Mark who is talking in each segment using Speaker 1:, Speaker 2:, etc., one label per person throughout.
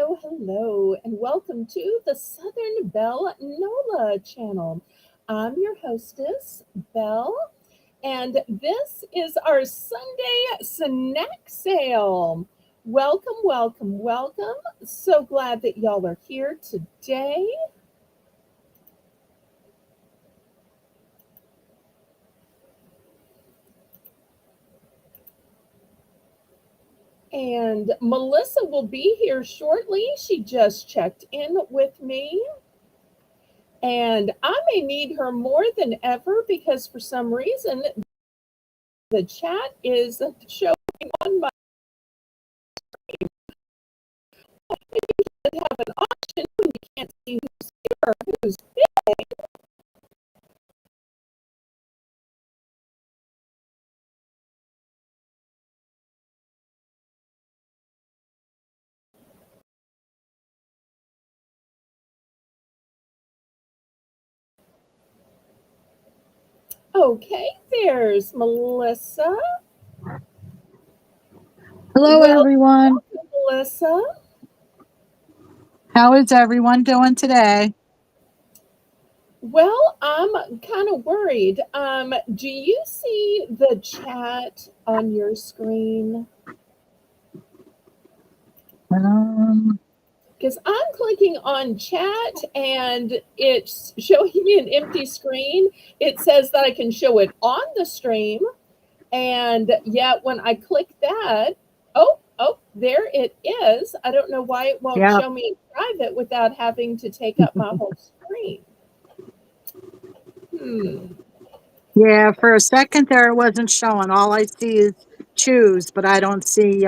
Speaker 1: Hello, and welcome to the Southern Belle NOLA channel. I'm your hostess, Belle, and this is our Sunday snack sale. Welcome, welcome, welcome. So glad that y'all are here today. And Melissa will be here shortly. She just checked in with me. And I may need her more than ever because for some reason the chat is showing on my have an option when you can't see who's here, who's big. Okay, there's Melissa.
Speaker 2: Hello, everyone.
Speaker 1: Welcome, Melissa.
Speaker 2: How is everyone doing today?
Speaker 1: Well, I'm kind of worried. Do you see the chat on your screen? Because I'm clicking on chat and it's showing me an empty screen. It says that I can show it on the stream. And yet when I click that, oh, there it is. I don't know why it won't show me in private without having to take up my whole screen.
Speaker 2: Yeah, for a second there it wasn't showing. All I see is choose, but I don't see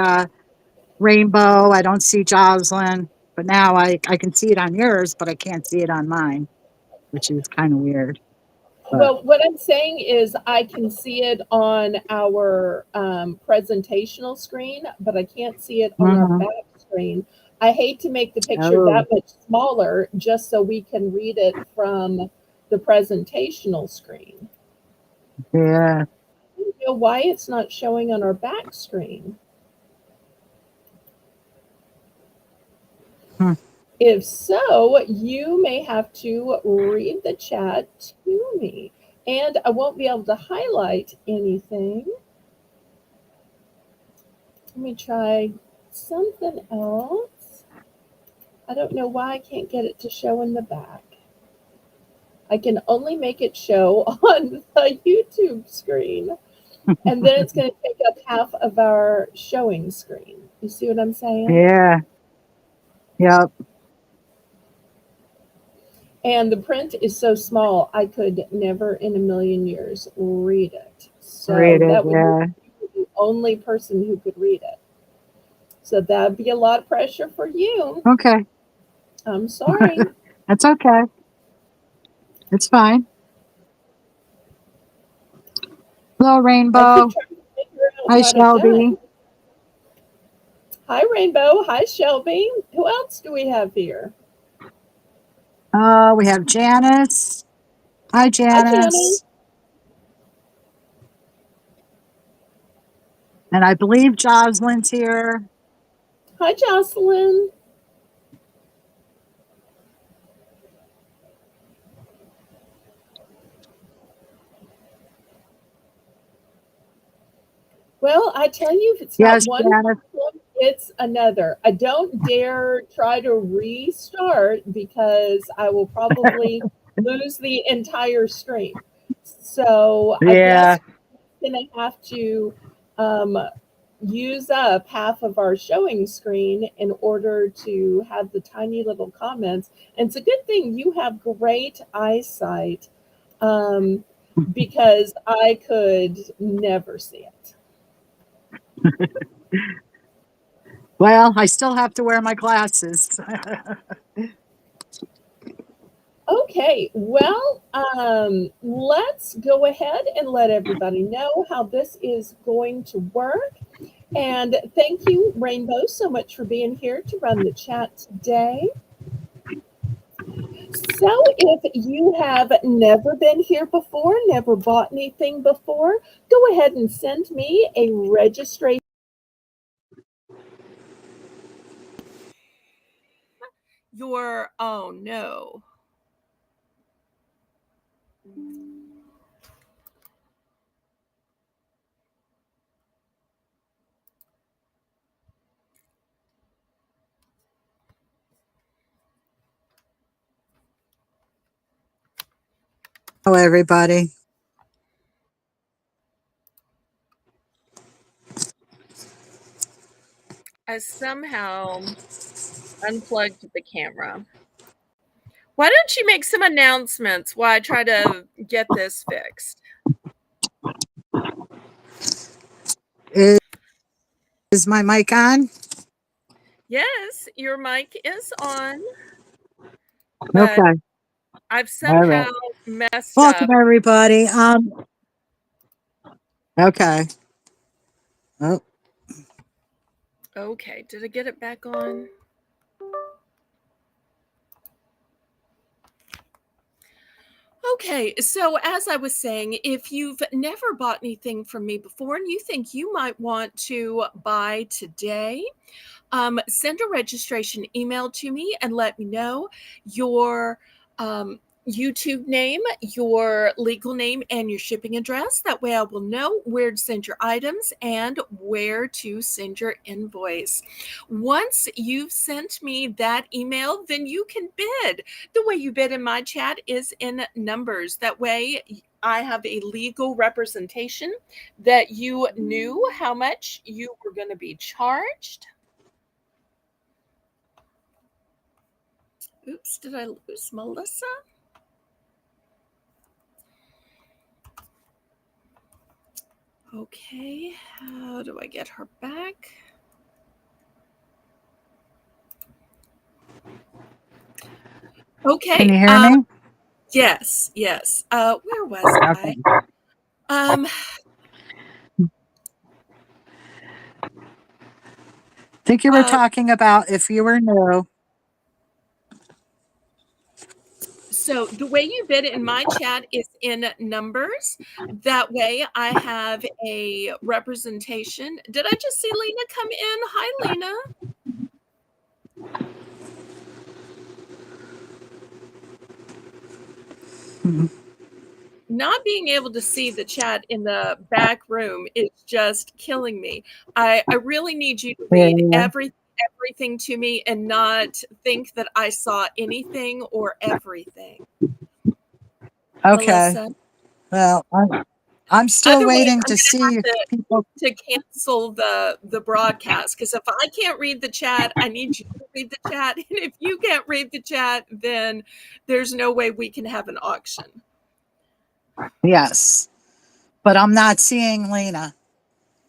Speaker 2: Rainbow. I don't see Jocelyn. But now I can see it on yours, but I can't see it on mine, which is kind of weird.
Speaker 1: Well, what I'm saying is I can see it on our presentational screen, but I can't see it on our back screen. I hate to make the picture that much smaller just so we can read it from the presentational screen.
Speaker 2: Yeah.
Speaker 1: I don't know why it's not showing on our back screen. If so, you may have to read the chat to me. And I won't be able to highlight anything. Let me try something else. I don't know why I can't get it to show in the back. I can only make it show on the YouTube screen. And then it's going to take up half of our showing screen. You see what I'm saying?
Speaker 2: Yeah. Yep.
Speaker 1: And the print is so small, I could never in a million years read it. So that would be the only person who could read it. So that would be a lot of pressure for you.
Speaker 2: Okay.
Speaker 1: I'm sorry.
Speaker 2: That's okay. It's fine. Hello, Rainbow. Hi, Shelby.
Speaker 1: Hi, Rainbow. Hi, Shelby. Who else do we have here?
Speaker 2: We have Janice. Hi, Janice.
Speaker 1: Hi, Janice.
Speaker 2: And I believe Jocelyn's here.
Speaker 1: Hi, Jocelyn. Well, I tell you, if it's not one problem, it's another. I don't dare try to restart because I will probably lose the entire stream. So I guess we're going to have to use up half of our showing screen in order to have the tiny little comments. And it's a good thing you have great eyesight because I could never see it.
Speaker 2: Well, I still have to wear my glasses.
Speaker 1: Okay, well, let's go ahead and let everybody know how this is going to work. And thank you, Rainbow, so much for being here to run the chat today. So if you have never been here before, never bought anything before, go ahead and send me a registration. oh no.
Speaker 2: Hello, everybody.
Speaker 1: I somehow unplugged the camera. Why don't you make some announcements while I try to get this fixed?
Speaker 2: Is my mic on?
Speaker 1: Yes, your mic is on, but
Speaker 2: Okay.
Speaker 1: I've
Speaker 2: All right.
Speaker 1: somehow messed
Speaker 2: Welcome,
Speaker 1: up.
Speaker 2: everybody. Okay. Oh,
Speaker 1: Okay, did I get it back on? Okay, so as I was saying, if you've never bought anything from me before and you think you might want to buy today, send a registration email to me and let me know your YouTube name, your legal name, and your shipping address. That way I will know where to send your items and where to send your invoice. Once you've sent me that email, then you can bid. The way you bid in my chat is in numbers. That way I have a legal representation that you knew how much you were going to be charged. Oops, did I lose Melissa? Okay, how do I get her back? Okay.
Speaker 2: can you hear me?
Speaker 1: Yes, yes. Where was
Speaker 2: Okay.
Speaker 1: I?
Speaker 2: I think you were talking about if you were new.
Speaker 1: So the way you bid in my chat is in numbers. That way I have a representation. Did I just see Lena come in? Hi, Lena. Not being able to see the chat in the back room is just killing me. I really need you to read
Speaker 2: Yeah.
Speaker 1: everything to me and not think that I saw anything or everything.
Speaker 2: Okay.
Speaker 1: Melissa.
Speaker 2: Well, I'm still
Speaker 1: Otherwise,
Speaker 2: waiting
Speaker 1: I'm
Speaker 2: to
Speaker 1: gonna
Speaker 2: see
Speaker 1: have
Speaker 2: people.
Speaker 1: to cancel the broadcast because if I can't read the chat, I need you to read the chat. And if you can't read the chat, then there's no way we can have an auction.
Speaker 2: Yes, but I'm not seeing Lena.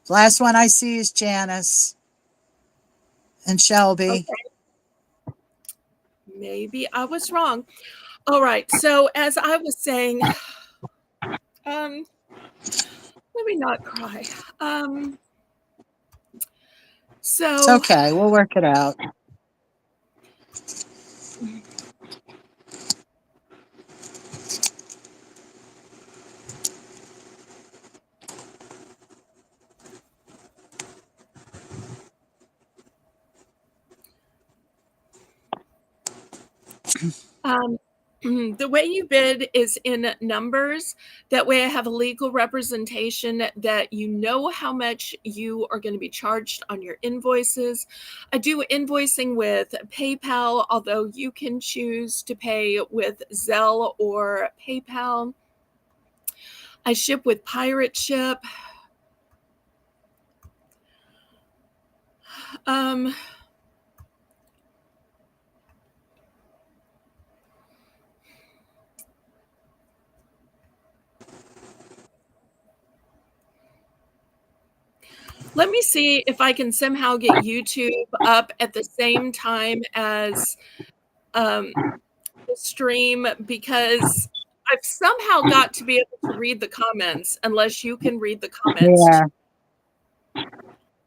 Speaker 2: The last one I see is Janice and Shelby.
Speaker 1: Okay. Maybe I was wrong. All right. So as I was saying, let me not cry.
Speaker 2: It's
Speaker 1: So
Speaker 2: okay. We'll work it out.
Speaker 1: the way you bid is in numbers. That way I have a legal representation that you know how much you are going to be charged on your invoices. I do invoicing with PayPal, although you can choose to pay with Zelle or PayPal. I ship with Pirate Ship. Let me see if I can somehow get YouTube up at the same time as the stream because I've somehow got to be able to read the comments unless you can read the comments.
Speaker 2: Yeah,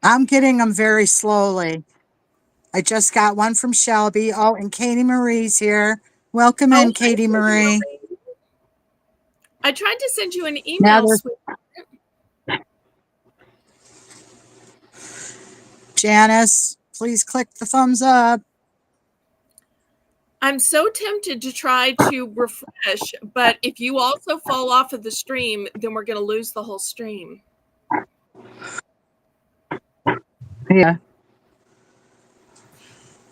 Speaker 2: I'm getting them very slowly. I just got one from Shelby. Oh, and Katie Marie's here. Welcome
Speaker 1: Oh,
Speaker 2: in,
Speaker 1: hi,
Speaker 2: Katie
Speaker 1: Katie
Speaker 2: Marie.
Speaker 1: Marie. I tried to send you an
Speaker 2: Now
Speaker 1: email,
Speaker 2: there's
Speaker 1: sweet.
Speaker 2: Janice. Please click the thumbs up.
Speaker 1: I'm so tempted to try to refresh, but if you also fall off of the stream, then we're going to lose the whole stream.
Speaker 2: Yeah.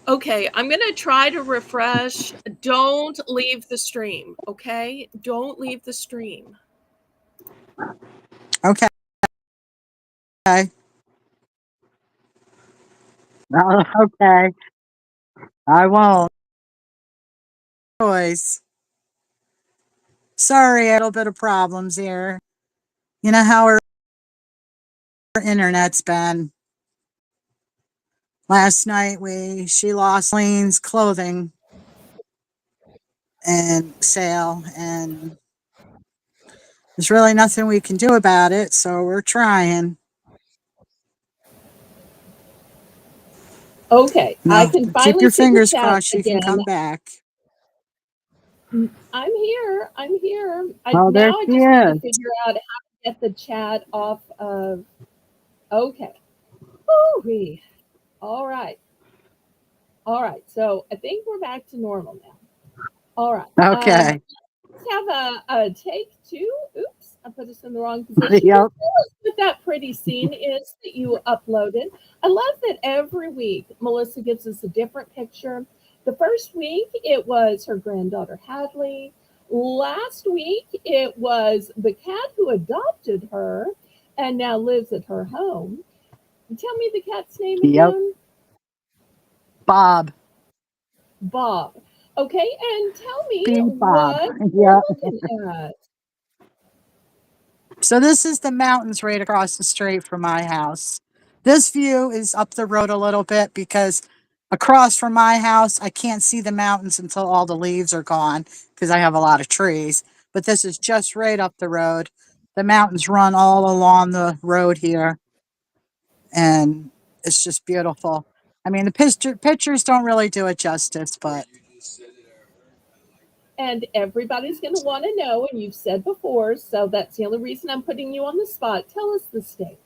Speaker 1: Okay, I'm going to try to refresh. Don't leave the stream, okay? Don't leave the stream.
Speaker 2: Okay. Okay. I won't. Choice. Sorry, a little bit of problems here. You know how our internet's been. Last night she lost Lean's clothing and sale, and there's really nothing we can do about it, so we're trying.
Speaker 1: Okay, I
Speaker 2: No,
Speaker 1: can
Speaker 2: keep
Speaker 1: finally
Speaker 2: your
Speaker 1: see the
Speaker 2: fingers
Speaker 1: chat
Speaker 2: crossed she can
Speaker 1: again.
Speaker 2: come back.
Speaker 1: I'm here. I'm here.
Speaker 2: Oh, there
Speaker 1: Now I
Speaker 2: she
Speaker 1: just need to
Speaker 2: is.
Speaker 1: figure out how to get the chat off of. Okay. Woo-wee. All right. All right. So I think we're back to normal now. All right.
Speaker 2: Okay.
Speaker 1: Let's have a take two. Oops, I put us in the wrong position.
Speaker 2: Yep.
Speaker 1: Tell us what that pretty scene is that you uploaded. I love that every week Melissa gives us a different picture. The first week it was her granddaughter Hadley. Last week it was the cat who adopted her and now lives at her home. Tell me the cat's name
Speaker 2: Yep.
Speaker 1: again.
Speaker 2: Bob.
Speaker 1: Bob. Okay, and tell me
Speaker 2: Being Bob.
Speaker 1: what we're
Speaker 2: Yep.
Speaker 1: looking at.
Speaker 2: So this is the mountains right across the street from my house. This view is up the road a little bit because across from my house, I can't see the mountains until all the leaves are gone because I have a lot of trees. But this is just right up the road. The mountains run all along the road here, and it's just beautiful. I mean, the pictures don't really do it justice, but
Speaker 1: And everybody's going to want to know, and you've said before, so that's the only reason I'm putting you on the spot. Tell us the state.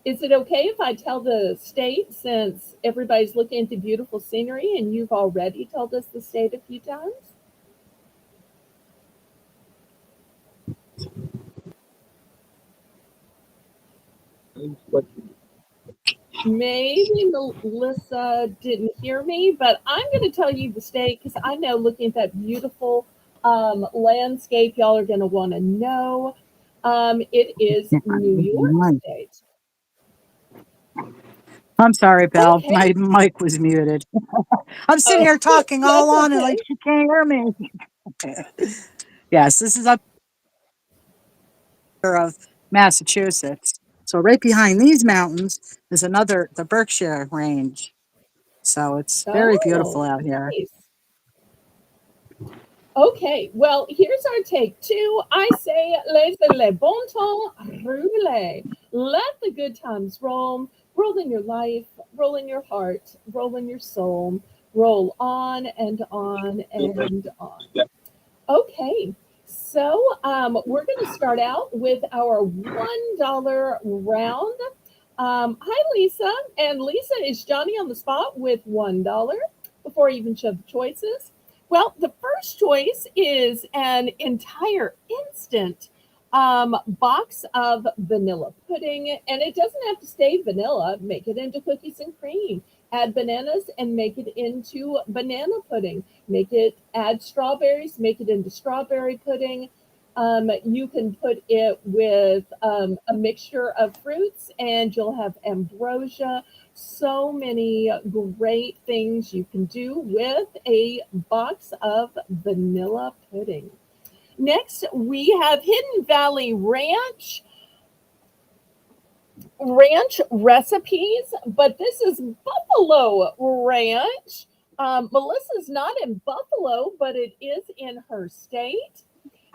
Speaker 1: Is it okay if I tell the state since everybody's looking at the beautiful scenery and you've already told us the state a few times? Maybe Melissa didn't hear me, but I'm going to tell you the state because I know looking at that beautiful landscape, y'all are going to want to know. It is New York State.
Speaker 2: I'm sorry, Belle.
Speaker 1: Okay.
Speaker 2: My mic was muted. I'm sitting
Speaker 1: Oh,
Speaker 2: here talking all
Speaker 1: that's
Speaker 2: on and
Speaker 1: okay.
Speaker 2: like she can't hear me. Yes, this is up of Massachusetts. So right behind these mountains is the Berkshire Range. So it's very beautiful
Speaker 1: Oh,
Speaker 2: out here.
Speaker 1: nice. Okay, well, here's our take two. I say, laissez le bon temps rouler. Let the good times roll. Roll in your life, roll in your heart, roll in your soul. Roll on and on and on. Okay, so we're going to start out with our $1 round. Hi, Lisa. And Lisa, is Johnny on the spot with $1 before I even show the choices? Well, the first choice is an entire instant box of vanilla pudding, and it doesn't have to stay vanilla. Make it into cookies and cream. Add bananas and make it into banana pudding. Add strawberries, make it into strawberry pudding. You can put it with a mixture of fruits and you'll have ambrosia. So many great things you can do with a box of vanilla pudding. Next, we have Hidden Valley Ranch recipes, but this is Buffalo Ranch. Melissa's not in Buffalo, but it is in her state.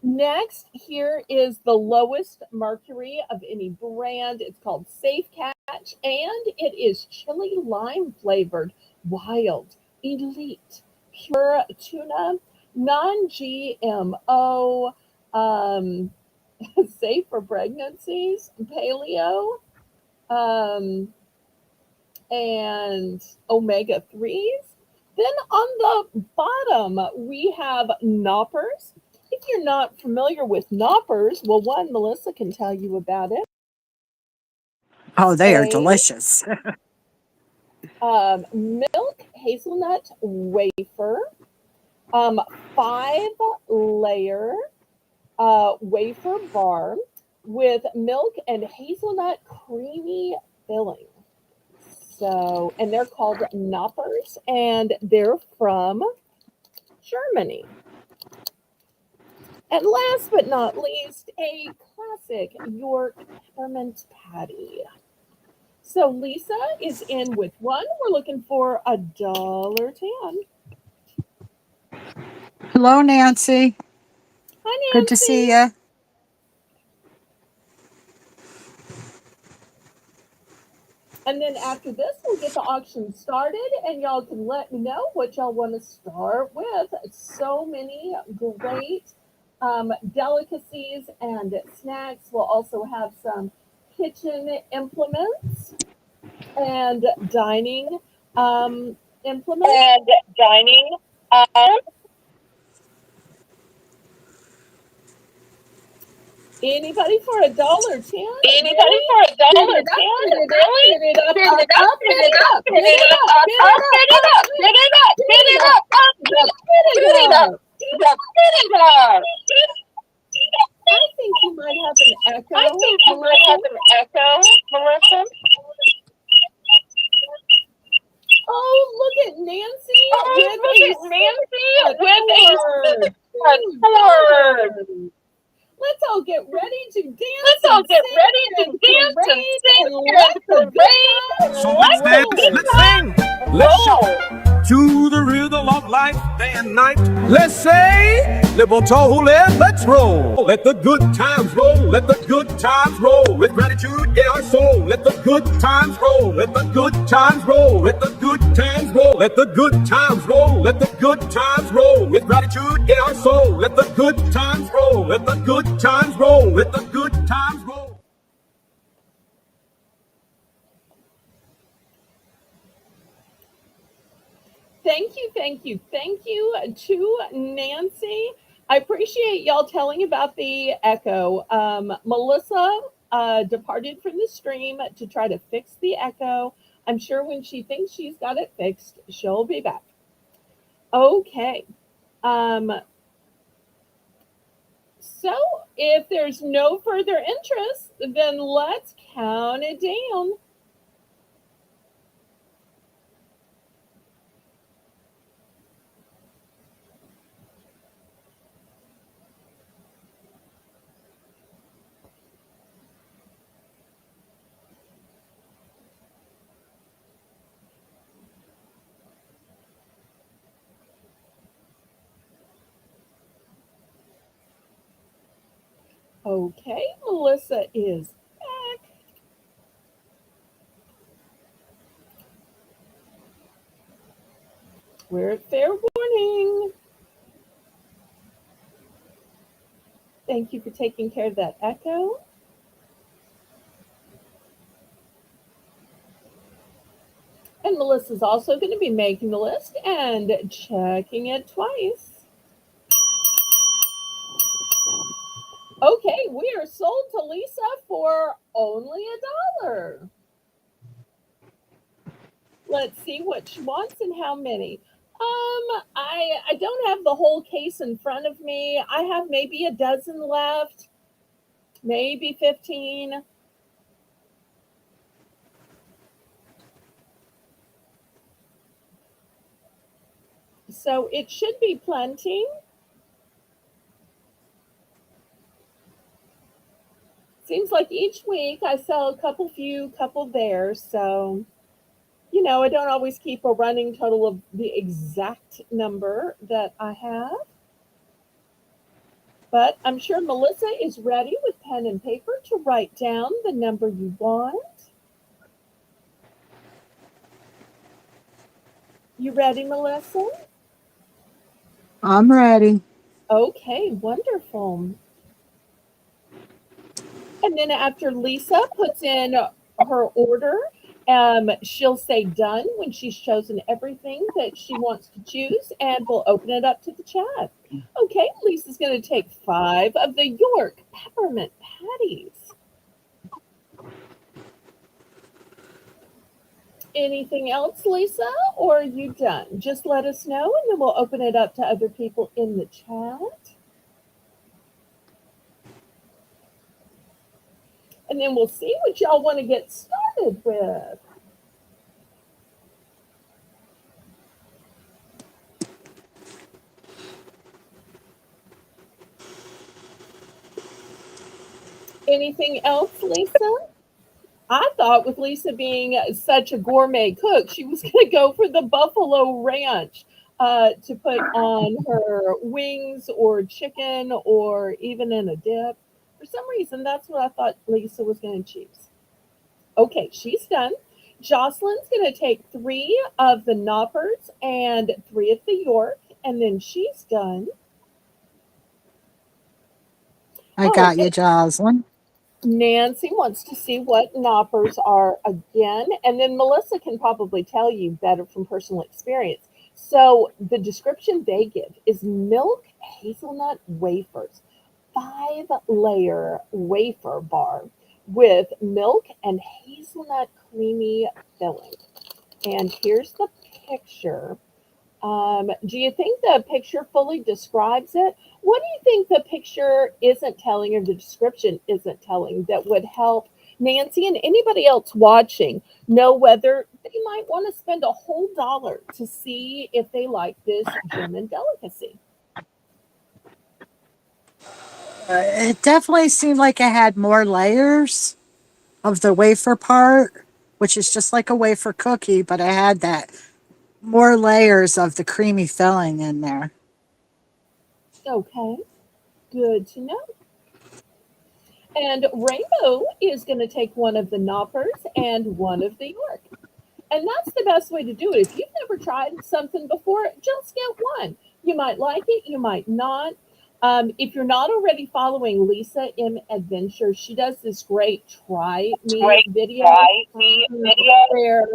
Speaker 1: Next, here is the lowest mercury of any brand. It's called Safe Catch, and it is chili lime flavored, wild, elite, pure tuna, non GMO, safe for pregnancies, paleo, um, and omega 3s. Then on the bottom, we have knoppers. If you're not familiar with knoppers, well, one, Melissa can tell you about it.
Speaker 2: Oh, they are
Speaker 1: A
Speaker 2: delicious.
Speaker 1: milk hazelnut wafer, 5 layer wafer bar with milk and hazelnut creamy filling. So, and they're called knoppers, and they're from Germany. And last but not least, a classic York peppermint patty. So Lisa is in with one. We're looking for $1.10.
Speaker 2: Hello, Nancy.
Speaker 1: Hi,
Speaker 2: Good to
Speaker 1: Nancy.
Speaker 2: see you.
Speaker 1: And then after this, we'll get the auction started, and y'all can let me know what y'all want to start with. So many great delicacies and snacks. We'll also have some kitchen implements and dining implements.
Speaker 3: And dining.
Speaker 1: Anybody for $1.10?
Speaker 3: Anybody
Speaker 1: Really?
Speaker 3: for a
Speaker 1: Bid
Speaker 3: dollar
Speaker 1: it up,
Speaker 3: ten?
Speaker 1: bid it up,
Speaker 3: Really?
Speaker 1: bid it up,
Speaker 3: Bid
Speaker 1: up,
Speaker 3: it up,
Speaker 1: up,
Speaker 3: bid
Speaker 1: bid
Speaker 3: it
Speaker 1: it
Speaker 3: up,
Speaker 1: up,
Speaker 3: bid
Speaker 1: bid
Speaker 3: it
Speaker 1: it
Speaker 3: up,
Speaker 1: up,
Speaker 3: up,
Speaker 1: bid
Speaker 3: up,
Speaker 1: it up,
Speaker 3: bid it
Speaker 1: up,
Speaker 3: up, bid it up,
Speaker 1: bid
Speaker 3: bid
Speaker 1: it
Speaker 3: it
Speaker 1: up,
Speaker 3: up, up,
Speaker 1: bid it
Speaker 3: bid it up,
Speaker 1: up.
Speaker 3: bid it up.
Speaker 1: I think you might have an
Speaker 3: I
Speaker 1: echo,
Speaker 3: think you might
Speaker 1: Melissa.
Speaker 3: have an echo, Melissa.
Speaker 1: Oh, look at Nancy
Speaker 3: Oh,
Speaker 1: with
Speaker 3: look
Speaker 1: a
Speaker 3: at Nancy
Speaker 1: cigarette
Speaker 3: with a
Speaker 1: cord.
Speaker 3: cigarette cord.
Speaker 1: Let's all get ready to dance
Speaker 3: Let's all
Speaker 1: and
Speaker 3: get
Speaker 1: sing
Speaker 3: ready to
Speaker 1: and
Speaker 3: dance and
Speaker 1: parade
Speaker 3: sing
Speaker 1: and
Speaker 3: and
Speaker 1: let the good
Speaker 3: parade and
Speaker 1: times
Speaker 4: So let's
Speaker 3: let the
Speaker 4: dance,
Speaker 3: good
Speaker 1: roll.
Speaker 4: let's sing,
Speaker 3: times
Speaker 4: let's shout
Speaker 3: roll.
Speaker 4: to the rhythm of life day and night. Let's say, libertole, let's roll. Let the good times roll, let the good times roll. With gratitude in our soul, let the good times roll. Let the good times roll, let the good times roll. Let the good times roll, let the good times roll. With gratitude in our soul, let the good times roll. Let the good times roll, let the good times roll.
Speaker 1: Thank you to Nancy. I appreciate y'all telling about the echo. Melissa departed from the stream to try to fix the echo. I'm sure when she thinks she's got it fixed, she'll be back. Okay. Um, so if there's no further interest, then let's count it down. Okay, Melissa is back. We're at fair warning. Thank you for taking care of that echo. And Melissa's also going to be making the list and checking it twice. Okay, we are sold to Lisa for only $1. Let's see what she wants and how many. I don't have the whole case in front of me. I have maybe a dozen left, maybe 15. So it should be plenty. Seems like each week I sell a couple few, couple there. So, I don't always keep a running total of the exact number that I have. But I'm sure Melissa is ready with pen and paper to write down the number you want. You ready, Melissa?
Speaker 2: I'm ready.
Speaker 1: Okay, wonderful. And then after Lisa puts in her order, She'll say done when she's chosen everything that she wants to choose, and we'll open it up to the chat. Okay, Lisa's going to take 5 of the York peppermint patties. Anything else, Lisa, or are you done? Just let us know, and then we'll open it up to other people in the chat. And then we'll see what y'all want to get started with. Anything else, Lisa? I thought with Lisa being such a gourmet cook, she was going to go for the buffalo ranch to put on her wings or chicken or even in a dip. For some reason, that's what I thought Lisa was going to choose. Okay, she's done. Jocelyn's going to take 3 of the Knoppers and 3 of the York, and then she's done.
Speaker 2: I got you, Jocelyn.
Speaker 1: Nancy wants to see what Knoppers are again, and then Melissa can probably tell you better from personal experience. So the description they give is milk hazelnut wafers, 5-layer wafer bar with milk and hazelnut creamy filling. And here's the picture. Do you think the picture fully describes it? What do you think the picture isn't telling or the description isn't telling that would help Nancy and anybody else watching know whether they might want to spend a whole dollar to see if they like this German delicacy?
Speaker 2: It definitely seemed like it had more layers of the wafer part, which is just like a wafer cookie, but it had that more layers of the creamy filling in there.
Speaker 1: Okay, good to know. And Rainbow is going to take 1 of the Knoppers and 1 of the York. And that's the best way to do it. If you've never tried something before, just get 1. You might like it, you might not. If you're not already following Lisa M Adventure, she does this great try me video where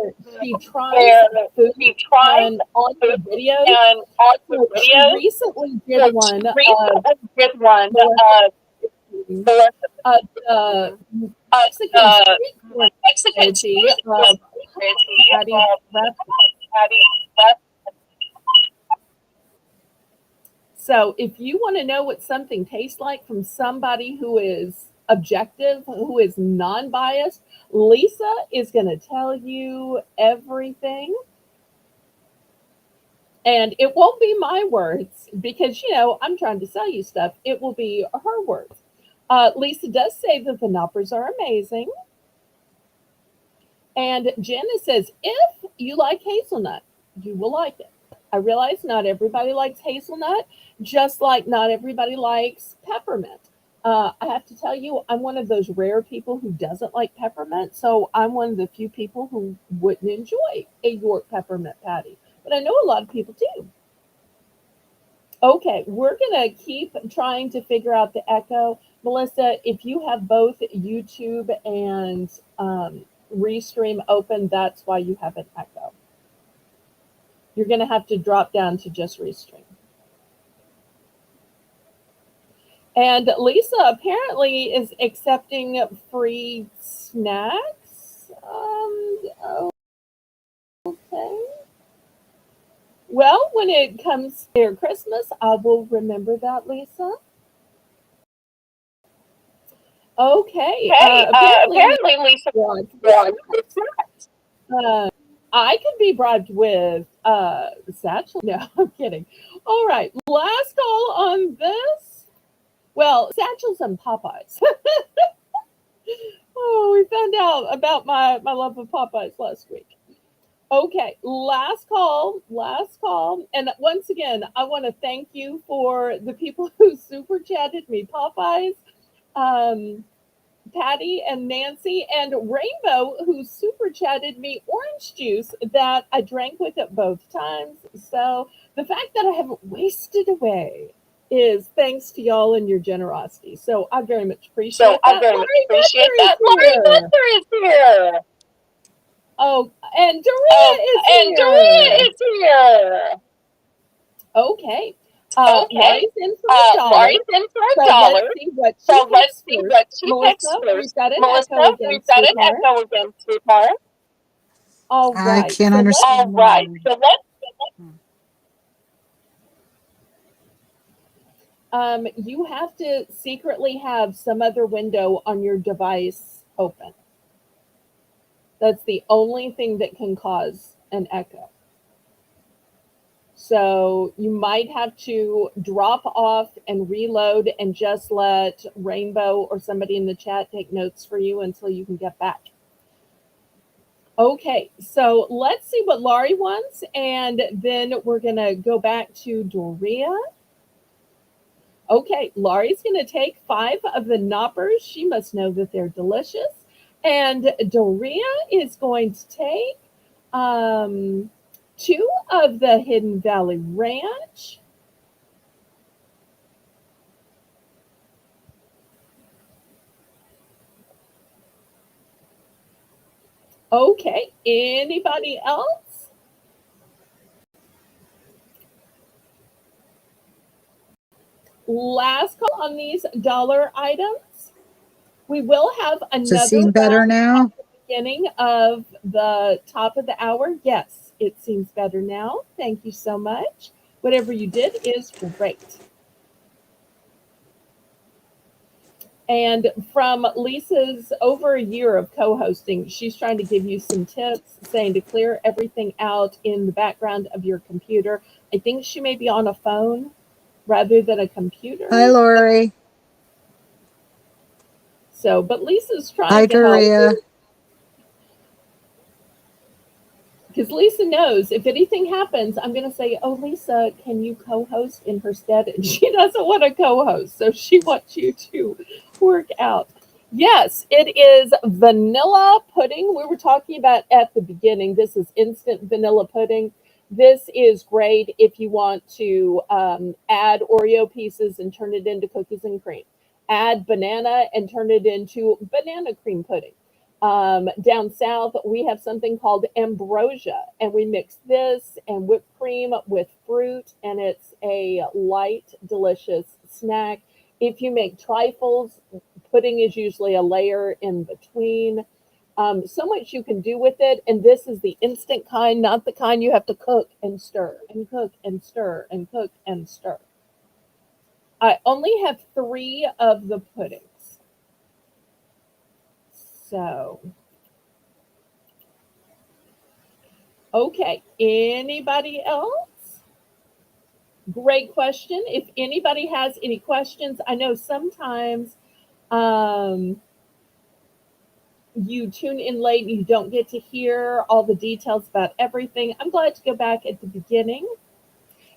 Speaker 1: she tries food and on the videos. So she recently did one the Mexican street food recipe of Patty breakfast. So if you want to know what something tastes like from somebody who is objective, who is non-biased, Lisa is going to tell you everything. And it won't be my words because, I'm trying to sell you stuff. It will be her words. Lisa does say that the Knoppers are amazing. And Jenna says, if you like hazelnut, you will like it. I realize not everybody likes hazelnut, just like not everybody likes peppermint. I have to tell you, I'm one of those rare people who doesn't like peppermint, so I'm one of the few people who wouldn't enjoy a York peppermint patty. But I know a lot of people do. Okay, we're going to keep trying to figure out the echo. Melissa, if you have both YouTube and Restream open, that's why you have an echo. You're going to have to drop down to just Restream. And Lisa apparently is accepting free snacks. Okay. Well, when it comes near Christmas, I will remember that, Lisa. Okay. Apparently Lisa wants I could be bribed with Satchel. No, I'm kidding. All right. Last call on this. Well, Satchel's and Popeyes. Oh, we found out about my love of Popeyes last week. Okay, last call. And once again, I want to thank you for the people who super chatted me Popeyes, Patty and Nancy, and Rainbow, who super chatted me orange juice that I drank with it both times. So the fact that I haven't wasted away is thanks to y'all and your generosity. So I very much appreciate that. Laurie Becker is here. Oh, and
Speaker 3: Oh,
Speaker 1: Doria is
Speaker 3: and Doria
Speaker 1: here.
Speaker 3: is here.
Speaker 1: Okay.
Speaker 3: Okay.
Speaker 1: Laurie's in for $1.
Speaker 3: Laurie's in for
Speaker 1: So
Speaker 3: $1.
Speaker 1: let's see what she
Speaker 3: So let's
Speaker 1: picks
Speaker 3: see
Speaker 1: first.
Speaker 3: what she picks
Speaker 1: Melissa, we've
Speaker 3: first.
Speaker 1: got an echo
Speaker 3: Melissa,
Speaker 1: again,
Speaker 3: we've got an
Speaker 1: sweetheart.
Speaker 3: echo again, sweetheart.
Speaker 1: All
Speaker 2: I
Speaker 1: right.
Speaker 2: can't
Speaker 1: So
Speaker 2: understand.
Speaker 3: All right. So let's
Speaker 1: you have to secretly have some other window on your device open. That's the only thing that can cause an echo. So you might have to drop off and reload and just let Rainbow or somebody in the chat take notes for you until you can get back. Okay, so let's see what Laurie wants, and then we're going to go back to Doria. Okay, Laurie's going to take 5 of the knoppers. She must know that they're delicious. And Doria is going to take 2 of the Hidden Valley Ranch. Okay, anybody else? Last call on these dollar items. We will have
Speaker 2: Does it
Speaker 1: another
Speaker 2: seem better now?
Speaker 1: at the beginning of the top of the hour. Yes, it seems better now. Thank you so much. Whatever you did is great. And from Lisa's over a year of co-hosting, she's trying to give you some tips, saying to clear everything out in the background of your computer. I think she may be on a phone rather than a computer.
Speaker 2: Hi, Lori.
Speaker 1: So, but Lisa's trying
Speaker 2: Hi,
Speaker 1: to help.
Speaker 2: Doria.
Speaker 1: Because Lisa knows if anything happens, I'm going to say, oh, Lisa, can you co-host in her stead? And she doesn't want to co-host, so she wants you to work out. Yes, it is vanilla pudding. We were talking about at the beginning. This is instant vanilla pudding. This is great if you want to add Oreo pieces and turn it into cookies and cream. Add banana and turn it into banana cream pudding. Down south, we have something called ambrosia, and we mix this and whipped cream with fruit, and it's a light, delicious snack. If you make trifles, pudding is usually a layer in between. So much you can do with it, and this is the instant kind, not the kind you have to cook and stir and cook and stir and cook and stir. I only have 3 of the puddings. So, okay, anybody else? Great question. If anybody has any questions, I know sometimes you tune in late and you don't get to hear all the details about everything. I'm glad to go back at the beginning.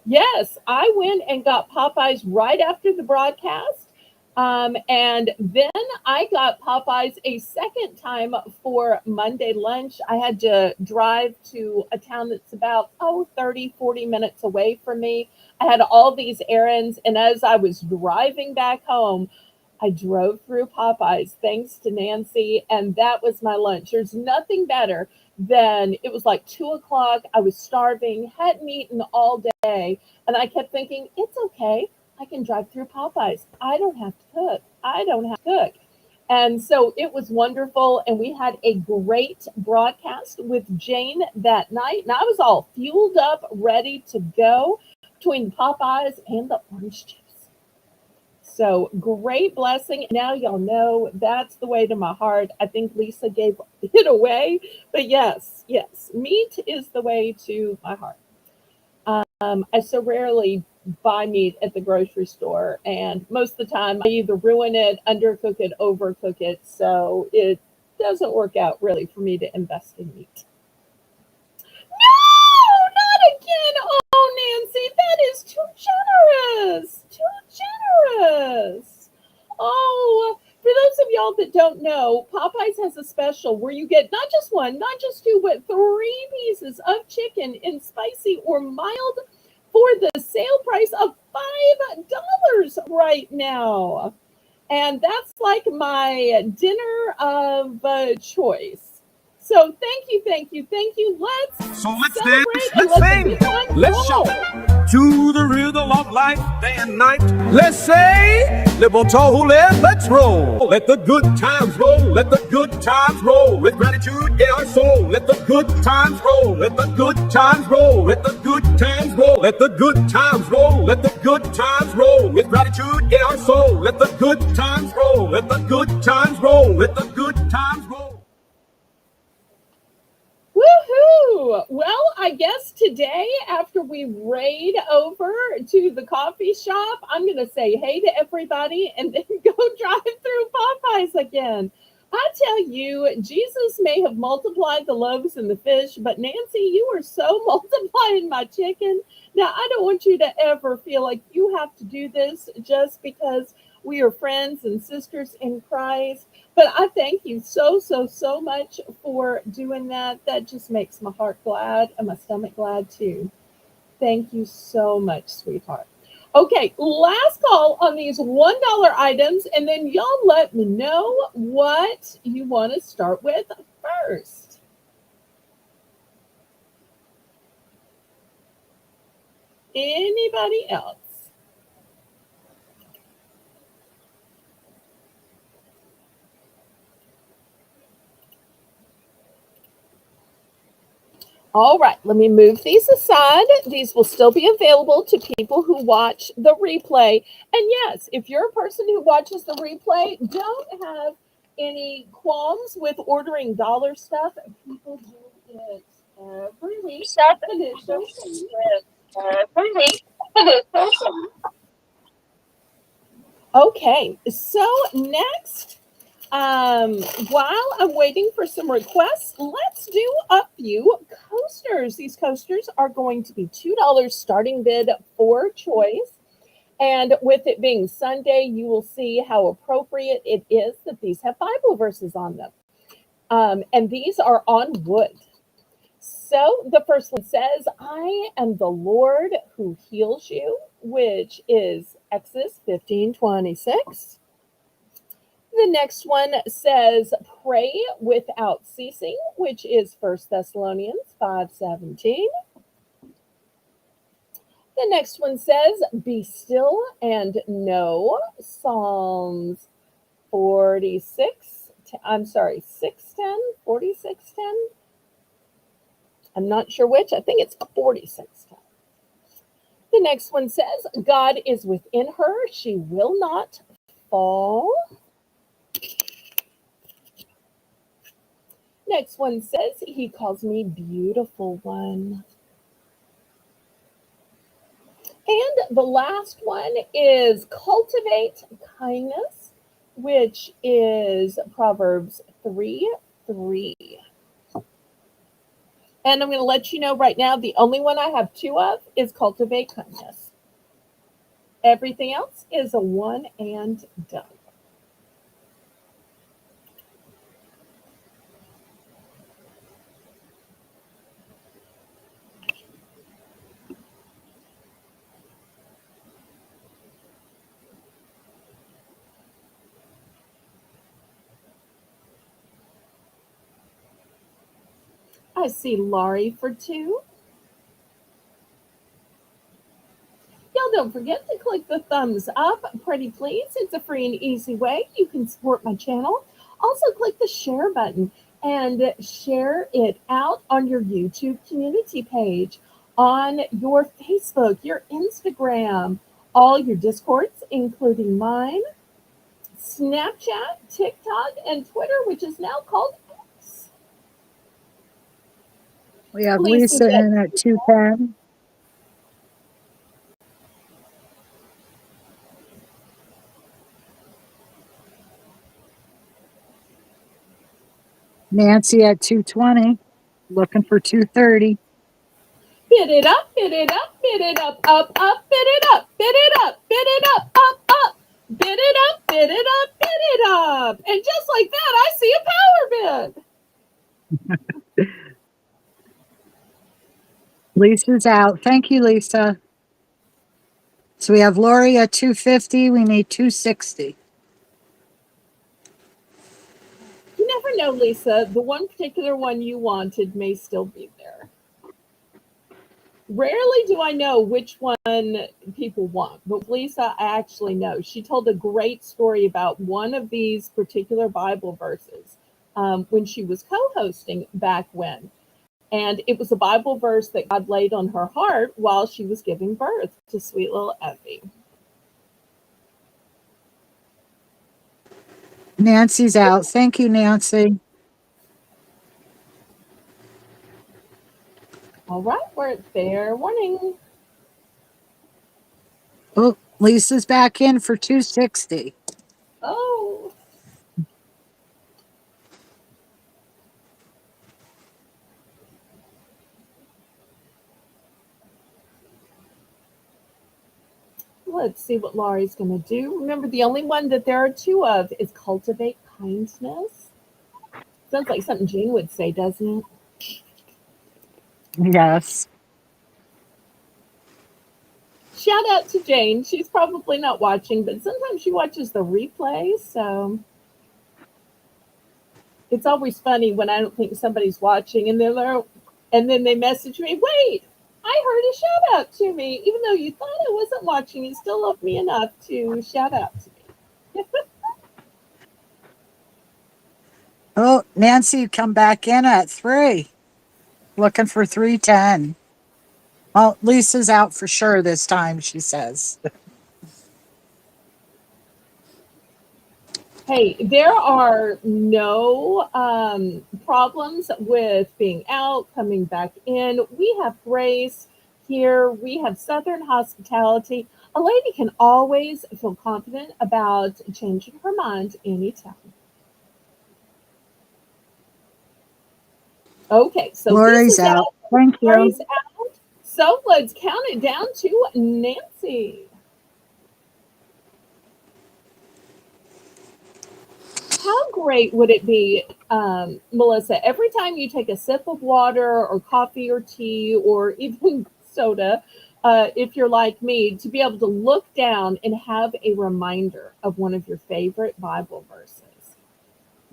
Speaker 1: Yes, I went and got Popeyes right after the broadcast. And then I got Popeyes a second time for Monday lunch. I had to drive to a town that's about, 30, 40 minutes away from me. I had all these errands. And as I was driving back home, I drove through Popeyes thanks to Nancy. And that was my lunch. There's nothing better than it was like 2 o'clock. I was starving, hadn't eaten all day. And I kept thinking, it's okay. I can drive through Popeyes. I don't have to cook. I don't have to cook. And so it was wonderful. And we had a great broadcast with Jane that night. And I was all fueled up, ready to go between Popeyes and the orange juice. So great blessing. Now y'all know that's the way to my heart. I think Lisa gave it away. But yes, meat is the way to my heart. I so rarely buy meat at the grocery store, and most of the time I either ruin it, undercook it, overcook it, so it doesn't work out really for me to invest in meat. No, not again. Oh, Nancy, that is too generous. Too generous. Oh, for those of y'all that don't know, Popeyes has a special where you get not just one, not just 2, but 3 pieces of chicken in spicy or mild for the sale price of $5 right now. And that's like my dinner of choice. So thank you, thank you, thank you. Let's
Speaker 4: So let's
Speaker 1: celebrate
Speaker 4: dance,
Speaker 1: and
Speaker 4: let's
Speaker 1: let the
Speaker 4: sing,
Speaker 1: good times
Speaker 4: let's
Speaker 1: roll.
Speaker 4: shout. To the rhythm of life, day and night. Let's say, libertole, let's roll. Let the good times roll, let the good times roll. With gratitude in our soul, let the good times roll, let the good times roll, let the good times roll, let the good times roll, let the good times roll. With gratitude in our soul, let the good times roll, let the good times roll, let the good times roll.
Speaker 1: Woohoo! Well, I guess today, after we raid over to the coffee shop, I'm going to say hey to everybody and then go drive through Popeyes again. I tell you, Jesus may have multiplied the loaves and the fish, but Nancy, you are so multiplying my chicken. Now, I don't want you to ever feel like you have to do this just because we are friends and sisters in Christ. But I thank you so, so, so much for doing that. That just makes my heart glad and my stomach glad too. Thank you so much, sweetheart. Okay, last call on these $1 items, and then y'all let me know what you want to start with first. Anybody else? All right, let me move these aside. These will still be available to people who watch the replay. And yes, if you're a person who watches the replay, don't have any qualms with ordering dollar stuff. People do it every week. Okay, so next, while I'm waiting for some requests, let's do a few coasters. These coasters are going to be $2 starting bid for choice. And with it being Sunday, you will see how appropriate it is that these have Bible verses on them. And these are on wood. So the first one says, I am the Lord who heals you, which is Exodus 15:26. The next one says, pray without ceasing, which is 1 Thessalonians 5:17. The next one says, be still and know, Psalms 6:10, 46:10. I'm not sure which. I think it's 46:10. The next one says, God is within her. She will not fall. Next one says, he calls me beautiful one. And the last one is cultivate kindness, which is Proverbs 3:3. And I'm going to let you know right now, the only one I have two of is cultivate kindness. Everything else is a one and done. I see Laurie for 2. Y'all don't forget to click the thumbs up, pretty please. It's a free and easy way you can support my channel. Also click the share button and share it out on your YouTube community page, on your Facebook, your Instagram, all your Discords, including mine, Snapchat, TikTok, and Twitter, which is now called X.
Speaker 2: We have
Speaker 1: Please
Speaker 2: Lisa in at 2:10. Nancy at 2:20. Looking for 2:30.
Speaker 1: Bid it up, bid it up, bid it up, up, up, bid it up, bid it up, bid it up, up, up, bid it up, bid it up, bid it up. And just like that, I see a power bid.
Speaker 2: Lisa's out. Thank you, Lisa. So we have Lori at 250. We need 260.
Speaker 1: You never know, Lisa. The one particular one you wanted may still be there. Rarely do I know which one people want, but with Lisa, I actually know. She told a great story about one of these particular Bible verses when she was co-hosting back when. And it was a Bible verse that God laid on her heart while she was giving birth to sweet little Evie.
Speaker 2: Nancy's out. Thank you, Nancy.
Speaker 1: All right, we're at fair warning.
Speaker 2: Oh, Lisa's back in for 260.
Speaker 1: Oh, let's see what Laurie's going to do. Remember, the only one that there are two of is cultivate kindness. Sounds like something Jane would say, doesn't it?
Speaker 2: Yes.
Speaker 1: Shout out to Jane. She's probably not watching, but sometimes she watches the replay. So it's always funny when I don't think somebody's watching, and then they message me, "Wait, I heard a shout out to me, even though you thought I wasn't watching. You still love me enough to shout out to me."
Speaker 2: Oh, Nancy, come back in at 3. Looking for 310. Well, Lisa's out for sure this time, she says.
Speaker 1: Hey, there are no problems with being out, coming back in. We have grace here. We have Southern hospitality. A lady can always feel confident about changing her mind anytime. Okay, so
Speaker 2: Lori's
Speaker 1: Lisa's
Speaker 2: out.
Speaker 1: out.
Speaker 2: Thank
Speaker 1: Lori's
Speaker 2: you.
Speaker 1: out. So let's count it down to Nancy. How great would it be, Melissa, every time you take a sip of water or coffee or tea or even soda, if you're like me, to be able to look down and have a reminder of one of your favorite Bible verses?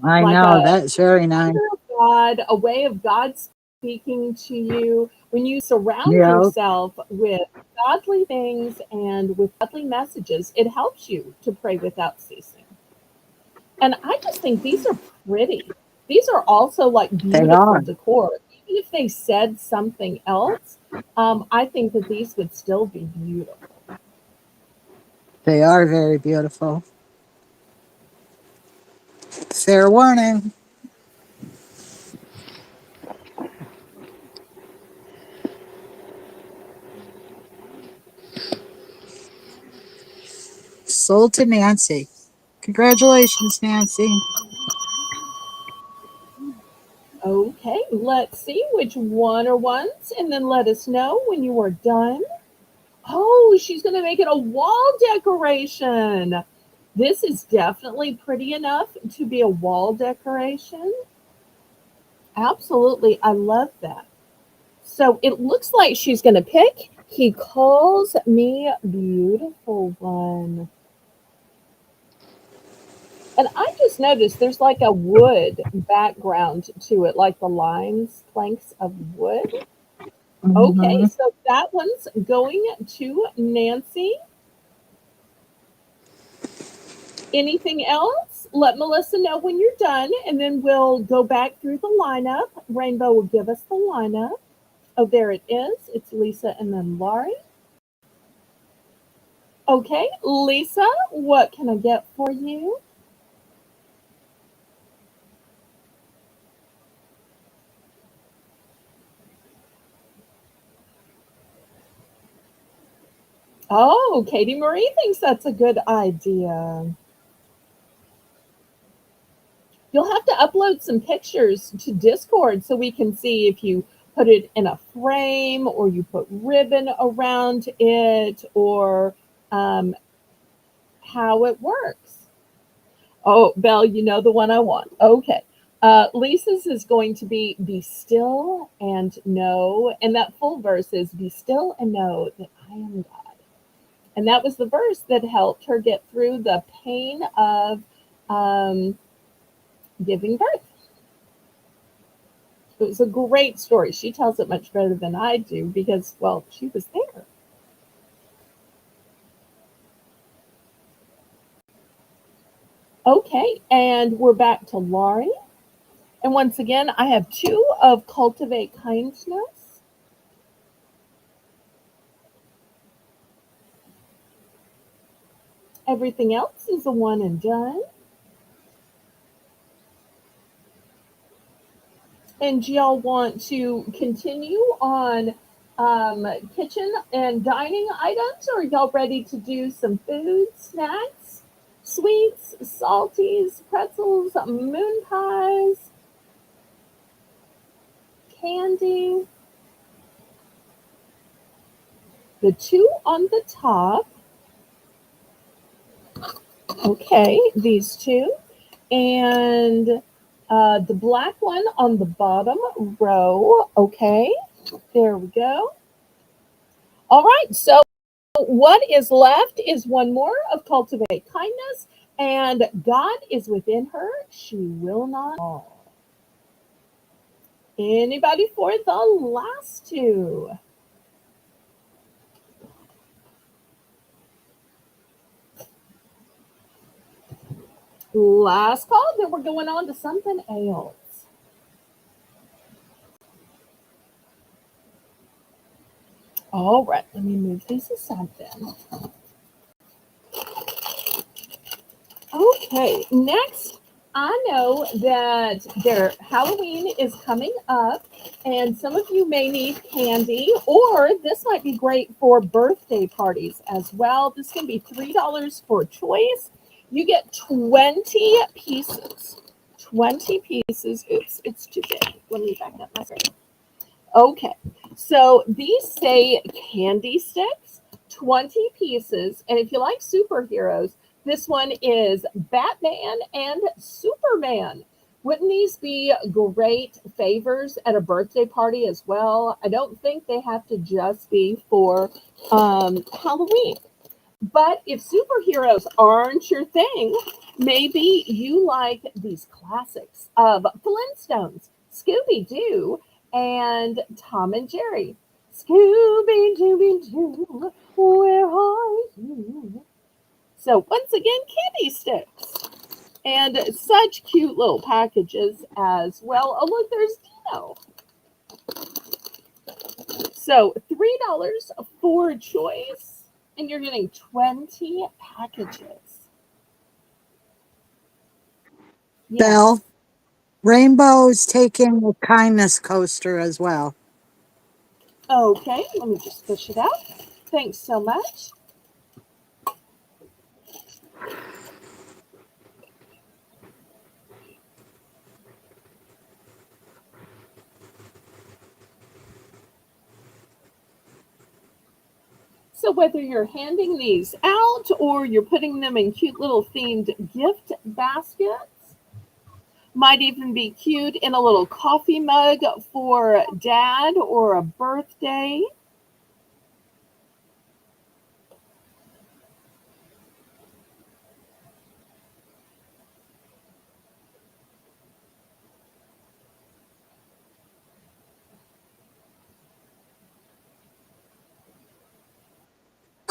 Speaker 2: I
Speaker 1: Like
Speaker 2: know.
Speaker 1: a
Speaker 2: That's very nice.
Speaker 1: of God, a way of God speaking to you. When you surround
Speaker 2: Yeah.
Speaker 1: yourself with godly things and with godly messages, it helps you to pray without ceasing. And I just think these are pretty. These are also like
Speaker 2: They
Speaker 1: beautiful
Speaker 2: are.
Speaker 1: decor. Even if they said something else, I think that these would still be beautiful.
Speaker 2: They are very beautiful. Fair warning. Sold to Nancy. Congratulations, Nancy.
Speaker 1: Okay, let's see which one are ones, and then let us know when you are done. Oh, she's going to make it a wall decoration. This is definitely pretty enough to be a wall decoration. Absolutely. I love that. So it looks like she's going to pick He Calls Me Beautiful One. And I just noticed there's like a wood background to it, like the lines, planks of wood. Okay,
Speaker 2: Mm-hmm.
Speaker 1: so that one's going to Nancy. Anything else? Let Melissa know when you're done, and then we'll go back through the lineup. Rainbow will give us the lineup. Oh, there it is. It's Lisa and then Laurie. Okay, Lisa, what can I get for you? Oh, Katie Marie thinks that's a good idea. You'll have to upload some pictures to Discord so we can see if you put it in a frame or you put ribbon around it or how it works. Oh, Belle, you know the one I want. Okay. Lisa's is going to be still and know. And that full verse is be still and know that I am God. And that was the verse that helped her get through the pain of giving birth. It was a great story. She tells it much better than I do because, well, she was there. Okay, and we're back to Laurie. And once again, I have 2 of Cultivate Kindness. Everything else is a one and done. And y'all want to continue on kitchen and dining items, or are y'all ready to do some food, snacks, sweets, salties, pretzels, moon pies, candy? The 2 on the top. Okay, these 2. And the black one on the bottom row. Okay, there we go. All right, so what is left is one more of Cultivate Kindness, and God is within her. She will not fall. Anybody for the last 2? Last call, then we're going on to something else. All right, let me move these aside then. Okay, next, I know that Halloween is coming up, and some of you may need candy, or this might be great for birthday parties as well. This can be $3 for choice. You get 20 pieces. 20 pieces. Oops, it's too big. Let me back up my screen. Okay, so these say candy sticks, 20 pieces, and if you like superheroes, this one is Batman and Superman. Wouldn't these be great favors at a birthday party as well? I don't think they have to just be for Halloween. But if superheroes aren't your thing, maybe you like these classics of Flintstones, Scooby-Doo, and Tom and Jerry. Scooby-Dooby-Doo, where are you? So once again, candy sticks. And such cute little packages as well. Oh, look, there's Dino. So $3 for choice, and you're getting 20 packages. Yes.
Speaker 2: Belle, Rainbow's taking the kindness coaster as well.
Speaker 1: Okay, let me just push it out. Thanks so much. So whether you're handing these out or you're putting them in cute little themed gift baskets, might even be cute in a little coffee mug for dad or a birthday.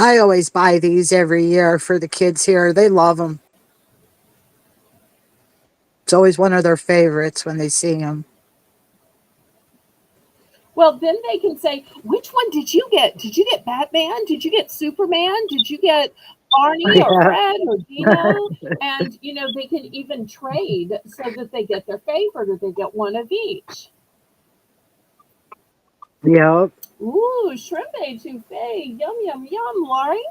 Speaker 2: I always buy these every year for the kids here. They love them. It's always one of their favorites when they see them.
Speaker 1: Well, then they can say, which one did you get? Did you get Batman? Did you get Superman? Did you get Barney or Fred or Dino? And, you know, they can even trade so that they get their favorite or they get one of each.
Speaker 2: Yep.
Speaker 1: Ooh, shrimp etouffee. Yum, yum, yum, Laurie.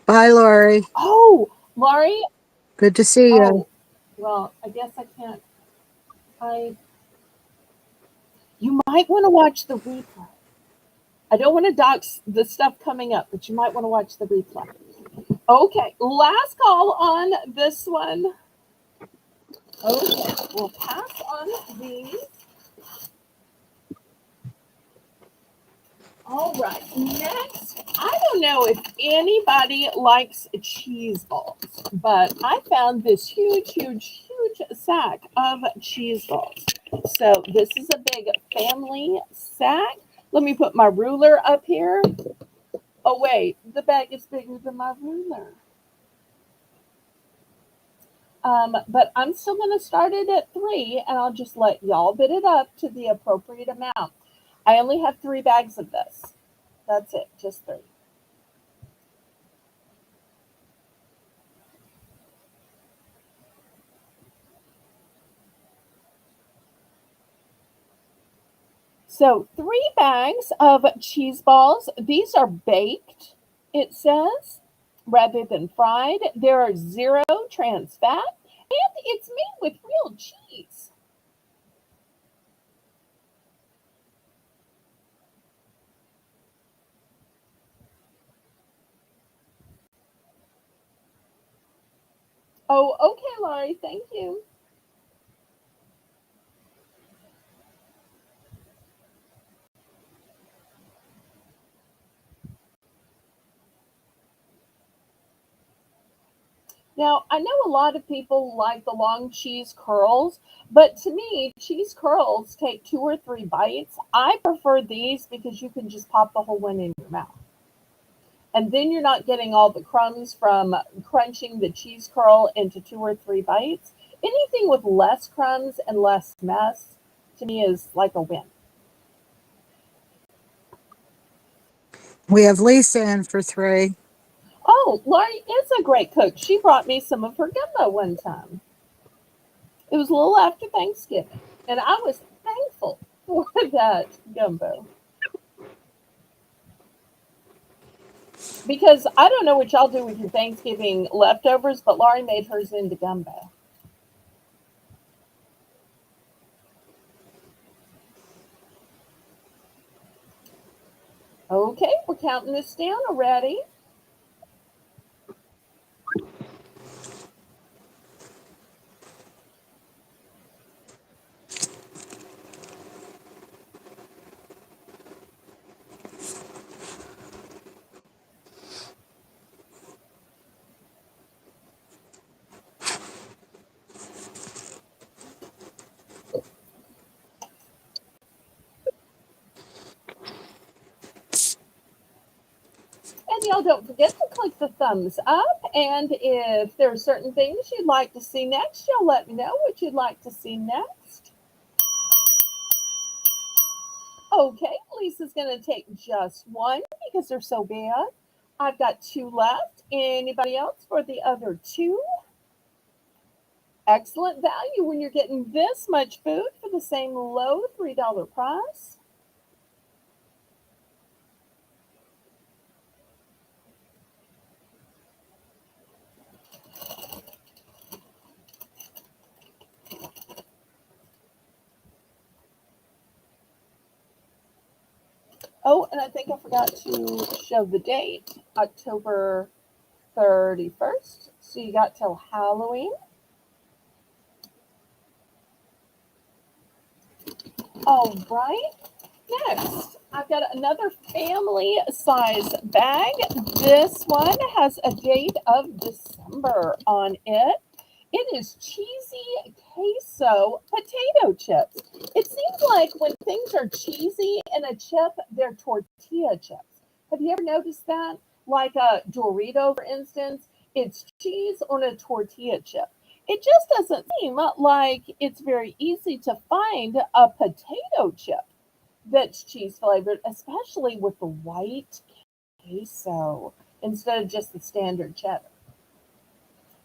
Speaker 2: Bye, Lori.
Speaker 1: Oh, Laurie.
Speaker 2: Good to see you.
Speaker 1: Oh, well, I guess I can't. You might want to watch the replay. I don't want to dox the stuff coming up, but you might want to watch the replay. Okay, last call on this one. Okay, we'll pass on these. All right, next, I don't know if anybody likes cheese balls, but I found this huge huge sack of cheese balls. So this is a big family sack. Let me put my ruler up here. Oh wait, the bag is bigger than my ruler. But I'm still going to start it at 3, and I'll just let y'all bid it up to the appropriate amount. I only have 3 bags of this. That's it, just 3. So 3 bags of cheese balls. These are baked, it says, rather than fried. There are 0 trans fat, and it's made with real cheese. Oh, okay, Laurie, thank you. Now, I know a lot of people like the long cheese curls, but to me, cheese curls take 2 or 3 bites. I prefer these because you can just pop the whole one in your mouth. And then you're not getting all the crumbs from crunching the cheese curl into 2 or 3 bites. Anything with less crumbs and less mess to me is like a win.
Speaker 2: We have Lisa in for 3.
Speaker 1: Oh, Laurie is a great cook. She brought me some of her gumbo one time. It was a little after Thanksgiving, and I was thankful for that gumbo. Because I don't know what y'all do with your Thanksgiving leftovers, but Laurie made hers into gumbo. Okay, we're counting this down already. And y'all don't forget to click the thumbs up. And if there are certain things you'd like to see next, y'all let me know what you'd like to see next. Okay, Lisa's going to take just one because they're so big. I've got 2 left. Anybody else for the other 2? Excellent value when you're getting this much food for the same low $3 price. Oh, and I think I forgot to show the date, October 31st. So you got till Halloween. All right. Next, I've got another family size bag. This one has a date of December on it. It is cheesy queso potato chips. It seems like when things are cheesy in a chip, they're tortilla chips. Have you ever noticed that? Like a Dorito, for instance, it's cheese on a tortilla chip. It just doesn't seem like it's very easy to find a potato chip that's cheese flavored, especially with the white queso instead of just the standard cheddar.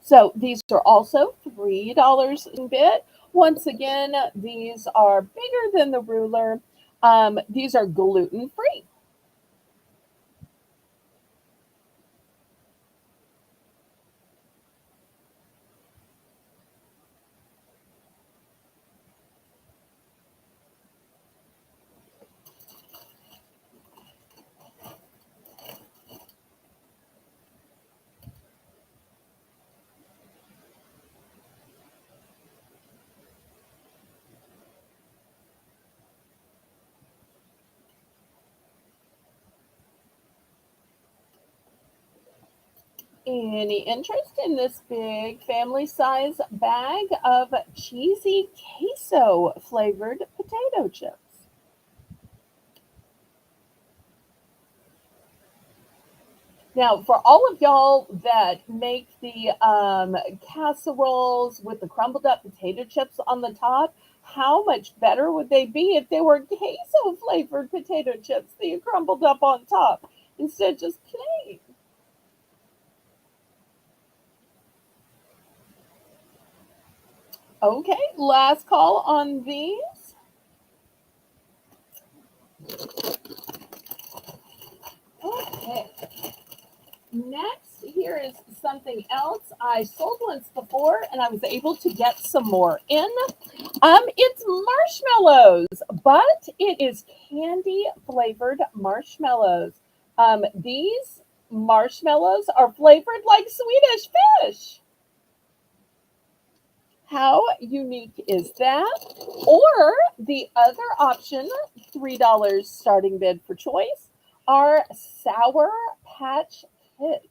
Speaker 1: So these are also $3 a bit. Once again, these are bigger than the ruler. These are gluten free. Any interest in this big family size bag of cheesy queso flavored potato chips? Now, for all of y'all that make the casseroles with the crumbled up potato chips on the top, how much better would they be if they were queso flavored potato chips that you crumbled up on top instead of just plain? Okay, last call on these. Okay. Next, here is something else. I sold once before and I was able to get some more in. It's marshmallows, but it is candy flavored marshmallows. These marshmallows are flavored like Swedish fish. How unique is that? Or the other option, $3 starting bid for choice, are Sour Patch Kids.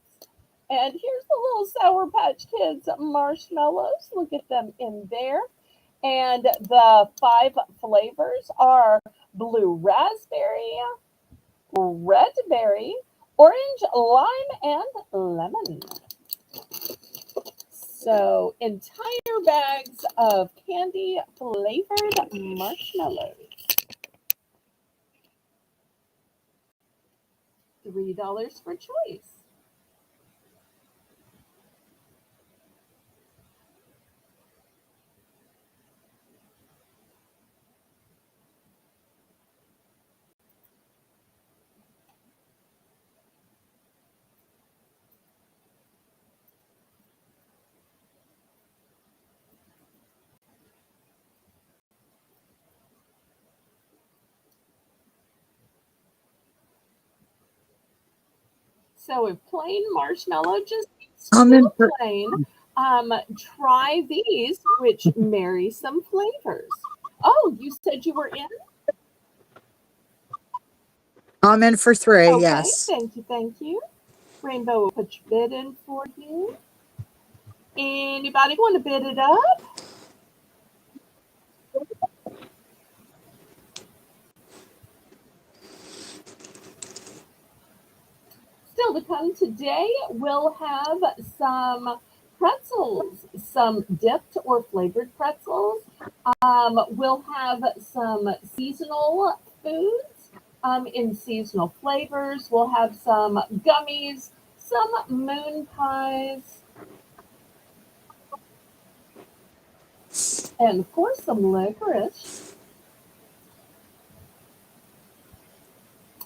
Speaker 1: And here's the little Sour Patch Kids marshmallows. Look at them in there. And the 5 flavors are blue raspberry, red berry, orange, lime, and lemon. So, entire bags of candy flavored marshmallows. $3 for choice. So if plain marshmallow just needs
Speaker 2: I'm in
Speaker 1: still
Speaker 2: for
Speaker 1: plain, try these, which marry some flavors. Oh, you said you were in?
Speaker 2: I'm in for 3,
Speaker 1: Okay,
Speaker 2: yes.
Speaker 1: thank you, thank you. Rainbow will put your bid in for you. Anybody want to bid it up? Still to come today, we'll have some pretzels, some dipped or flavored pretzels. We'll have some seasonal foods in seasonal flavors. We'll have some gummies, some moon pies, and of course some licorice.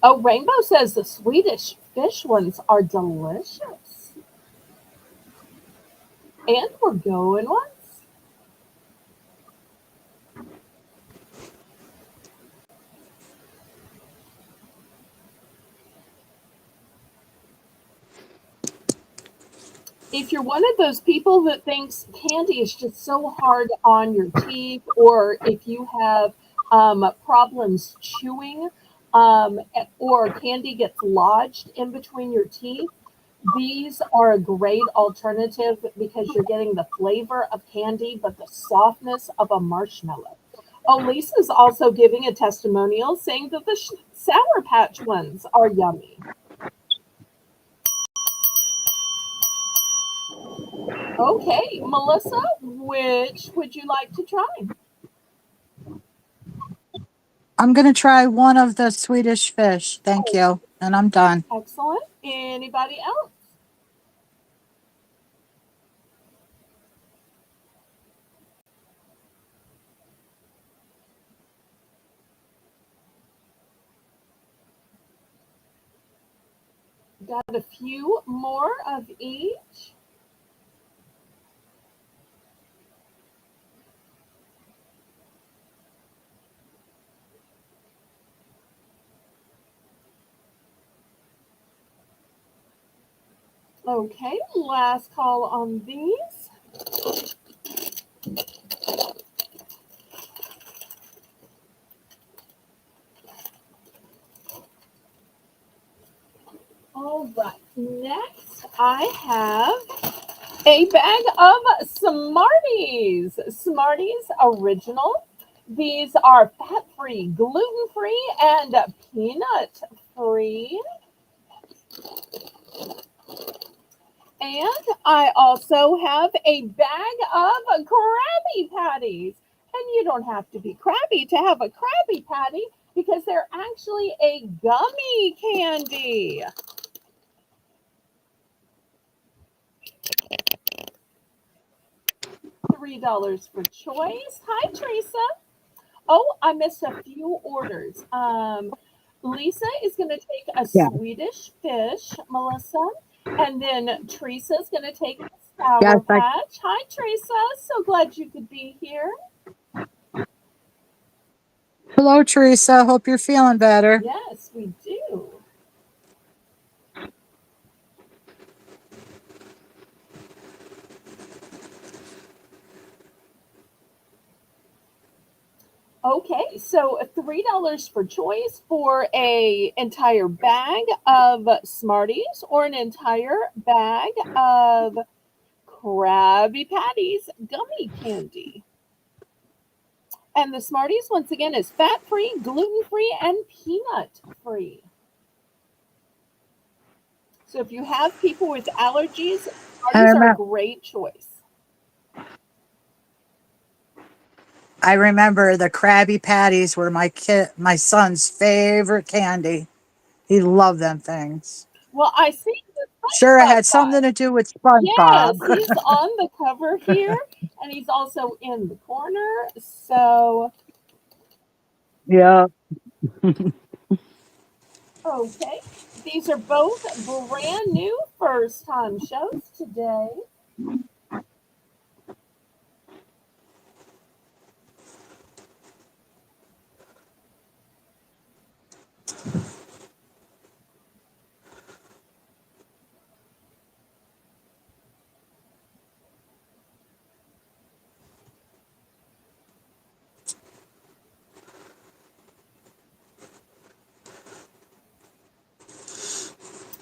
Speaker 1: Oh, Rainbow says the Swedish fish ones are delicious. And we're going once. If you're one of those people that thinks candy is just so hard on your teeth, or if you have problems chewing, or candy gets lodged in between your teeth, these are a great alternative because you're getting the flavor of candy, but the softness of a marshmallow. Oh, Lisa's also giving a testimonial saying that the Sour Patch ones are yummy. Okay, Melissa, which would you like to try?
Speaker 2: I'm going to try one of the Swedish fish. Thank you. And I'm done.
Speaker 1: Excellent. Anybody else? Got a few more of each. Okay, last call on these. All right, next I have a bag of Smarties. Smarties Original. These are fat-free, gluten-free, and peanut-free. And I also have a bag of Krabby Patties. And you don't have to be crabby to have a Krabby Patty because they're actually a gummy candy. $3 for choice. Hi, Teresa. Oh, I missed a few orders. Lisa is going to take a
Speaker 2: Yeah.
Speaker 1: Swedish fish, Melissa, and then Teresa's going to take a
Speaker 2: Yes,
Speaker 1: Sour Patch. Hi, Teresa. So glad you could be here.
Speaker 2: hello, Teresa. Hope you're feeling better.
Speaker 1: Yes, we do. Okay, so $3 for choice for a entire bag of Smarties or an entire bag of Krabby Patties gummy candy. And the Smarties, once again, is fat-free, gluten-free, and peanut-free. So if you have people with allergies, Smarties are a great choice.
Speaker 2: I remember the Krabby Patties were my son's favorite candy. He loved them things.
Speaker 1: Well, I see the
Speaker 2: Sure, it
Speaker 1: SpongeBob
Speaker 2: had
Speaker 1: guy.
Speaker 2: something to do with
Speaker 1: Yes,
Speaker 2: SpongeBob.
Speaker 1: he's on the cover here, and he's also in the corner. So,
Speaker 2: Yeah.
Speaker 1: okay. These are both brand new first time shows today.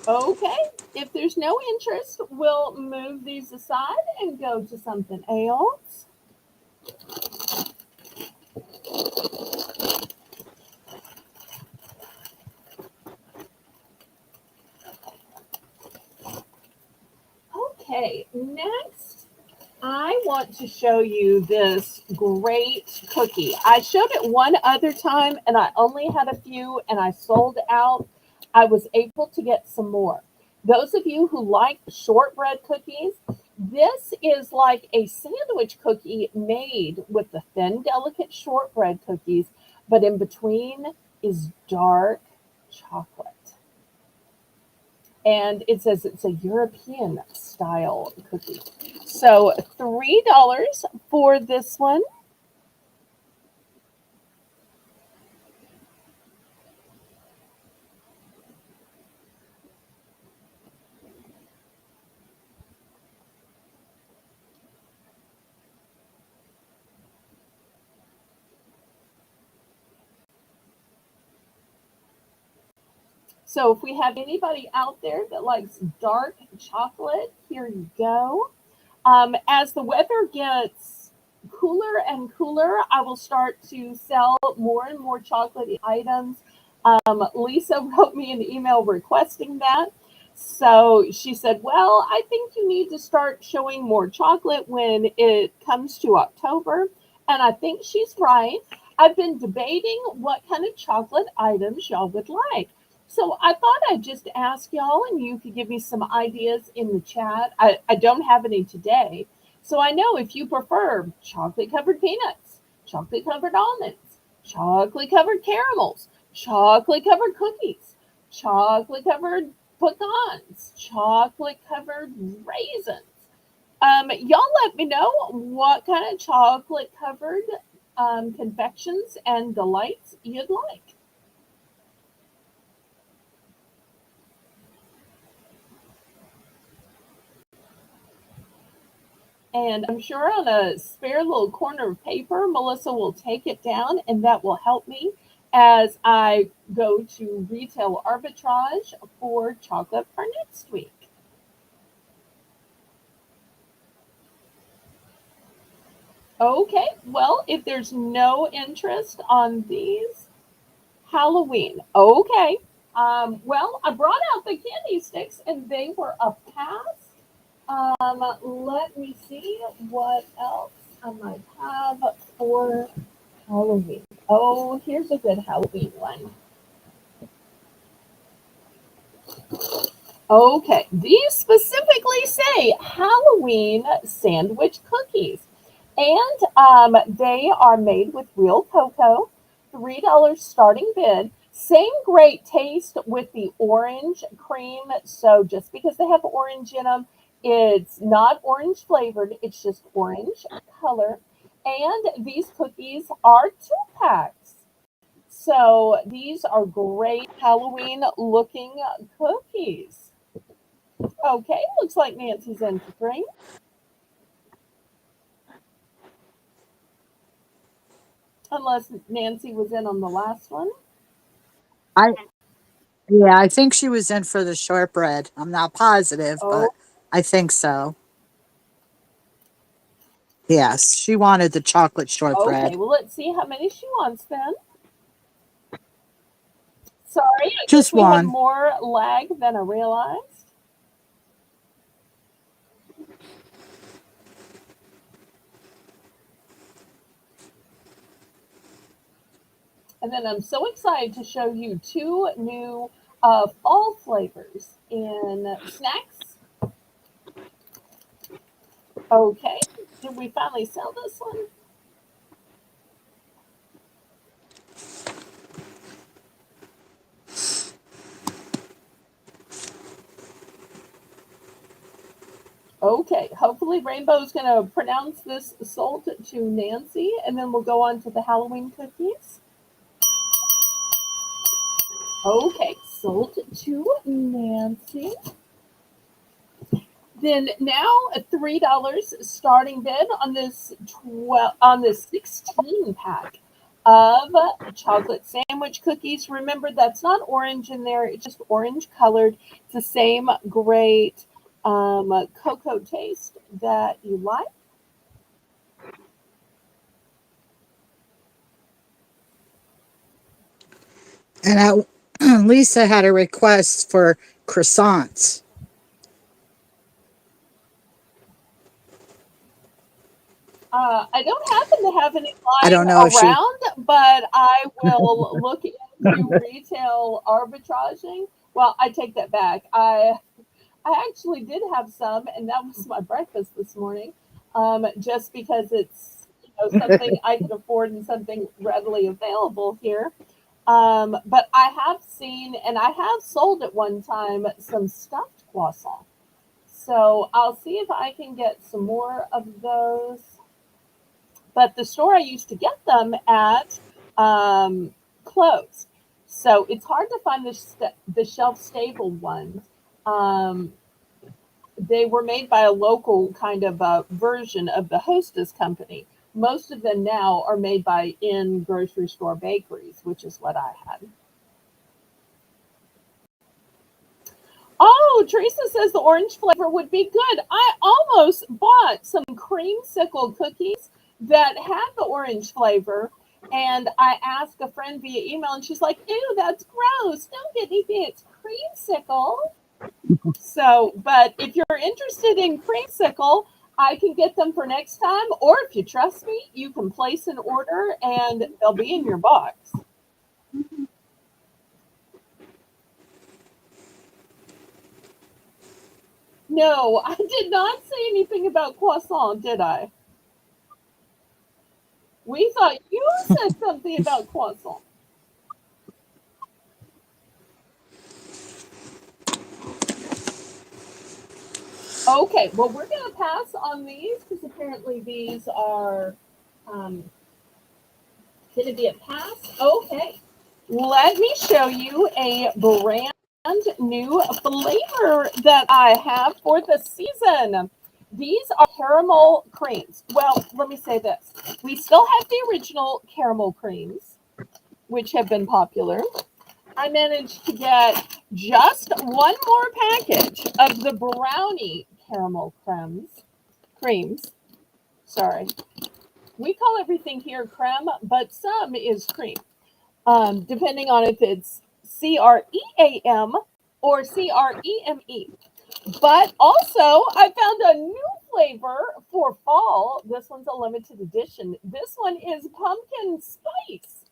Speaker 1: Okay. If there's no interest, we'll move these aside and go to something else. Okay, next I want to show you this great cookie. I showed it one other time and I only had a few and I sold out. I was able to get some more. Those of you who like shortbread cookies, this is like a sandwich cookie made with the thin, delicate shortbread cookies, but in between is dark chocolate. And it says it's a European style cookie. So $3 for this one. So if we have anybody out there that likes dark chocolate, here you go. As the weather gets cooler and cooler, I will start to sell more and more chocolate items. Lisa wrote me an email requesting that. So she said, well, I think you need to start showing more chocolate when it comes to October. And I think she's right. I've been debating what kind of chocolate items y'all would like. So I thought I'd just ask y'all and you could give me some ideas in the chat. I don't have any today. So I know if you prefer chocolate covered peanuts, chocolate covered almonds, chocolate covered caramels, chocolate covered cookies, chocolate covered pecans, chocolate covered raisins. Y'all let me know what kind of chocolate covered confections and delights you'd like. And I'm sure on a spare little corner of paper, Melissa will take it down, and that will help me as I go to retail arbitrage for chocolate for next week. Okay, well, if there's no interest on these, Halloween. Okay. Well, I brought out the candy sticks and they were a pass. Let me see what else I might have for Halloween. Oh, here's a good Halloween one. Okay, these specifically say Halloween sandwich cookies. And they are made with real cocoa, $3 starting bid. Same great taste with the orange cream. So just because they have orange in them, it's not orange flavored, it's just orange color. And these cookies are 2 packs. So these are great Halloween looking cookies. Okay, looks like Nancy's in for green. Unless Nancy was in on the last one.
Speaker 2: I Yeah, I think she was in for the shortbread. I'm not positive,
Speaker 1: Oh,
Speaker 2: but I think so. Yes, she wanted the chocolate
Speaker 1: okay.
Speaker 2: shortbread.
Speaker 1: Well, let's see how many she wants then. Sorry, I guess
Speaker 2: Just
Speaker 1: we had
Speaker 2: one.
Speaker 1: more lag than I realized. And then I'm so excited to show you 2 new fall flavors in snacks. Okay, did we finally sell this one? Okay, hopefully Rainbow's going to pronounce this sold to Nancy, and then we'll go on to the Halloween cookies. Okay, sold to Nancy. Then now $3 starting bid on this 16 pack of chocolate sandwich cookies. Remember, that's not orange in there; it's just orange colored. It's the same great cocoa taste that you like.
Speaker 2: And Lisa had a request for croissants.
Speaker 1: I don't happen to have any
Speaker 2: I
Speaker 1: lying
Speaker 2: don't know if she.
Speaker 1: around, but I will look into retail arbitraging. Well, I take that back. I actually did have some, and that was my breakfast this morning. Just because it's something I can afford and something readily available here. But I have seen and I have sold at one time some stuffed croissant. So I'll see if I can get some more of those. But the store I used to get them at closed. So it's hard to find the shelf stable ones. Um, they were made by a local kind of version of the Hostess company. Most of them now are made by in grocery store bakeries, which is what I had. Oh, Teresa says the orange flavor would be good. I almost bought some creamsicle cookies that had the orange flavor. And I asked a friend via email, and she's like, ew, that's gross. Don't get anything. It's creamsicle. So, but if you're interested in creamsicle, I can get them for next time. Or if you trust me, you can place an order and they'll be in your box. No, I did not say anything about croissant, did I? We thought you said something about croissant. Okay, well, we're going to pass on these because apparently these are um, going to be a pass. Okay, let me show you a brand new flavor that I have for the season. These are caramel creams. Well, let me say this. We still have the original caramel creams, which have been popular. I managed to get just one more package of the brownie caramel creams. Sorry. We call everything here creme, but some is cream, depending on if it's CREAM or CREME. But also, I found a new flavor for fall. This one's a limited edition. This one is pumpkin spice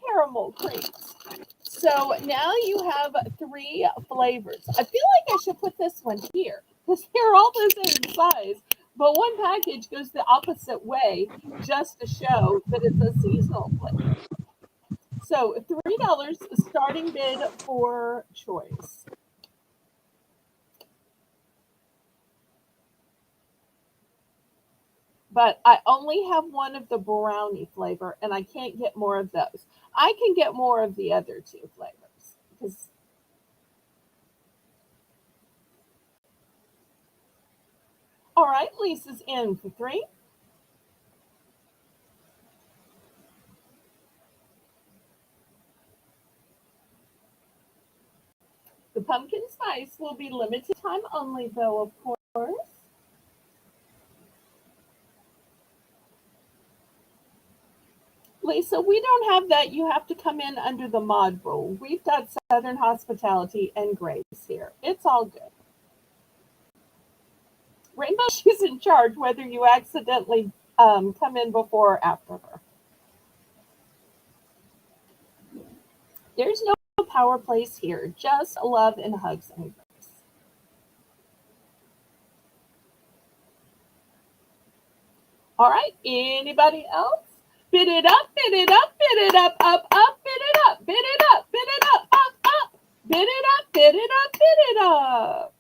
Speaker 1: caramel creams. So now you have 3 flavors. I feel like I should put this one here because they're all the same size. But one package goes the opposite way just to show that it's a seasonal flavor. So $3 starting bid for choice. But I only have one of the brownie flavor, and I can't get more of those. I can get more of the other 2 flavors. Because all right, Lisa's in for 3. The pumpkin spice will be limited time only, though, of course. Lisa, we don't have that. You have to come in under the mod rule. We've got Southern hospitality and grace here. It's all good. Rainbow, she's in charge whether you accidentally come in before or after her. There's no power plays here, just love and hugs and grace. All right, anybody else? Bid it up, bid it up, bid it up, up, bid it up, bid it up, bid it up, up, bid it up, bid it up, bid it up.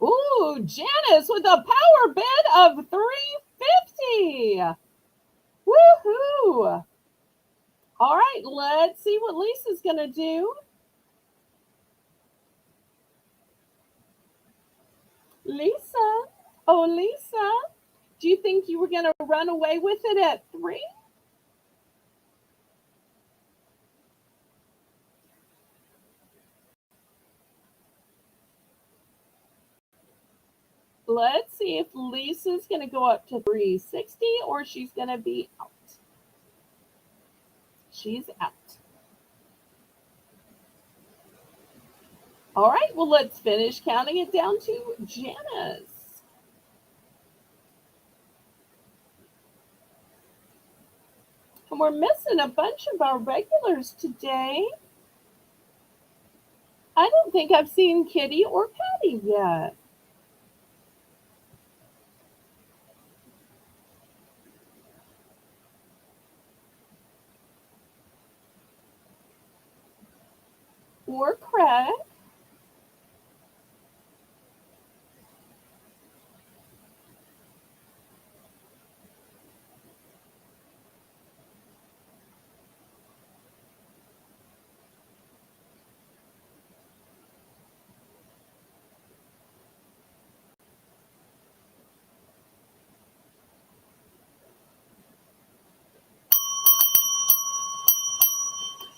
Speaker 1: Ooh, Janice with a power bid of $350. Woohoo! All right, let's see what Lisa's going to do. Lisa, oh, Lisa, do you think you were going to run away with it at 3? Let's see if Lisa's going to go up to 360 or she's going to be out. She's out. All right, well, let's finish counting it down to Janice. And we're missing a bunch of our regulars today. I don't think I've seen Kitty or Patty yet. Or Craig.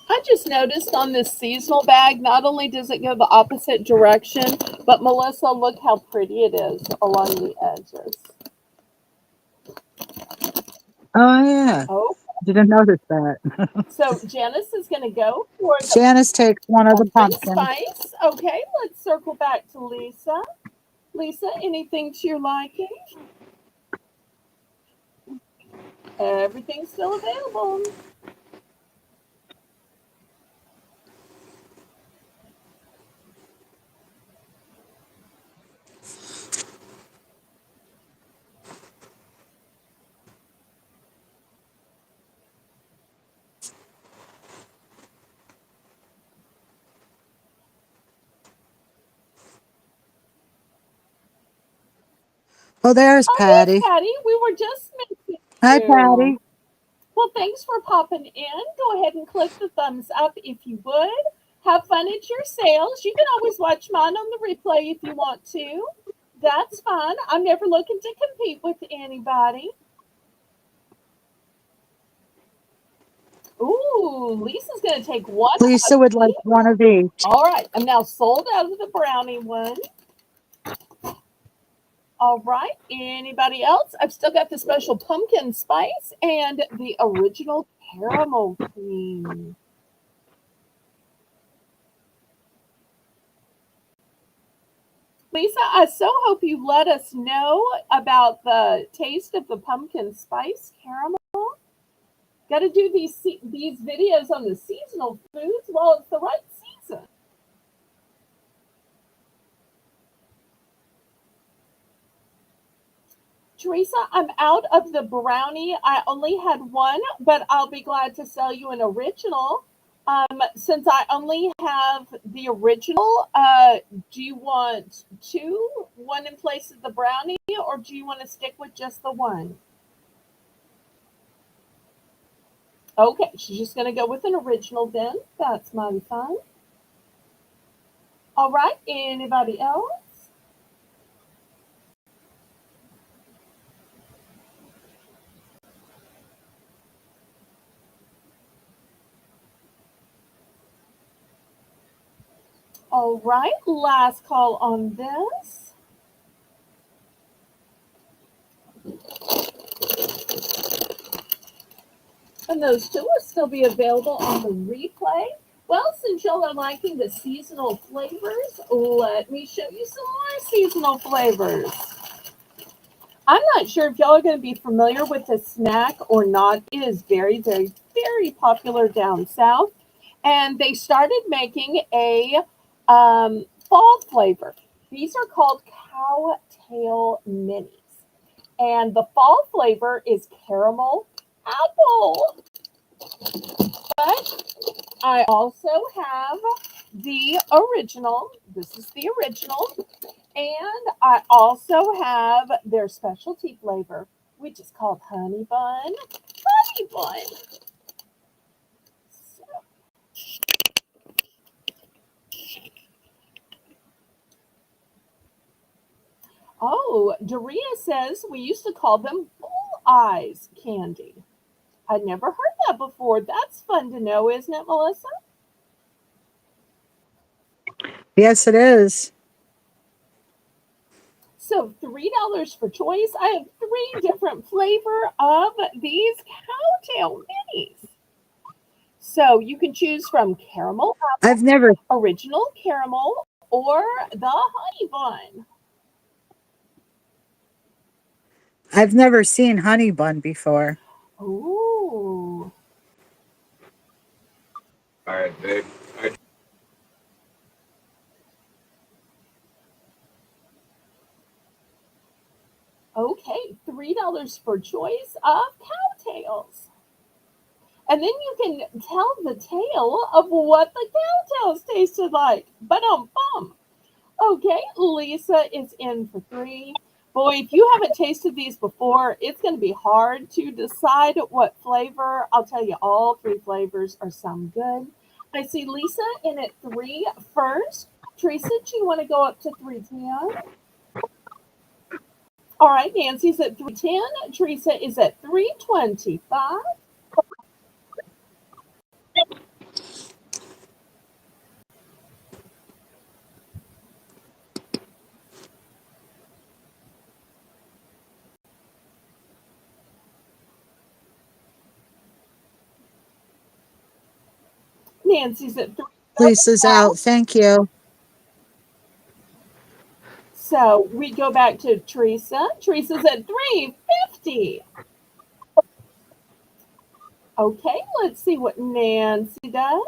Speaker 1: I just noticed on this seasonal bag, not only does it go the opposite direction, but Melissa, look how pretty it is along the edges.
Speaker 2: Oh, yeah.
Speaker 1: Oh,
Speaker 2: Didn't notice that.
Speaker 1: so Janice is going to go for the
Speaker 2: Janice takes one of the
Speaker 1: pumpkin
Speaker 2: pumpkins.
Speaker 1: spice. Okay, let's circle back to Lisa. Lisa, anything to your liking? Everything's still available.
Speaker 2: Oh, there's Patty.
Speaker 1: Patty, we were just missing
Speaker 2: Hi,
Speaker 1: you.
Speaker 2: Patty.
Speaker 1: Well, thanks for popping in. Go ahead and click the thumbs up if you would. Have fun at your sales. You can always watch mine on the replay if you want to. That's fine. I'm never looking to compete with anybody. Ooh, Lisa's going to take one.
Speaker 2: Lisa would like one of each.
Speaker 1: All right, I'm now sold out of the brownie one. All right, anybody else? I've still got the special pumpkin spice and the original caramel cream. Lisa, I so hope you let us know about the taste of the pumpkin spice caramel. Got to do these videos on the seasonal foods while it's the right season. Teresa, I'm out of the brownie. I only had one, but I'll be glad to sell you an original. Since I only have the original, do you want two, one in place of the brownie, or do you want to stick with just the one? Okay, she's just going to go with an original then. That's mighty fine. All right, anybody else? All right, last call on this. And those two will still be available on the replay. Well, since y'all are liking the seasonal flavors, let me show you some more seasonal flavors. I'm not sure if y'all are going to be familiar with this snack or not. It is very, very, very popular down south. And they started making a fall flavor. These are called cowtail minis. And the fall flavor is caramel apple. But I also have the original. This is the original. And I also have their specialty flavor, which is called honey bun. Honey bun. Oh, Doria says we used to call them bull eyes candy. I'd never heard that before. That's fun to know, isn't it, Melissa?
Speaker 2: Yes, it is.
Speaker 1: So $3 for choice. I have 3 different flavor of these cowtail minis. So you can choose from caramel apple,
Speaker 2: I've never
Speaker 1: original caramel, or the honey bun.
Speaker 2: seen honey bun before.
Speaker 1: Ooh.
Speaker 4: All right, babe.
Speaker 1: Okay, $3 for choice of cowtails. And then you can tell the tale of what the cowtails tasted like. Ba-dum-bum. Okay, Lisa is in for 3. Boy, if you haven't tasted these before, it's going to be hard to decide what flavor. I'll tell you, all 3 flavors are some good. I see Lisa in at 3 first. Teresa, do you want to go up to 310? All right, Nancy's at 310. Teresa is at 325. Nancy's at 3.
Speaker 2: Lisa's out. Thank you.
Speaker 1: So we go back to Teresa. Teresa's at 350. Okay, let's see what Nancy does.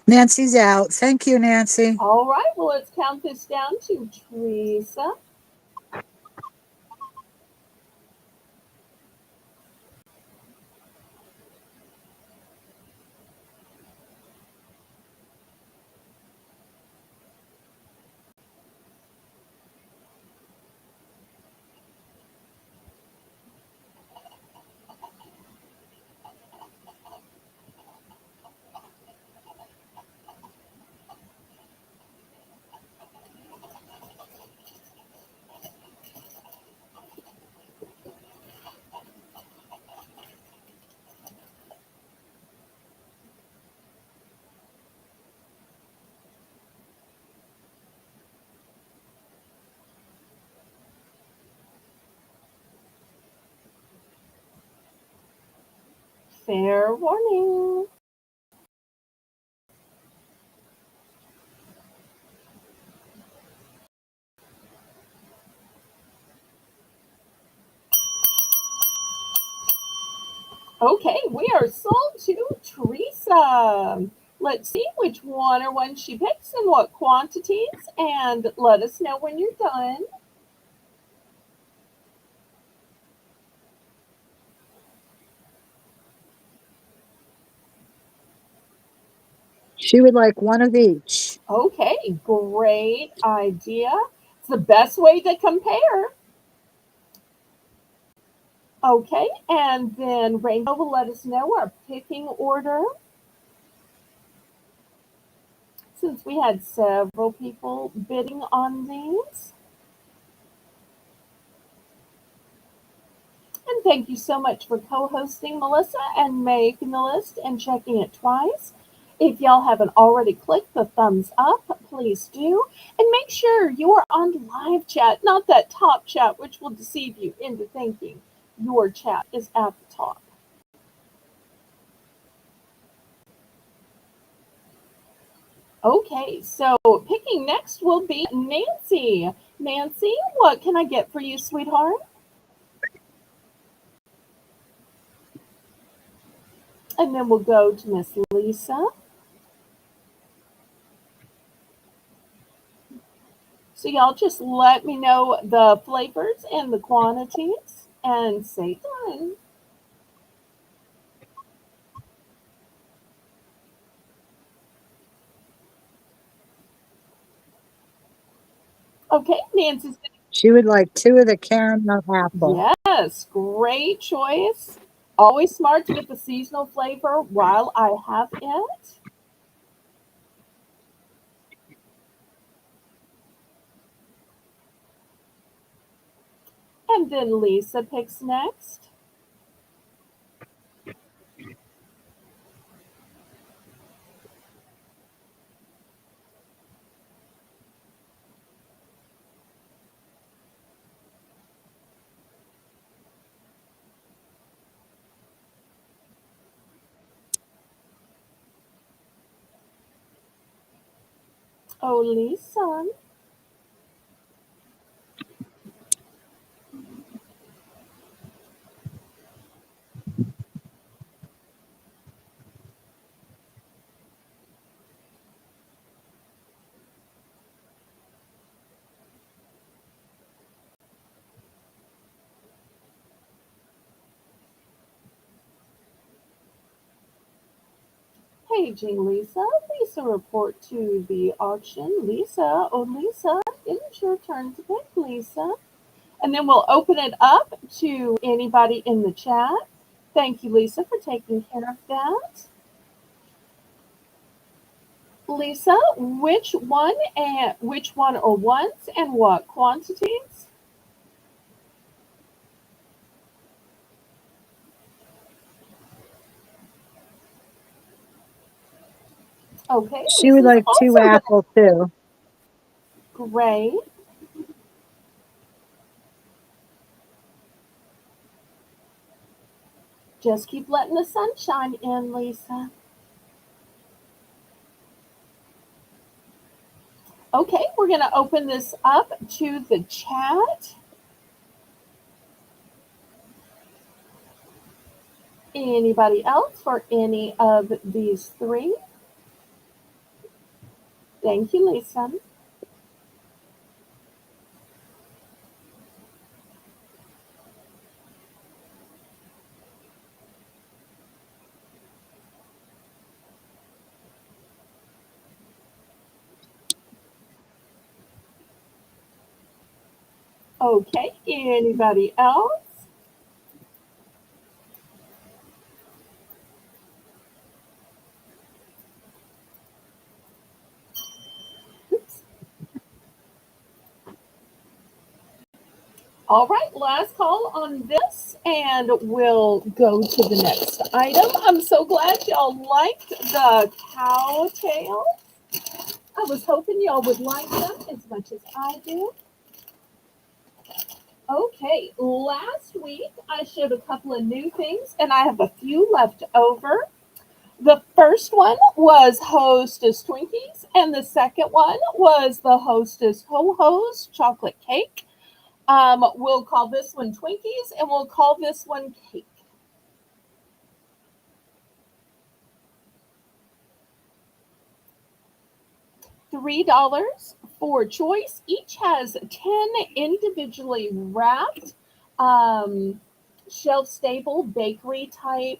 Speaker 2: Nancy's out. Thank you, Nancy.
Speaker 1: All right, well, let's count this down to Teresa. Fair warning. Okay, we are sold to Teresa. Let's see which one or one she picks and what quantities, and let us know when you're done.
Speaker 2: She would like one of each.
Speaker 1: Okay, great idea. It's the best way to compare. Okay, and then Rainbow will let us know our picking order. Since we had several people bidding on these. And thank you so much for co-hosting, Melissa, and making the list and checking it twice. If y'all haven't already clicked the thumbs up, please do. And make sure you are on live chat, not that top chat, which will deceive you into thinking your chat is at the top. Okay, so picking next will be Nancy. Nancy, what can I get for you, sweetheart? And then we'll go to Miss Lisa. So y'all just let me know the flavors and the quantities and say done. Okay, Nancy's.
Speaker 2: She would like 2 of the caramel apple.
Speaker 1: Yes, great choice. Always smart to get the seasonal flavor while I have it. And then Lisa picks next. Oh, Lisa. Paging Lisa. Lisa, report to the auction. Lisa, oh Lisa, it is your turn to pick, Lisa. And then we'll open it up to anybody in the chat. Thank you, Lisa, for taking care of that. Lisa, which one or ones and what quantities? Okay,
Speaker 2: She would
Speaker 1: Lisa's
Speaker 2: like 2
Speaker 1: also
Speaker 2: apple too.
Speaker 1: great. Just keep letting the sunshine in, Lisa. Okay, we're going to open this up to the chat. Anybody else for any of these three? Thank you, Lisa. Okay, anybody else? Oops. All right, last call on this, and we'll go to the next item. I'm so glad y'all liked the cow tail. I was hoping y'all would like them as much as I do. Okay, last week I showed a couple of new things and I have a few left over. The first one was Hostess Twinkies, and the second one was the Hostess Ho Ho's chocolate cake. We'll call this one Twinkies and we'll call this one cake. $3 for choice. Each has 10 individually wrapped, shelf stable bakery type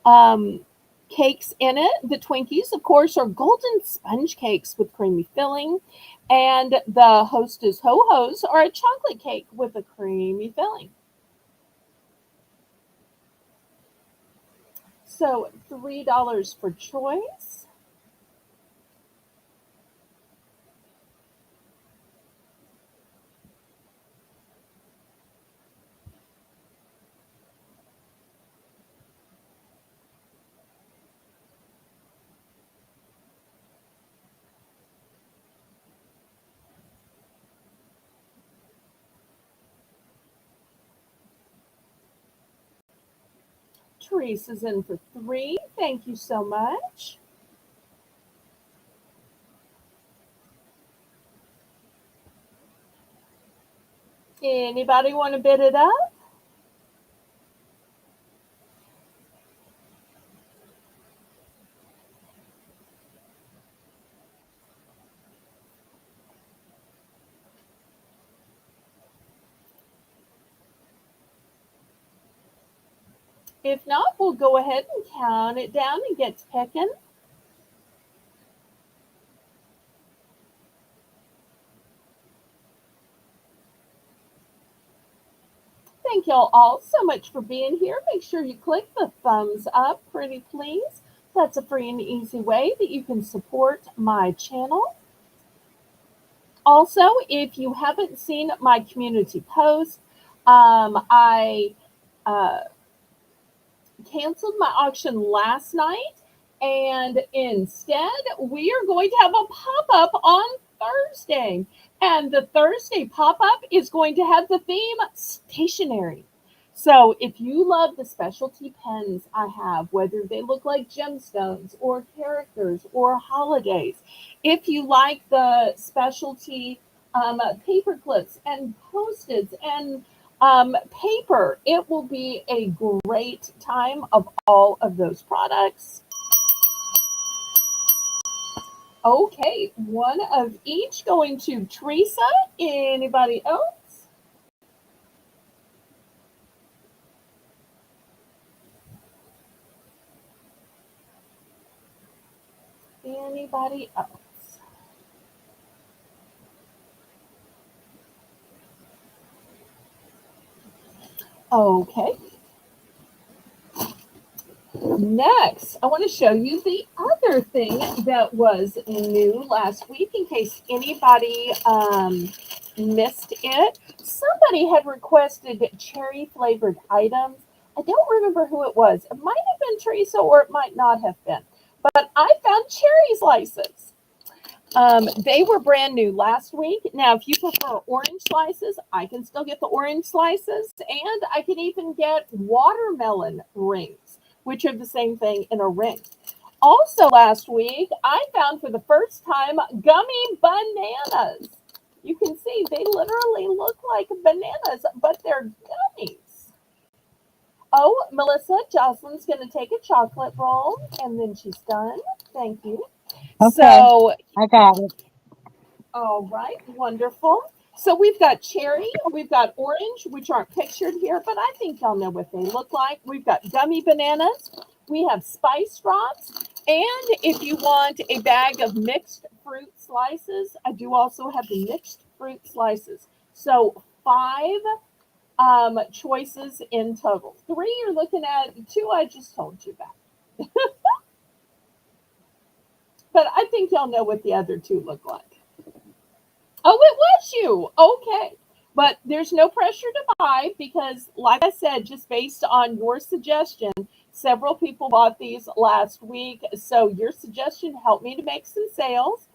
Speaker 1: um, cakes in it. The Twinkies, of course, are golden sponge cakes with creamy filling, and the Hostess Ho Ho's are a chocolate cake with a creamy filling. So $3 for choice. Teresa's in for 3. Thank you so much. Anybody want to bid it up? If not, we'll go ahead and count it down and get to picking. Thank y'all all so much for being here. Make sure you click the thumbs up, pretty please. That's a free and easy way that you can support my channel. Also, if you haven't seen my community post, I canceled my auction last night, and instead we are going to have a pop-up on Thursday. And the Thursday pop-up is going to have the theme stationery. So if you love the specialty pens I have, whether they look like gemstones or characters or holidays, if you like the specialty paper clips and post-its and paper, it will be a great time of all of those products. Okay, one of each going to Teresa. Anybody else? Anybody else? Okay. Next, I want to show you the other thing that was new last week in case anybody missed it. Somebody had requested cherry flavored items. I don't remember who it was. It might have been Teresa or it might not have been. But I found cherry slices. They were brand new last week. Now, if you prefer orange slices, I can still get the orange slices, and I can even get watermelon rings, which are the same thing in a ring. Also, last week, I found for the first time gummy bananas. You can see they literally look like bananas, but they're gummies. Oh, Melissa, Jocelyn's going to take a chocolate roll, and then she's done. Thank you.
Speaker 2: Okay,
Speaker 1: So,
Speaker 2: I got it.
Speaker 1: all right, wonderful. So we've got cherry, we've got orange, which aren't pictured here, but I think y'all know what they look like. We've got gummy bananas, we have spice drops, and if you want a bag of mixed fruit slices, I do also have the mixed fruit slices. So 5 choices in total. 3 you're looking at, 2 I just told you about. But I think y'all know what the other 2 look like. Oh, it was you. Okay. But there's no pressure to buy because, like I said, just based on your suggestion, several people bought these last week. So your suggestion helped me to make some sales.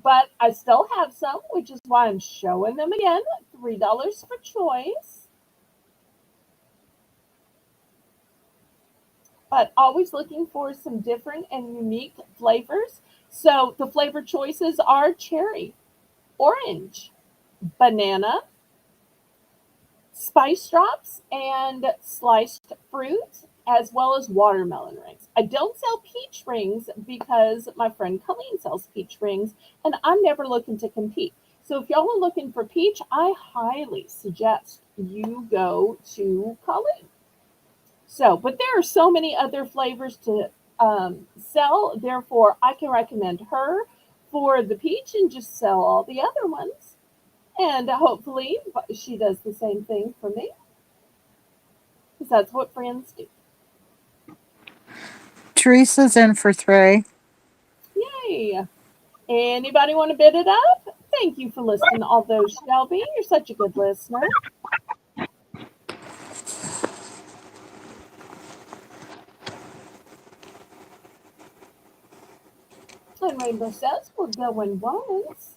Speaker 1: But I still have some, which is why I'm showing them again. $3 for choice. But always looking for some different and unique flavors. So the flavor choices are cherry, orange, banana, spice drops, and sliced fruit, as well as watermelon rings. I don't sell peach rings because my friend Colleen sells peach rings, and I'm never looking to compete. So if y'all are looking for peach, I highly suggest you go to Colleen. So, but there are so many other flavors to sell. Therefore, I can recommend her for the peach and just sell all the other ones. And hopefully she does the same thing for me. Because that's what friends do.
Speaker 2: Teresa's in for 3.
Speaker 1: Yay. Anybody want to bid it up? Thank you for listening, although Shelby, you're such a good listener. And Rainbow says we're going once.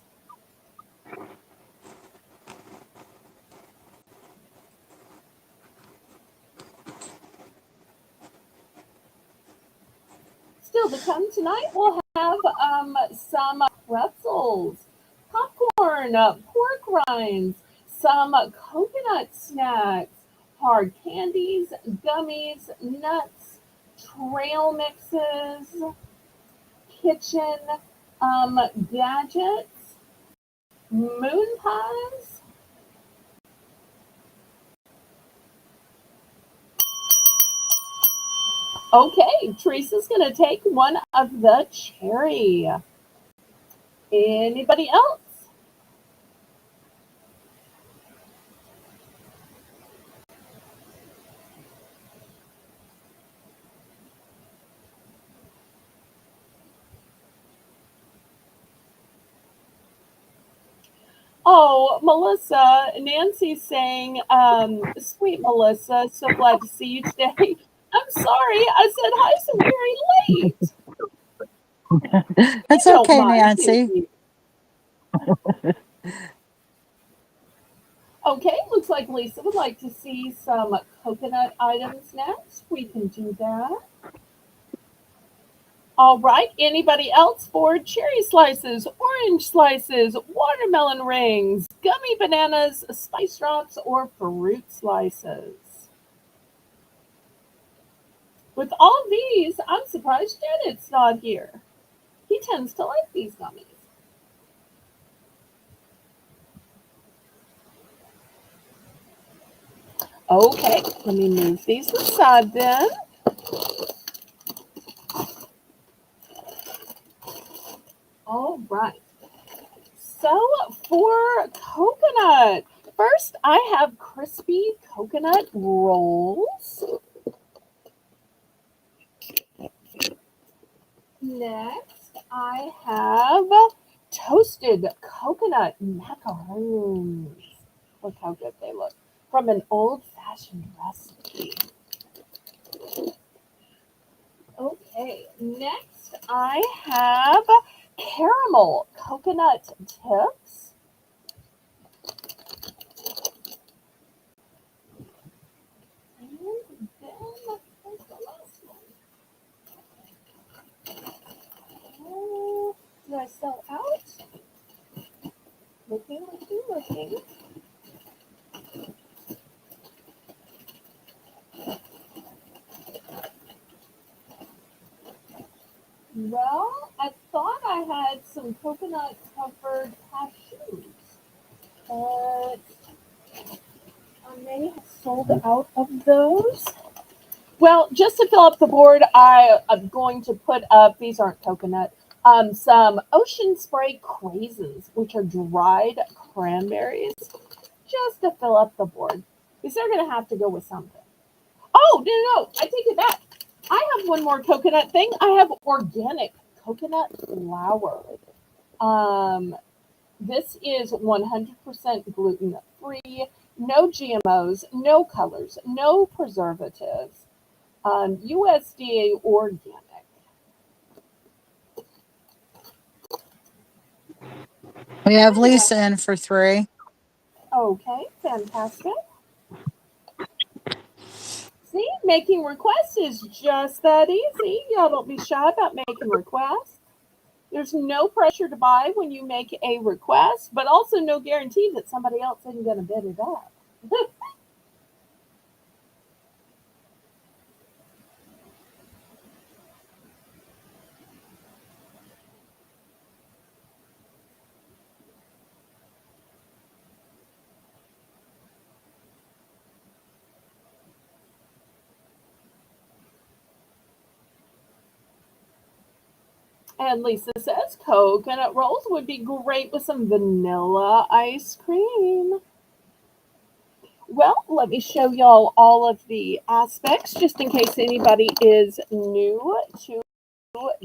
Speaker 1: Still to come tonight, we'll have some pretzels, popcorn, pork rinds, some coconut snacks, hard candies, gummies, nuts, trail mixes, kitchen gadgets, moon pies. Okay, Teresa's going to take one of the cherry. Anybody else? Oh, Melissa, Nancy's saying, sweet Melissa, so glad to see you today. I'm sorry, I said hi so very late.
Speaker 2: That's
Speaker 1: You don't
Speaker 2: okay,
Speaker 1: mind, do
Speaker 2: Nancy.
Speaker 1: you? Okay, looks like Lisa would like to see some coconut items next. We can do that. All right, anybody else for cherry slices, orange slices, watermelon rings, gummy bananas, spice drops, or fruit slices? With all these, I'm surprised Janet's not here. He tends to like these gummies. Okay, let me move these aside then. All right. So for coconut, first I have crispy coconut rolls. Next, I have toasted coconut macaroons. Look how good they look. From an old-fashioned recipe. Okay, next I have caramel coconut tips. And then where's the last one? Oh, did I sell out? Looking. Well, I thought I had some coconut covered cashews, but I may have sold out of those. Well, just to fill up the board, I am going to put up, these aren't coconut, some ocean spray craisins, which are dried cranberries, just to fill up the board. Because they're going to have to go with something. Oh, no, I take it back. I have one more coconut thing. I have organic coconut flour. This is 100% gluten free, no GMOs, no colors, no preservatives, USDA organic.
Speaker 2: We have Lisa in for 3.
Speaker 1: Okay, fantastic. See, making requests is just that easy. Y'all don't be shy about making requests. There's no pressure to buy when you make a request, but also no guarantee that somebody else isn't going to bid it up. And Lisa says coconut rolls would be great with some vanilla ice cream. Well, let me show y'all all of the aspects just in case anybody is new to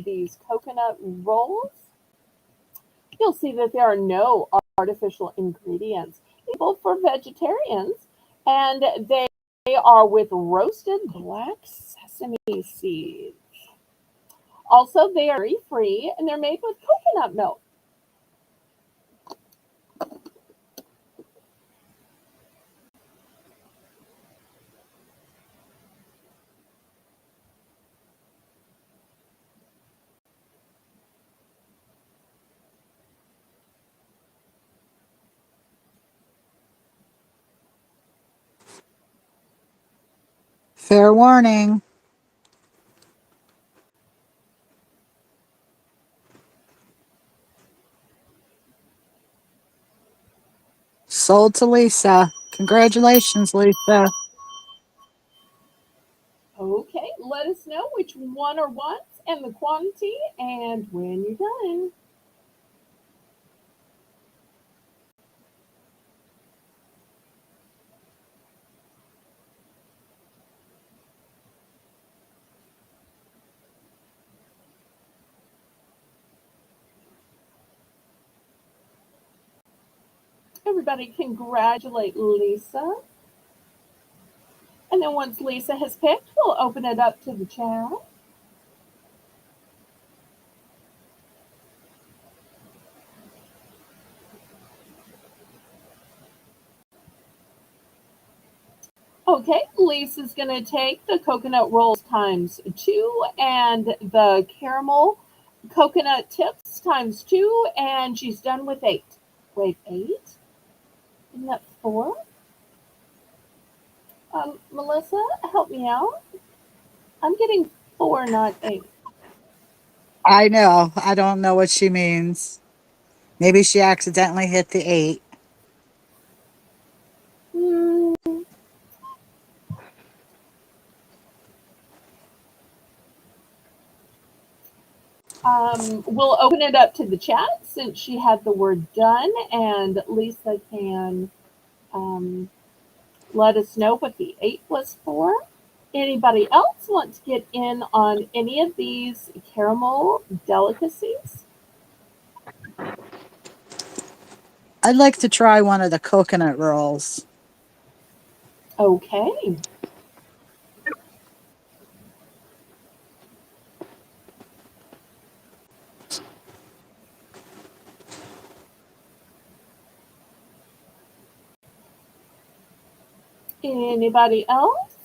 Speaker 1: these coconut rolls. You'll see that there are no artificial ingredients. Both for vegetarians, and they are with roasted black sesame seeds. Also, they are dairy-free, and they're made with coconut milk.
Speaker 2: Fair warning. Sold to Lisa. Congratulations, Lisa.
Speaker 1: Okay, let us know which one or ones and the quantity and when you're done. Everybody congratulate Lisa. And then once Lisa has picked, we'll open it up to the chat. Okay, Lisa's going to take the coconut rolls times 2 and the caramel coconut tips times 2, and she's done with 8. Wait, 8? Isn't that 4? Melissa, help me out. I'm getting 4, not 8.
Speaker 2: I know. I don't know what she means. Maybe she accidentally hit the 8.
Speaker 1: Hmm. We'll open it up to the chat since she had the word done, and Lisa can let us know what the 8 was for. Anybody else want to get in on any of these caramel delicacies?
Speaker 2: I'd like to try one of the coconut rolls.
Speaker 1: Okay. Anybody else?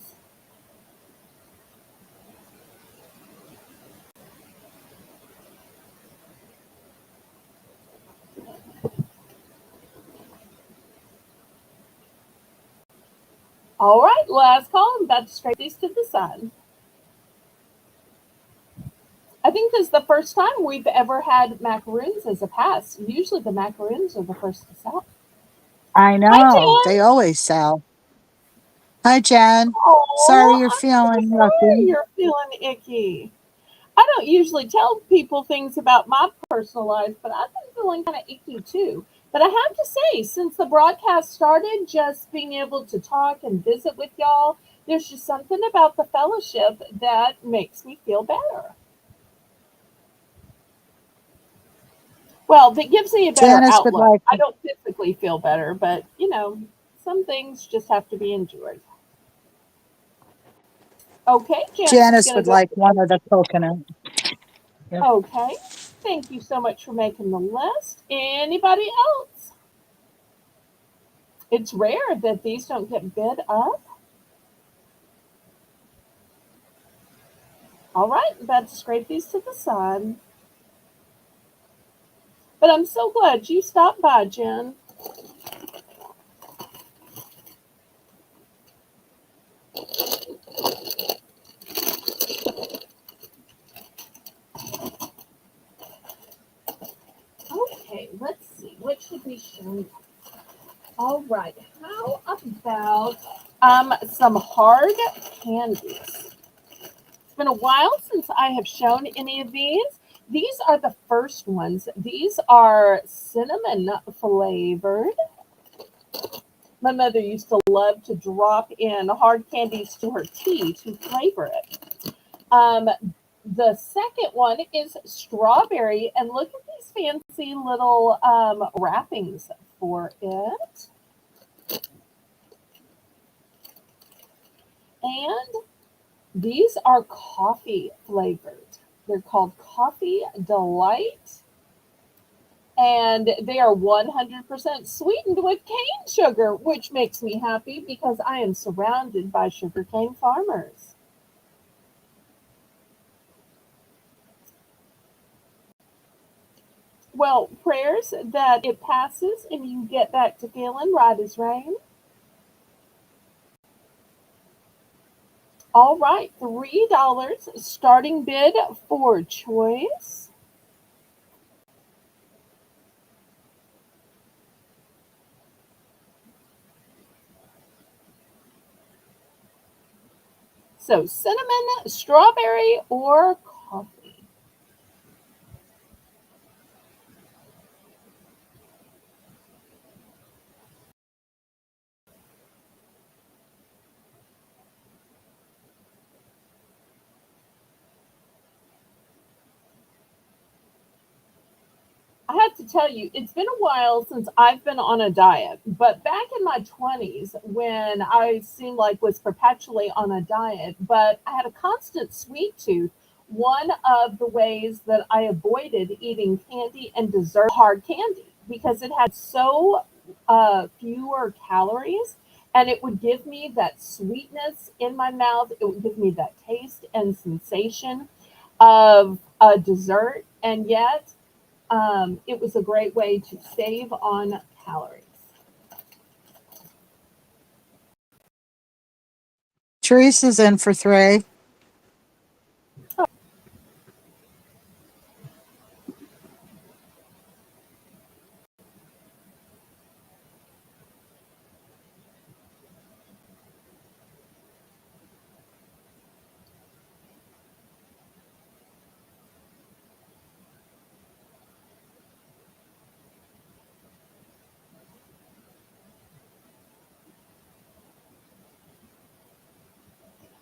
Speaker 1: All right, last call. I'm about to scrape these to the side. I think this is the first time we've ever had macaroons as a pass. Usually the macaroons are the first to sell.
Speaker 2: I
Speaker 1: Hi,
Speaker 2: know.
Speaker 1: Jen.
Speaker 2: They always sell. Hi, Jen. Sorry
Speaker 1: Oh,
Speaker 2: you're
Speaker 1: I'm so
Speaker 2: feeling
Speaker 1: sorry
Speaker 2: yucky.
Speaker 1: you're feeling icky. I don't usually tell people things about my personal life, but I've been feeling kind of icky too. But I have to say, since the broadcast started, just being able to talk and visit with y'all, there's just something about the fellowship that makes me feel better. Well, that gives me a better
Speaker 2: Janice would
Speaker 1: outlook.
Speaker 2: like
Speaker 1: I don't physically feel better, but some things just have to be endured. Okay, Janice is
Speaker 2: Janice
Speaker 1: going to
Speaker 2: would
Speaker 1: go.
Speaker 2: like one of the coconut. Yep.
Speaker 1: Okay. Thank you so much for making the list. Anybody else? It's rare that these don't get bid up. All right, about to scrape these to the side. But I'm so glad you stopped by, Jen. Okay, let's see. What should we show you? All right. How about some hard candies? It's been a while since I have shown any of these. These are the first ones. These are cinnamon flavored. My mother used to love to drop in hard candies to her tea to flavor it. The second one is strawberry, and look at these fancy little wrappings for it. And these are coffee flavored. They're called Coffee Delight. And they are 100% sweetened with cane sugar, which makes me happy because I am surrounded by sugarcane farmers. Well, prayers that it passes and you get back to feeling right as rain. All right, $3 starting bid for choice. So cinnamon, strawberry, or coffee. I have to tell you, it's been a while since I've been on a diet, but back in my 20s when I seemed like was perpetually on a diet, but I had a constant sweet tooth, one of the ways that I avoided eating candy and dessert hard candy because it had so fewer calories and it would give me that sweetness in my mouth. It would give me that taste and sensation of a dessert, and yet it was a great way to save on calories.
Speaker 2: Teresa's in for 3.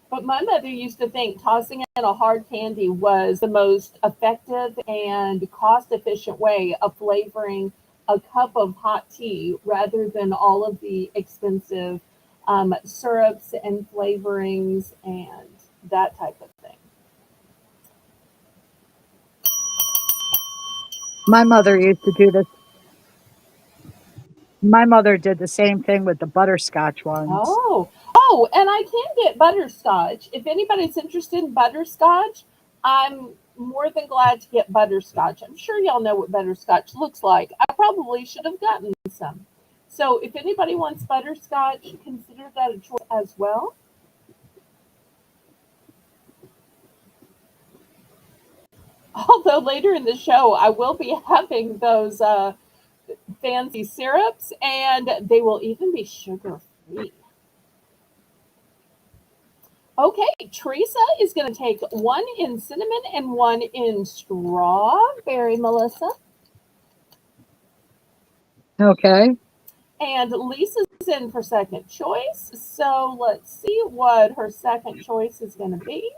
Speaker 1: But my mother used to think tossing in a hard candy was the most effective and cost efficient way of flavoring a cup of hot tea rather than all of the expensive syrups and flavorings and that type of thing.
Speaker 2: My mother used to do this. My mother did the same thing with the butterscotch ones.
Speaker 1: Oh, and I can get butterscotch. If anybody's interested in butterscotch, I'm more than glad to get butterscotch. I'm sure y'all know what butterscotch looks like. I probably should have gotten some. So if anybody wants butterscotch, consider that a choice as well. Although later in the show, I will be having those fancy syrups, and they will even be sugar free. Okay, Teresa is going to take one in cinnamon and one in strawberry, Melissa.
Speaker 2: Okay.
Speaker 1: And Lisa's in for second choice. So let's see what her second choice is going to be.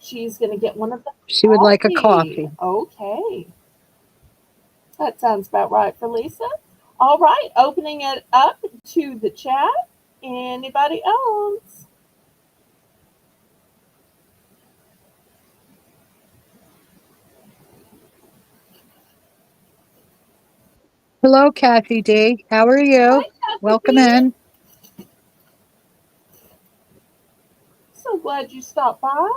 Speaker 1: She's going to get one of the
Speaker 2: She would like a coffee.
Speaker 1: Okay. That sounds about right for Lisa. All right, opening it up to the chat. Anybody else?
Speaker 2: Hello, Kathy D. How are you?
Speaker 1: Hi, Kathy
Speaker 2: Welcome
Speaker 1: B.
Speaker 2: in.
Speaker 1: So glad you stopped by.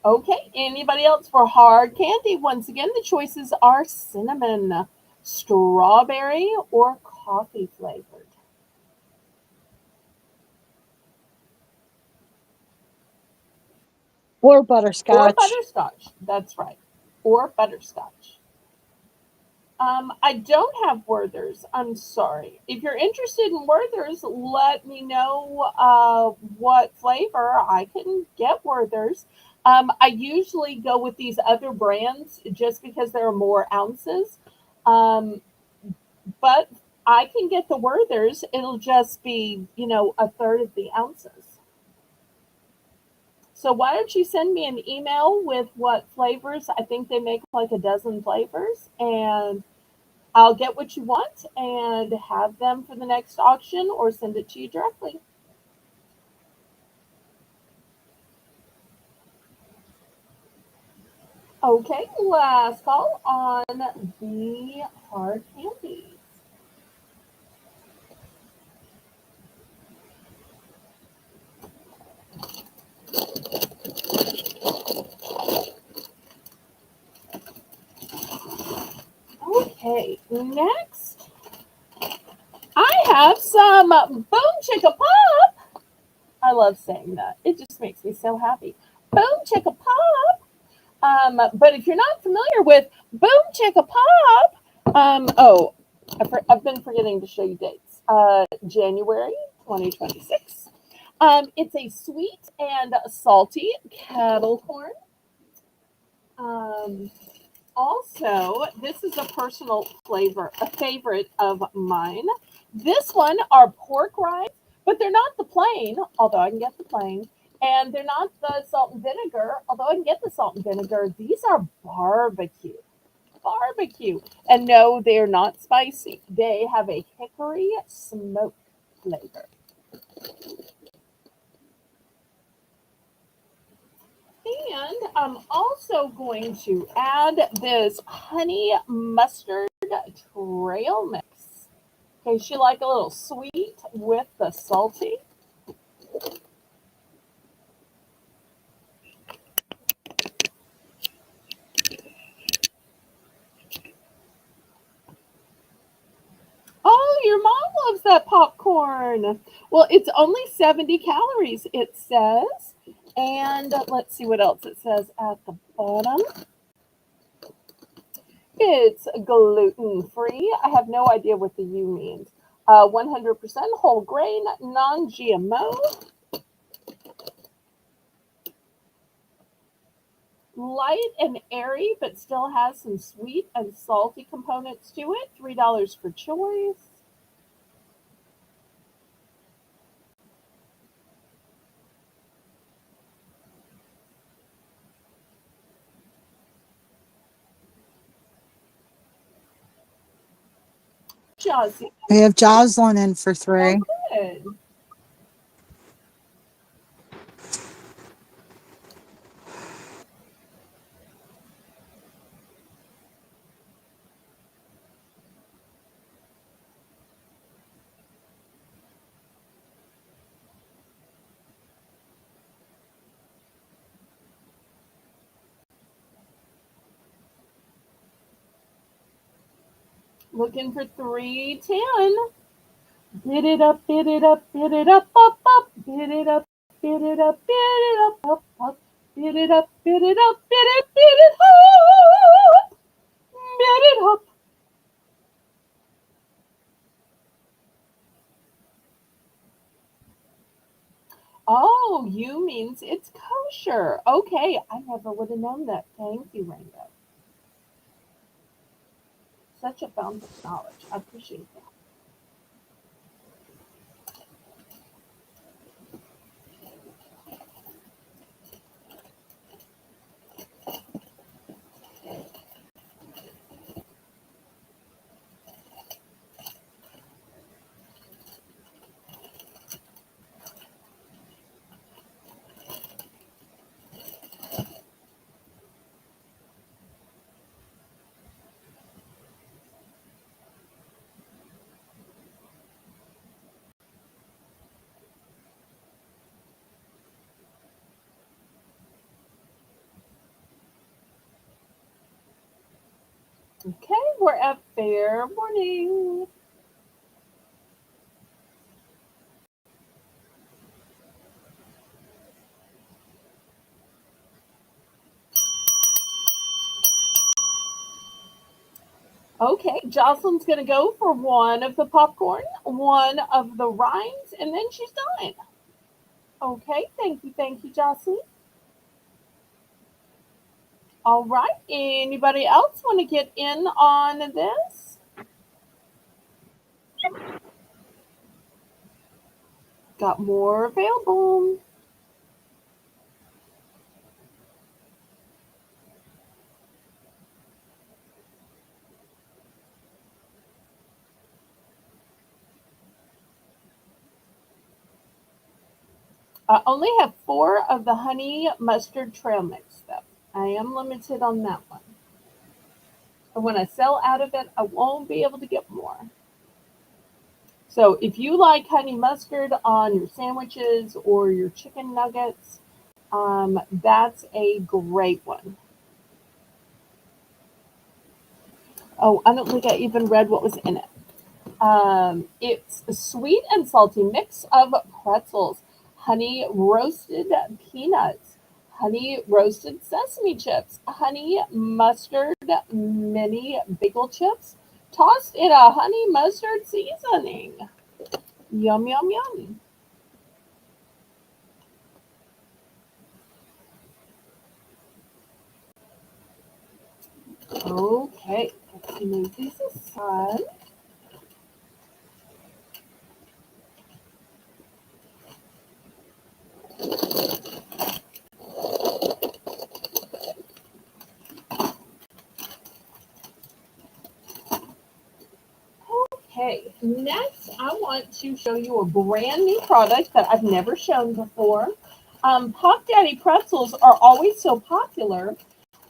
Speaker 1: Okay, anybody else for hard candy? Once again, the choices are cinnamon, strawberry, or coffee flavored.
Speaker 2: Or
Speaker 1: Or
Speaker 2: butterscotch.
Speaker 1: butterscotch. That's right. Or butterscotch. I don't have Werther's. I'm sorry. If you're interested in Werther's, let me know what flavor. I can get Werther's. I usually go with these other brands just because there are more ounces. Um, but I can get the Werther's. It'll just be, a third of the ounces. So why don't you send me an email with what flavors? I think they make like a dozen flavors, and I'll get what you want and have them for the next auction or send it to you directly. Okay, last call on the hard candies. Okay, next I have some Boom Chicka Pop. I love saying that. It just makes me so happy. Boom Chicka Pop. But if you're not familiar with Boom Chicka Pop, I've been forgetting to show you dates. January 2026. It's a sweet and salty kettle corn. Um, Also, this is a personal a favorite of mine. This one are pork rinds, but they're not the plain, although I can get the plain. And they're not the salt and vinegar, although I can get the salt and vinegar. These are barbecue. Barbecue. And no, they're not spicy. They have a hickory smoke flavor. And I'm also going to add this honey mustard trail mix. In case you like a little sweet with the salty. Oh, your mom loves that popcorn. Well, it's only 70 calories, it says. And let's see what else it says at the bottom. It's gluten free. I have no idea what the U means. 100% whole grain, non GMO, light and airy, but still has some sweet and salty components to it. $3 for choice. Jazzy.
Speaker 2: I have Jocelyn in for
Speaker 1: Oh,
Speaker 2: 3.
Speaker 1: good. Looking for 310. Bid it up, bid it up, bid it up, up. Bid it up, bid it up, bid it up, up. Bid it up, bid it up, bid it up. Bid it up. Oh, you means it's kosher. Okay, I never would have known that. Thank you, Rainbow. Such a fountain of knowledge. I appreciate that. Okay, we're at fair warning. Okay, Jocelyn's going to go for one of the popcorn, one of the rinds, and then she's done. Okay, thank you, Jocelyn. All right, anybody else want to get in on this? Got more available. I only have 4 of the honey mustard trail mix, though. I am limited on that one. And when I sell out of it, I won't be able to get more. So if you like honey mustard on your sandwiches or your chicken nuggets, that's a great one. Oh, I don't think I even read what was in it. It's a sweet and salty mix of pretzels, honey roasted peanuts, honey roasted sesame chips, honey mustard mini bagel chips, tossed in a honey mustard seasoning. Yum, yum, yum. Okay, let's move these aside. Okay, next I want to show you a brand new product that I've never shown before. Pop Daddy pretzels are always so popular.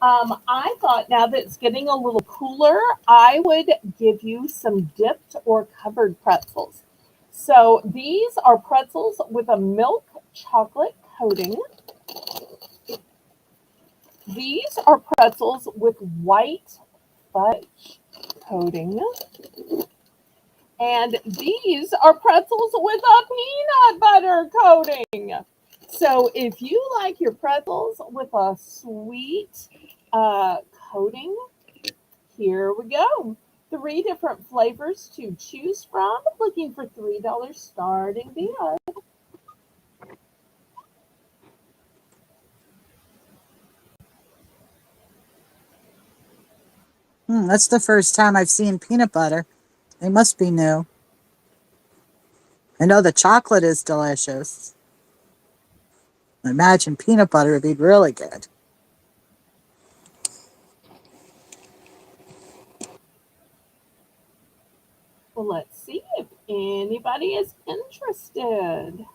Speaker 1: I thought now that it's getting a little cooler, I would give you some dipped or covered pretzels. So these are pretzels with a milk chocolate coating. These are pretzels with white fudge coating. And these are pretzels with a peanut butter coating. So if you like your pretzels with a sweet coating, here we go. 3 different flavors to choose from. Looking for $3 starting bid.
Speaker 2: That's the first time I've seen peanut butter. They must be new. I know the chocolate is delicious. I imagine peanut butter would be really good.
Speaker 1: Well, let's see if anybody is interested.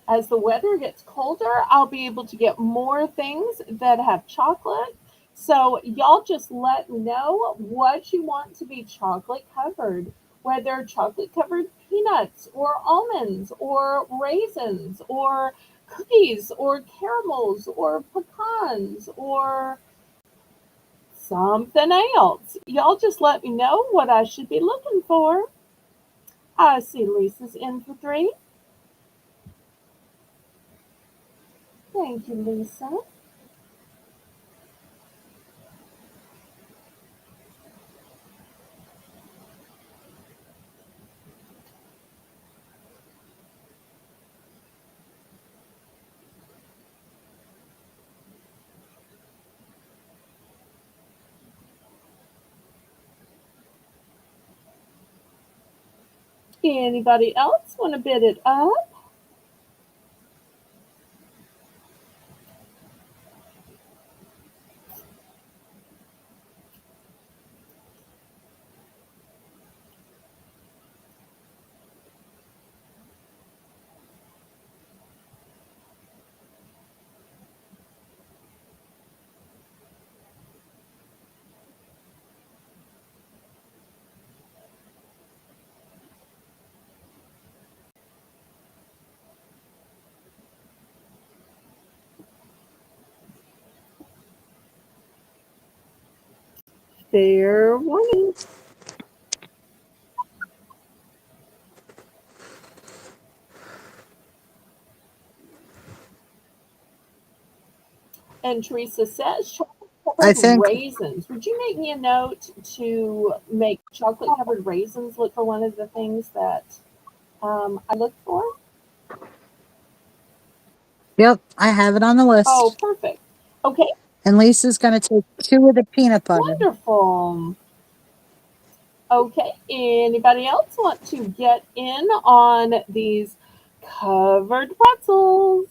Speaker 1: As the weather gets colder, I'll be able to get more things that have chocolate. So y'all just let me know what you want to be chocolate covered, whether chocolate covered peanuts or almonds or raisins or cookies or caramels or pecans or something else. Y'all just let me know what I should be looking for. I see Lisa's in for 3. Thank you, Lisa. Anybody else want to bid it up? Fair warning. And Teresa says chocolate
Speaker 2: I
Speaker 1: covered
Speaker 2: think,
Speaker 1: raisins. Would you make me a note to make chocolate covered raisins look for one of the things that I look for?
Speaker 2: yep, I have it on the
Speaker 1: Oh,
Speaker 2: list.
Speaker 1: perfect. Okay,
Speaker 2: And Lisa's going to take 2 of the peanut butter.
Speaker 1: wonderful. Okay, anybody else want to get in on these covered pretzels?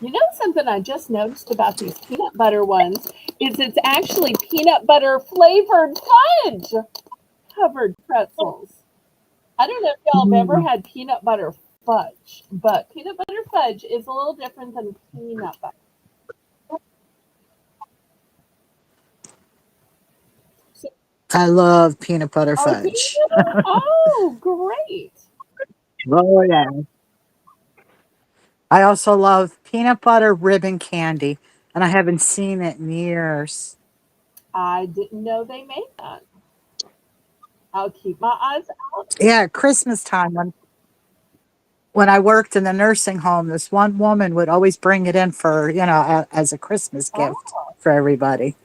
Speaker 1: You know something I just noticed about these peanut butter ones is it's actually peanut butter flavored fudge covered pretzels. I don't know if y'all have ever
Speaker 2: Mm,
Speaker 1: had peanut butter fudge, but peanut butter fudge is a little different than peanut butter. So,
Speaker 2: I love peanut butter
Speaker 1: oh, do
Speaker 2: fudge.
Speaker 1: you? Oh, great.
Speaker 2: Oh, yeah. I also love peanut butter ribbon candy, and I haven't seen it in years.
Speaker 1: I didn't know they made that. I'll keep my eyes out.
Speaker 2: Yeah, at Christmas time when I worked in the nursing home, this one woman would always bring it in for, as a Christmas gift
Speaker 1: Oh,
Speaker 2: for everybody.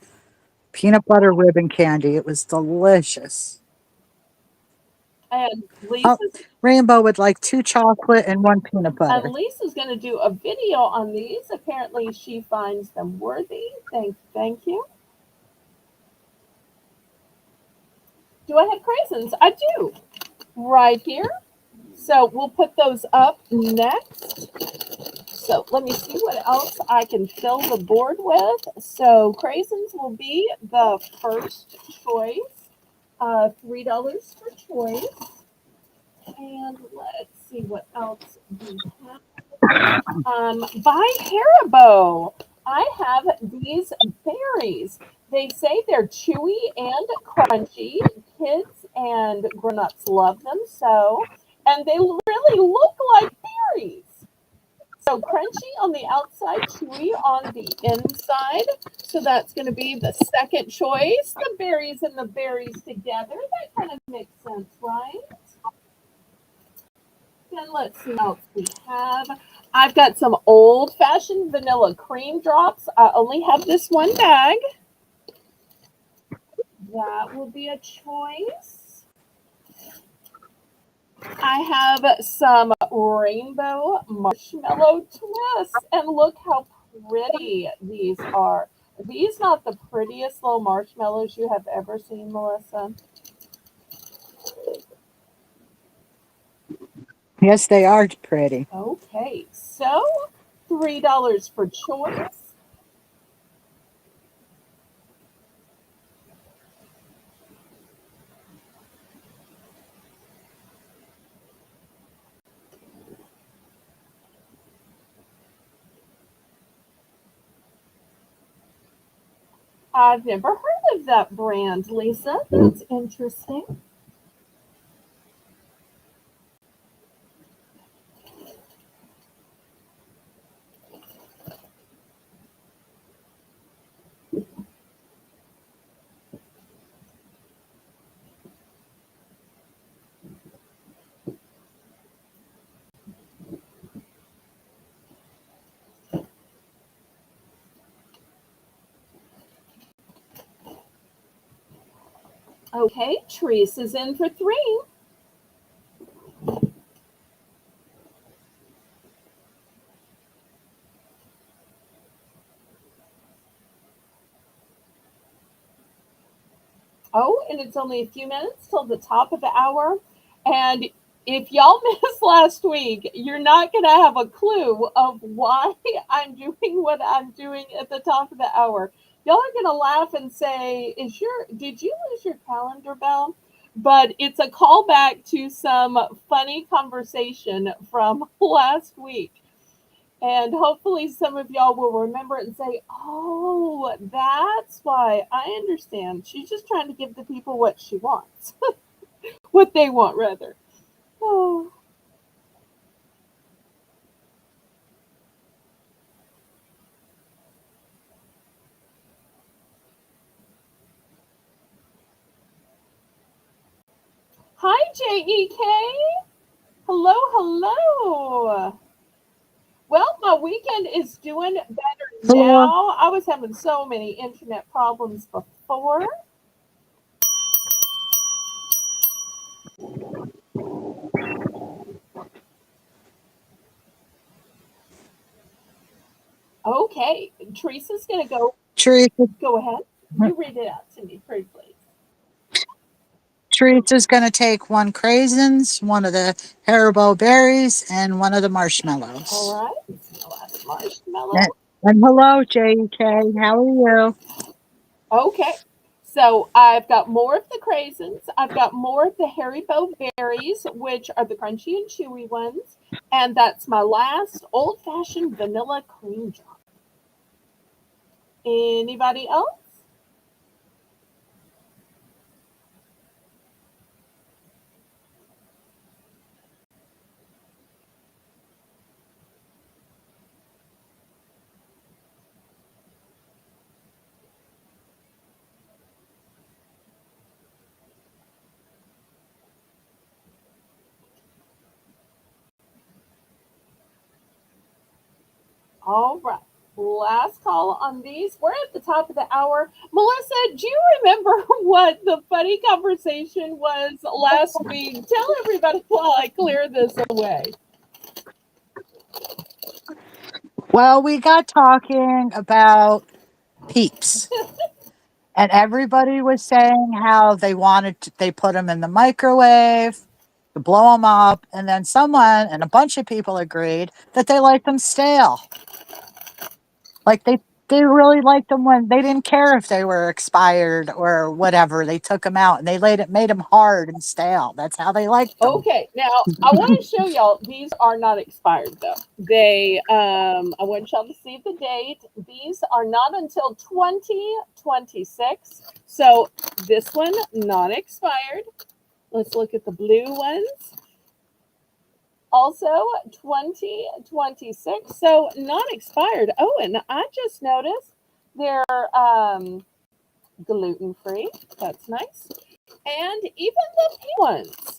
Speaker 2: Peanut butter ribbon candy. It was delicious.
Speaker 1: and
Speaker 2: Oh,
Speaker 1: Lisa's
Speaker 2: Rainbow would like 2 chocolate and 1 peanut butter.
Speaker 1: going to do a video on these. Apparently, she finds them worthy. Thank you. Do I have craisins? I do. Right here. So we'll put those up next. So let me see what else I can fill the board with. So craisins will be the first choice. $3 for choice. And let's see what else we have. By Haribo, I have these berries. They say they're chewy and crunchy. Kids and grown-ups love them so, and they really look like berries. So crunchy on the outside, chewy on the inside. So that's going to be the second choice. The berries and the berries together. That kind of makes sense, right? Then let's see what else we have. I've got some old fashioned vanilla cream drops. I only have this one bag. That will be a choice. I have some rainbow marshmallow twists. And look how pretty these are. Are these not the prettiest little marshmallows you have ever seen, Melissa?
Speaker 2: Yes, they are pretty.
Speaker 1: Okay, so $3 for choice. I've never heard of that brand, Lisa. That's interesting. Okay, Teresa's in for 3. Oh, and it's only a few minutes till the top of the hour. And if y'all missed last week, you're not going to have a clue of why I'm doing what I'm doing at the top of the hour. Y'all are going to laugh and say, did you lose your calendar, Belle? But it's a callback to some funny conversation from last week. And hopefully some of y'all will remember it and say, oh, that's why I understand. She's just trying to give the people what she wants, what they want, rather. Oh, Hi, JEK. Hello, hello. Well, my weekend is doing better
Speaker 2: Hello.
Speaker 1: now. I was having so many internet problems before. Okay, Teresa's going to
Speaker 2: Teresa,
Speaker 1: go ahead. You read it out to me, pretty please.
Speaker 2: Teresa's going to take one craisins, one of the Haribo berries, and one of the marshmallows.
Speaker 1: All right, it's the last marshmallow.
Speaker 2: And hello, JK. How are you?
Speaker 1: Okay, so I've got more of the craisins. I've got more of the Haribo berries, which are the crunchy and chewy ones. And that's my last old-fashioned vanilla cream drop. Anybody else? All right. Last call on these. We're at the top of the hour. Melissa, do you remember what the funny conversation was last week? Tell everybody while I clear this away.
Speaker 2: Well, we got talking about Peeps, and everybody was saying how they put them in the microwave to blow them up, and then someone and a bunch of people agreed that they liked them stale. Like they really liked them when they didn't care if they were expired or whatever. They took them out and they made them hard and stale. That's how they liked them.
Speaker 1: Okay, now I want to show y'all these are not expired though. They I want y'all to see the date. These are not until 2026. So this one not expired. Let's look at the blue ones. Also 2026. So not expired. Oh, and I just noticed they're gluten free. That's nice. And even the pink ones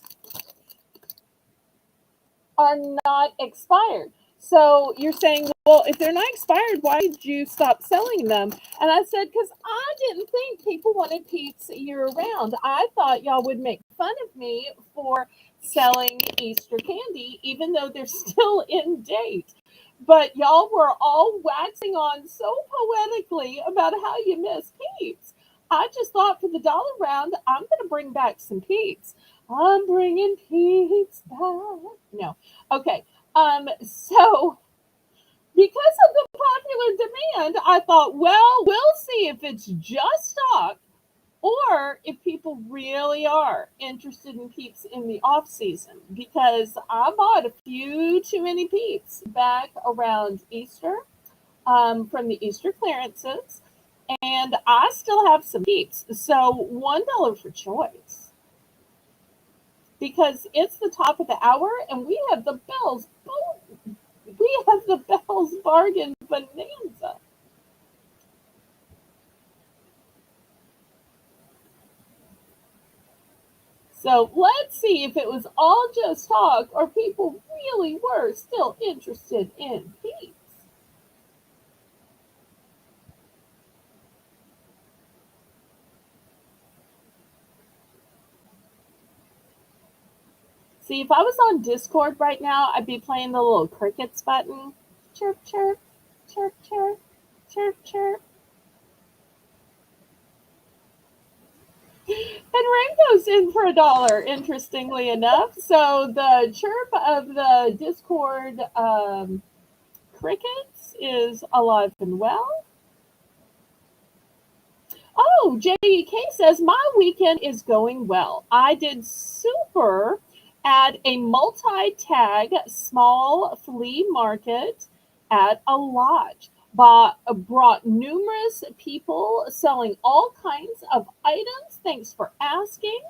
Speaker 1: are not expired. So you're saying, well, if they're not expired, why did you stop selling them? And I said, because I didn't think people wanted Peeps year round. I thought y'all would make fun of me for selling Easter candy, even though they're still in date. But y'all were all waxing on so poetically about how you miss Peeps. I just thought for the dollar round, I'm going to bring back some Peeps. I'm bringing Peeps back. No. Okay. So because of the popular demand, I thought, well, we'll see if it's just stock or if people really are interested in Peeps in the off season. Because I bought a few too many Peeps back around Easter from the Easter clearances, and I still have some Peeps. So $1 for choice. Because it's the top of the hour and we have the Belle's bargain bonanza. So let's see if it was all just talk or people really were still interested in Peeps. See, if I was on Discord right now, I'd be playing the little crickets button. Chirp, chirp, chirp, chirp, chirp, chirp. And Rainbow's in for $1, interestingly enough. So the chirp of the Discord crickets is alive and well. Oh, JEK says, my weekend is going well. I did super at a multi-tag small flea market at a lodge. Brought numerous people selling all kinds of items. Thanks for asking.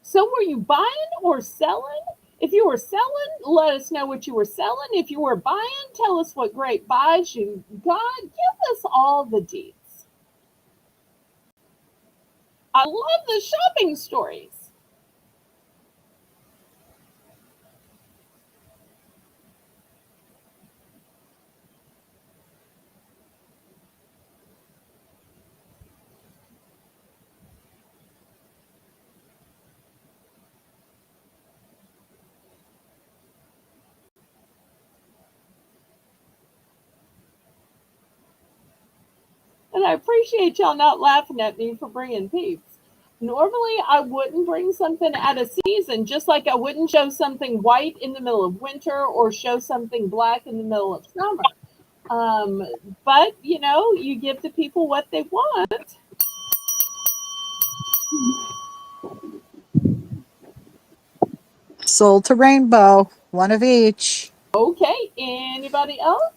Speaker 1: So were you buying or selling? If you were selling, let us know what you were selling. If you were buying, tell us what great buys you got. Give us all the deets. I love the shopping stories. I appreciate y'all not laughing at me for bringing peeps. Normally, I wouldn't bring something out of season, just like I wouldn't show something white in the middle of winter or show something black in the middle of summer. But, you know, you give the people what they want.
Speaker 2: Sold to Rainbow, one of each.
Speaker 1: Okay, anybody else?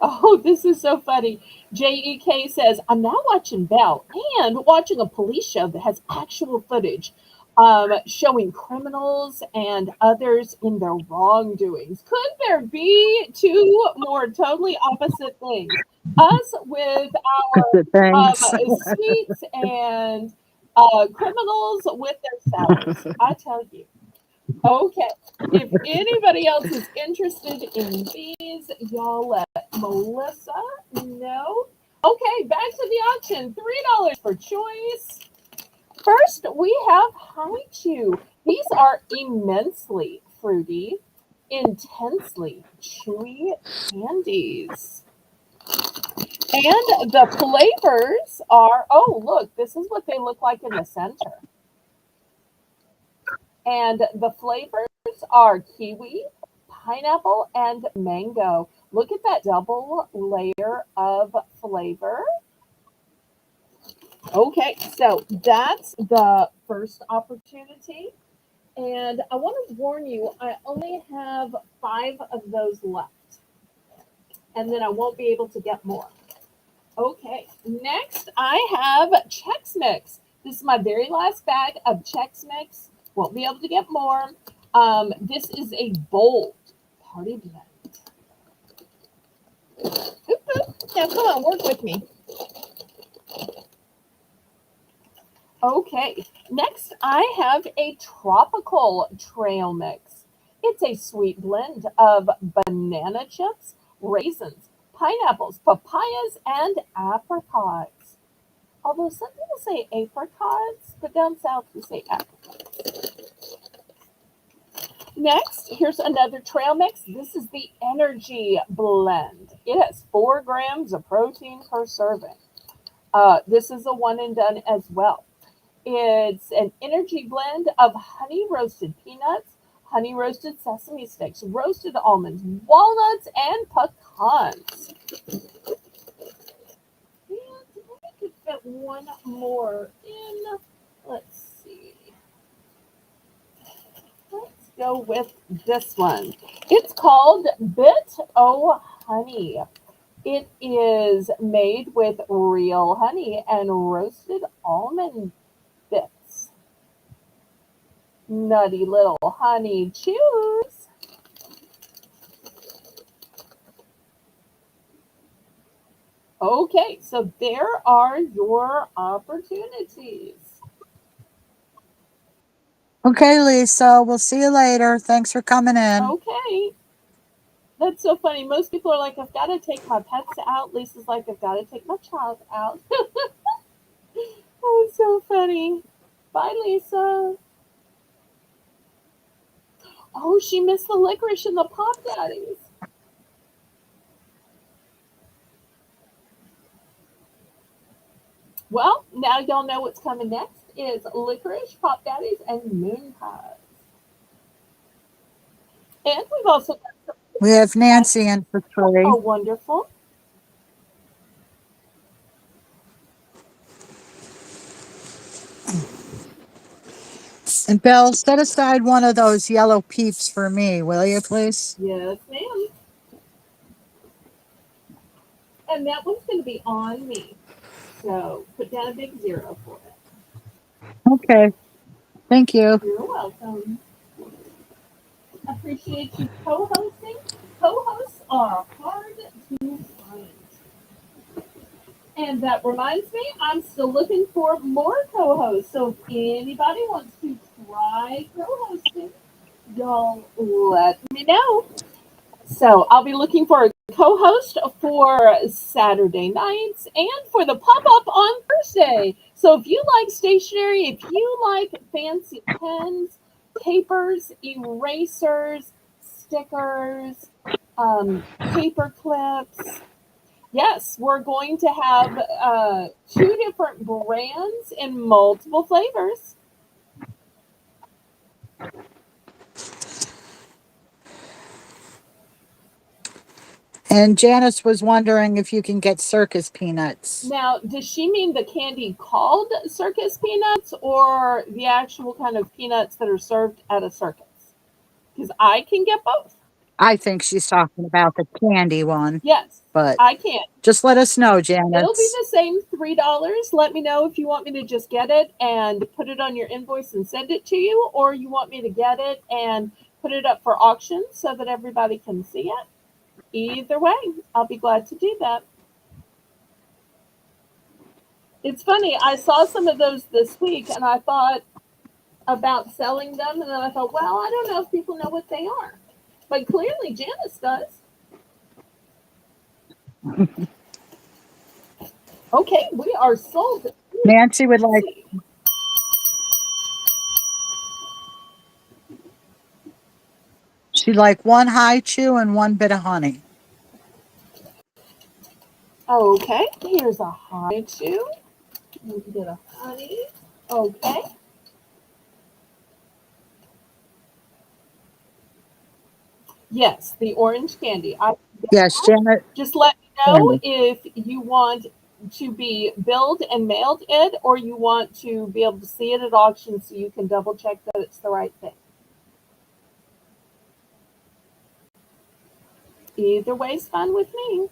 Speaker 1: Oh, this is so funny. JEK says, I'm now watching Belle and watching a police show that has actual footage showing criminals and others in their wrongdoings. Could there be two more totally opposite things? Us with our
Speaker 2: Thanks.
Speaker 1: sweets and criminals with their sours. I tell you. Okay. If anybody else is interested in these, y'all let Melissa know. Okay, back to the auction. $3 for choice. First, we have Haichu. These are immensely fruity, intensely chewy candies. And the flavors are, oh, look, this is what they look like in the center. And the flavors are kiwi, pineapple, and mango. Look at that double layer of flavor. Okay, so that's the first opportunity. And I want to warn you, I only have 5 of those left. And then I won't be able to get more. Okay, next I have Chex Mix. This is my very last bag of Chex Mix. Won't be able to get more. This is a bold party blend. Now, come on, work with me. Okay, next I have a tropical trail mix. It's a sweet blend of banana chips, raisins, pineapples, papayas, and apricots. Although some people say apricots, but down south we say apricots. Next, here's another trail mix. This is the energy blend. It has 4 grams of protein per serving. This is a one and done as well. It's an energy blend of honey roasted peanuts, honey roasted sesame sticks, roasted almonds, walnuts, and pecans. And I could fit one more in. Let's see. Let's go with this one. It's called Bit O Honey. It is made with real honey and roasted almond bits. Nutty little honey chews. Okay, so there are your opportunities.
Speaker 2: Okay, Lisa, we'll see you later. Thanks for coming in.
Speaker 1: Okay. That's so funny. Most people are like, I've got to take my pets out. Lisa's like, I've got to take my child out. Oh, it's so funny. Bye, Lisa. Oh, she missed the licorice and the Pop Daddies. Well, now y'all know what's coming next is licorice, Pop Daddies, and moon pies. And we've also got some.
Speaker 2: We have Nancy in for 3.
Speaker 1: Oh, wonderful.
Speaker 2: And Bill, set aside one of those yellow peeps for me, will you, please?
Speaker 1: Yes, ma'am. And that one's going to be on me. So put down a big 0 for it.
Speaker 2: Okay. Thank you.
Speaker 1: You're welcome. Appreciate you co-hosting. Co-hosts are hard to find. And that reminds me, I'm still looking for more co-hosts. So if anybody wants to try co-hosting, y'all let me know. So I'll be looking for a co-host for Saturday nights and for the pop-up on Thursday. So if you like stationery, if you like fancy pens, papers, erasers, stickers, paper clips, yes, we're going to have two different brands in multiple flavors.
Speaker 2: And Janice was wondering if you can get circus peanuts.
Speaker 1: Now, does she mean the candy called circus peanuts or the actual kind of peanuts that are served at a circus? Because I can get both.
Speaker 2: I think she's talking about the candy one,
Speaker 1: Yes,
Speaker 2: but
Speaker 1: I can.
Speaker 2: just let us know,
Speaker 1: It'll be
Speaker 2: Janice.
Speaker 1: the same $3. Let me know if you want me to just get it and put it on your invoice and send it to you, or you want me to get it and put it up for auction so that everybody can see it. Either way, I'll be glad to do that. It's funny, I saw some of those this week and I thought about selling them, and then I thought, well, I don't know if people know what they are. But clearly Janice does. Okay, we are sold.
Speaker 2: Nancy would like she'd like one high chew and one bit of honey.
Speaker 1: Okay, here's a high chew. We can get a honey. Okay. Yes, the orange candy.
Speaker 2: Yes, Janet.
Speaker 1: Just let me know
Speaker 2: Candy.
Speaker 1: if you want to be billed and mailed it, or you want to be able to see it at auction so you can double check that it's the right thing. Either way's fun with me.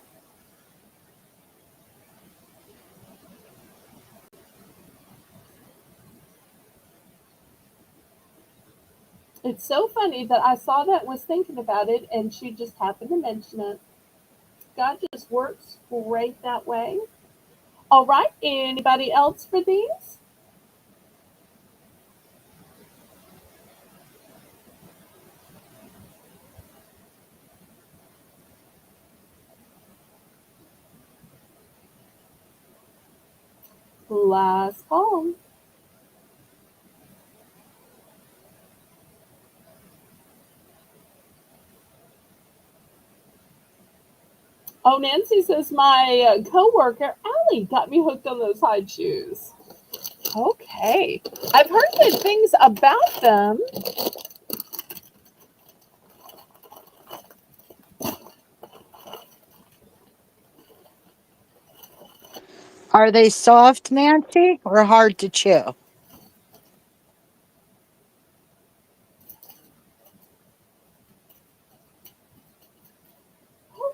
Speaker 1: It's so funny that I saw that and was thinking about it, and she just happened to mention it. God just works great that way. All right, anybody else for these? Last call. Oh, Nancy says my coworker Allie got me hooked on those high shoes. Okay, I've heard good things about them.
Speaker 2: Are they soft, Nancy, or hard to chew?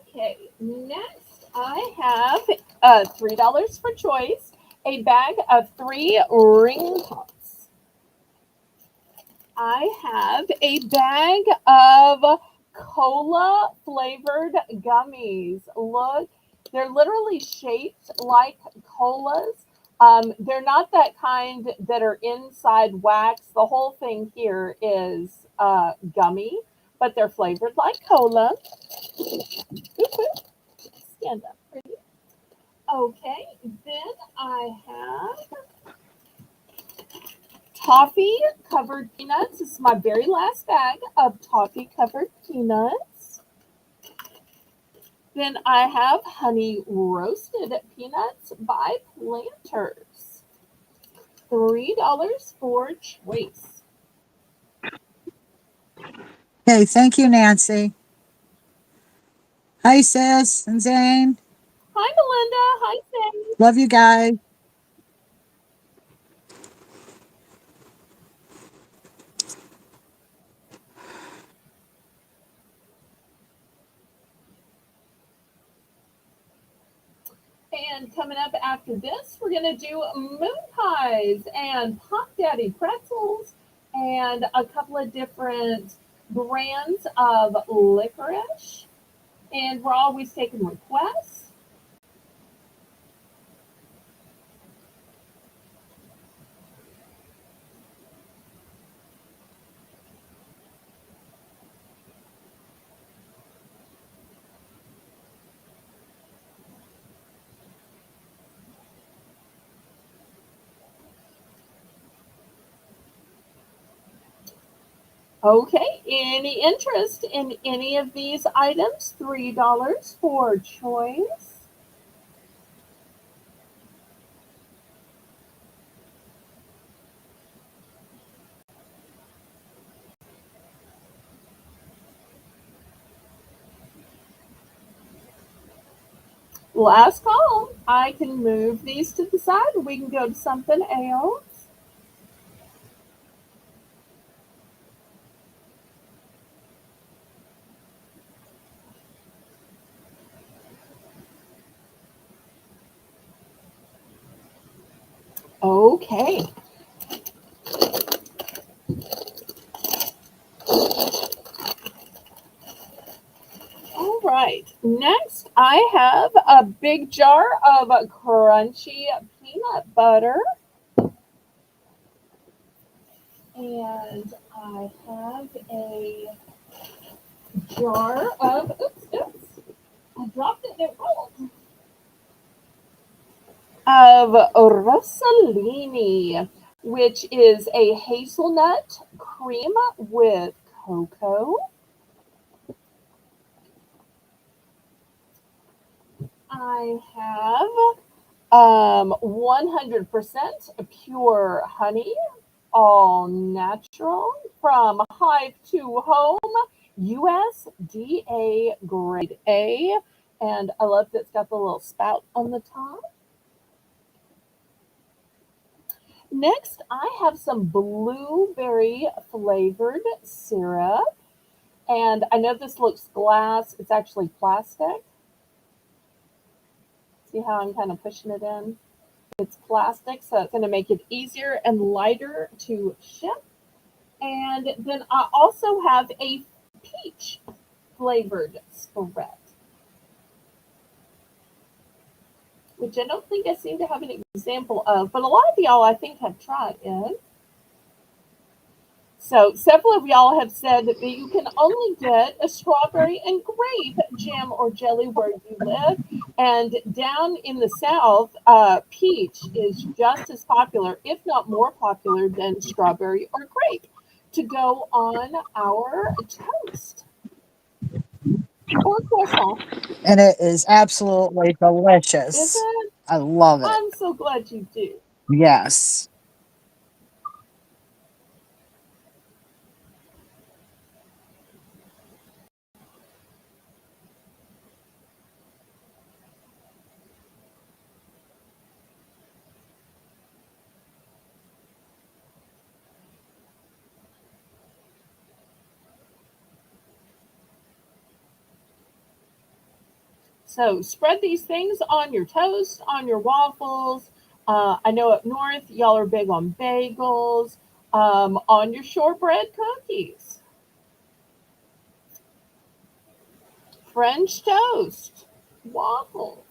Speaker 1: Okay, next I have $3 for choice, a bag of 3 ring pops. I have a bag of cola flavored gummies. Look, they're literally shaped like colas. They're not that kind that are inside wax. The whole thing here is gummy, but they're flavored like cola. Stand up, pretty. Okay, then I have toffee covered peanuts. This is my very last bag of toffee covered peanuts. Then I have honey roasted peanuts by Planters. $3 for choice.
Speaker 2: Okay, thank you, Nancy. Hi, sis and Zane.
Speaker 1: Hi, Melinda. Hi, Sam.
Speaker 2: Love you guys.
Speaker 1: And coming up after this, we're going to do moon pies and Pop Daddy pretzels and a couple of different brands of licorice. And we're always taking requests. Okay, any interest in any of these items? $3 for choice. Last call. I can move these to the side. We can go to something else. Okay. All right. Next, I have a big jar of crunchy peanut butter. And I have a jar of, oops, I dropped it and it rolled. Of Rossellini, which is a hazelnut cream with cocoa. I have 100% pure honey, all natural from Hive to Home, USDA grade A. And I love that it's got the little spout on the top. Next, I have some blueberry flavored syrup. And I know this looks glass, it's actually plastic. See how I'm kind of pushing it in? It's plastic, so it's going to make it easier and lighter to ship. And then I also have a peach flavored spread, which I don't think I seem to have an example of, but a lot of y'all I think have tried it. So several of y'all have said that you can only get a strawberry and grape jam or jelly where you live. And down in the South, peach is just as popular, if not more popular than strawberry or grape, to go on our toast or croissant.
Speaker 2: And it is absolutely
Speaker 1: Is
Speaker 2: delicious.
Speaker 1: it?
Speaker 2: I love it.
Speaker 1: I'm so glad you do.
Speaker 2: Yes.
Speaker 1: So spread these things on your toast, on your waffles. I know up north, y'all are big on bagels, on your shortbread cookies, French toast, waffles,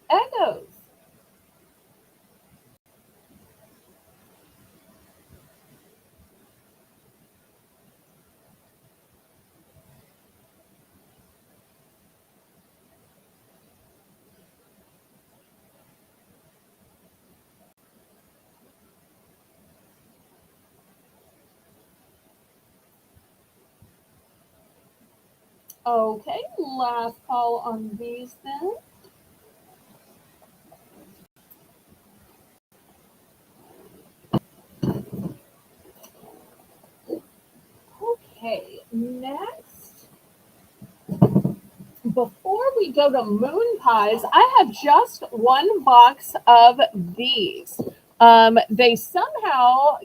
Speaker 1: Eggos. Okay, last call on these then. Okay, next, before we go to moon pies, I have just one box of these. They somehow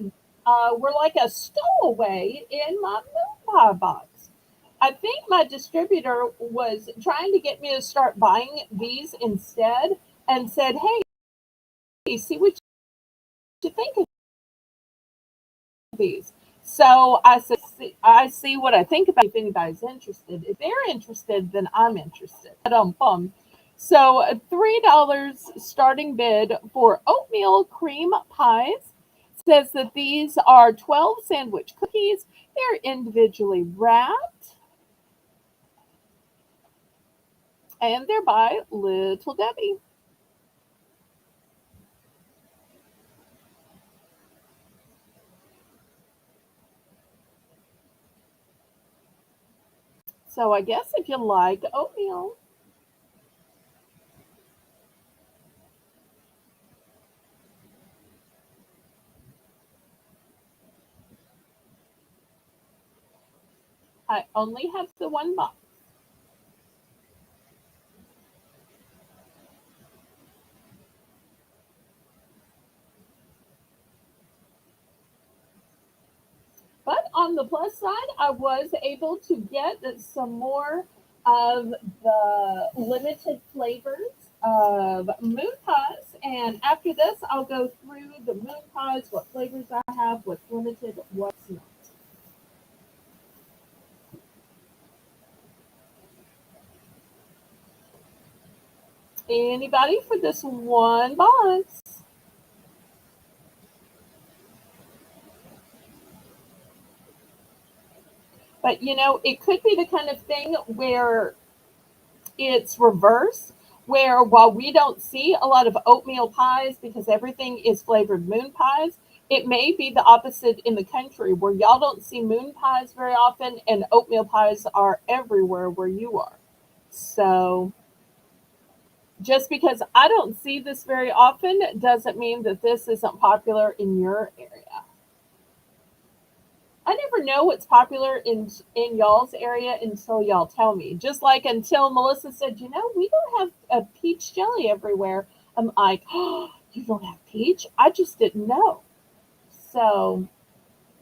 Speaker 1: were like a stowaway in my moon pie box. I think my distributor was trying to get me to start buying these instead and said, hey, see what you think of these. So I said, I see what I think about if anybody's interested. If they're interested, then I'm interested. So $3 starting bid for oatmeal cream pies. Says that these are 12 sandwich cookies. They're individually wrapped and they're by Little Debbie. So I guess if you like oatmeal, I only have the one box. But on the plus side, I was able to get some more of the limited flavors of moon pies. And after this, I'll go through the moon pies, what flavors I have, what's limited, what's not. Anybody for this one box? But you know, it could be the kind of thing where it's reverse, where while we don't see a lot of oatmeal pies because everything is flavored moon pies, it may be the opposite in the country where y'all don't see moon pies very often and oatmeal pies are everywhere where you are. So just because I don't see this very often doesn't mean that this isn't popular in your area. I never know what's popular in y'all's area until y'all tell me. Just like until Melissa said, you know, we don't have a peach jelly everywhere. I'm like, oh, you don't have peach? I just didn't know. So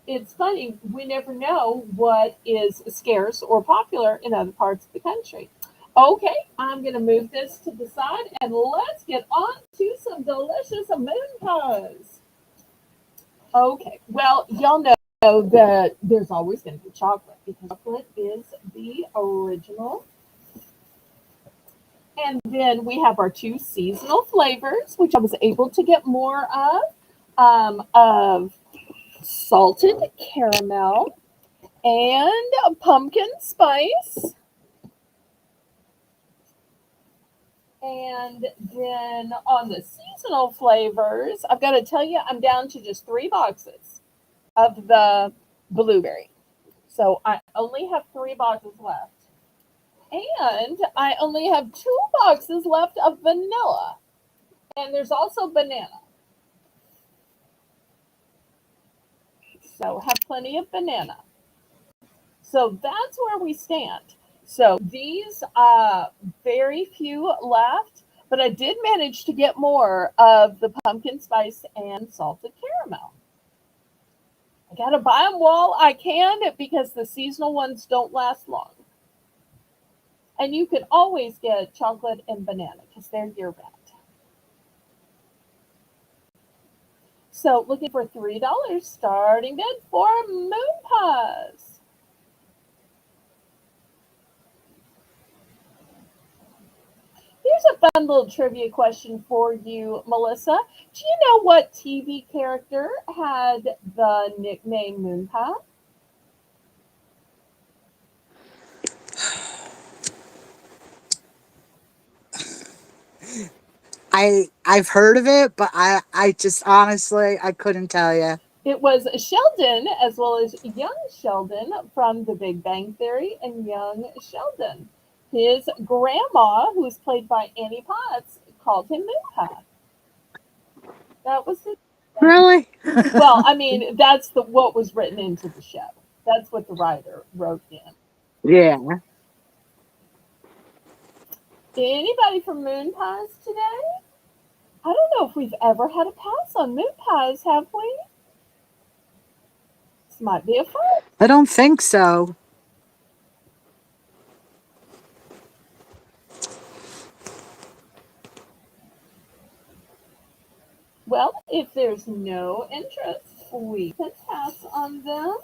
Speaker 1: it's funny. We never know what is scarce or popular in other parts of the country. Okay, I'm going to move this to the side and let's get on to some delicious moon pies. Okay, well, y'all know that there's always going to be chocolate because chocolate is the original. And then we have our two seasonal flavors, which I was able to get more of salted caramel and pumpkin spice. And then on the seasonal flavors, I've got to tell you, I'm down to just 3 boxes of the blueberry. So I only have 3 boxes left. And I only have 2 boxes left of vanilla. And there's also banana. So have plenty of banana. So that's where we stand. So these very few left, but I did manage to get more of the pumpkin spice and salted caramel. I got to buy them while I can because the seasonal ones don't last long. And you can always get chocolate and banana because they're year round. So looking for $3 starting bid for moon pies. Here's a fun little trivia question for you, Melissa. Do you know what TV character had the nickname Moon Pie?
Speaker 2: I've heard of it, but I just honestly I couldn't tell you.
Speaker 1: It was Sheldon, as well as young Sheldon from The Big Bang Theory and young Sheldon. His grandma, who was played by Annie Potts, called him Moon Pie. That was his thing.
Speaker 2: Really?
Speaker 1: Well, I mean, that's what was written into the show. That's what the writer wrote in.
Speaker 2: Yeah.
Speaker 1: Anybody from moon pies today? I don't know if we've ever had a pass on moon pies, have we? This might be a first.
Speaker 2: I don't think so.
Speaker 1: Well, if there's no interest, we can pass on them.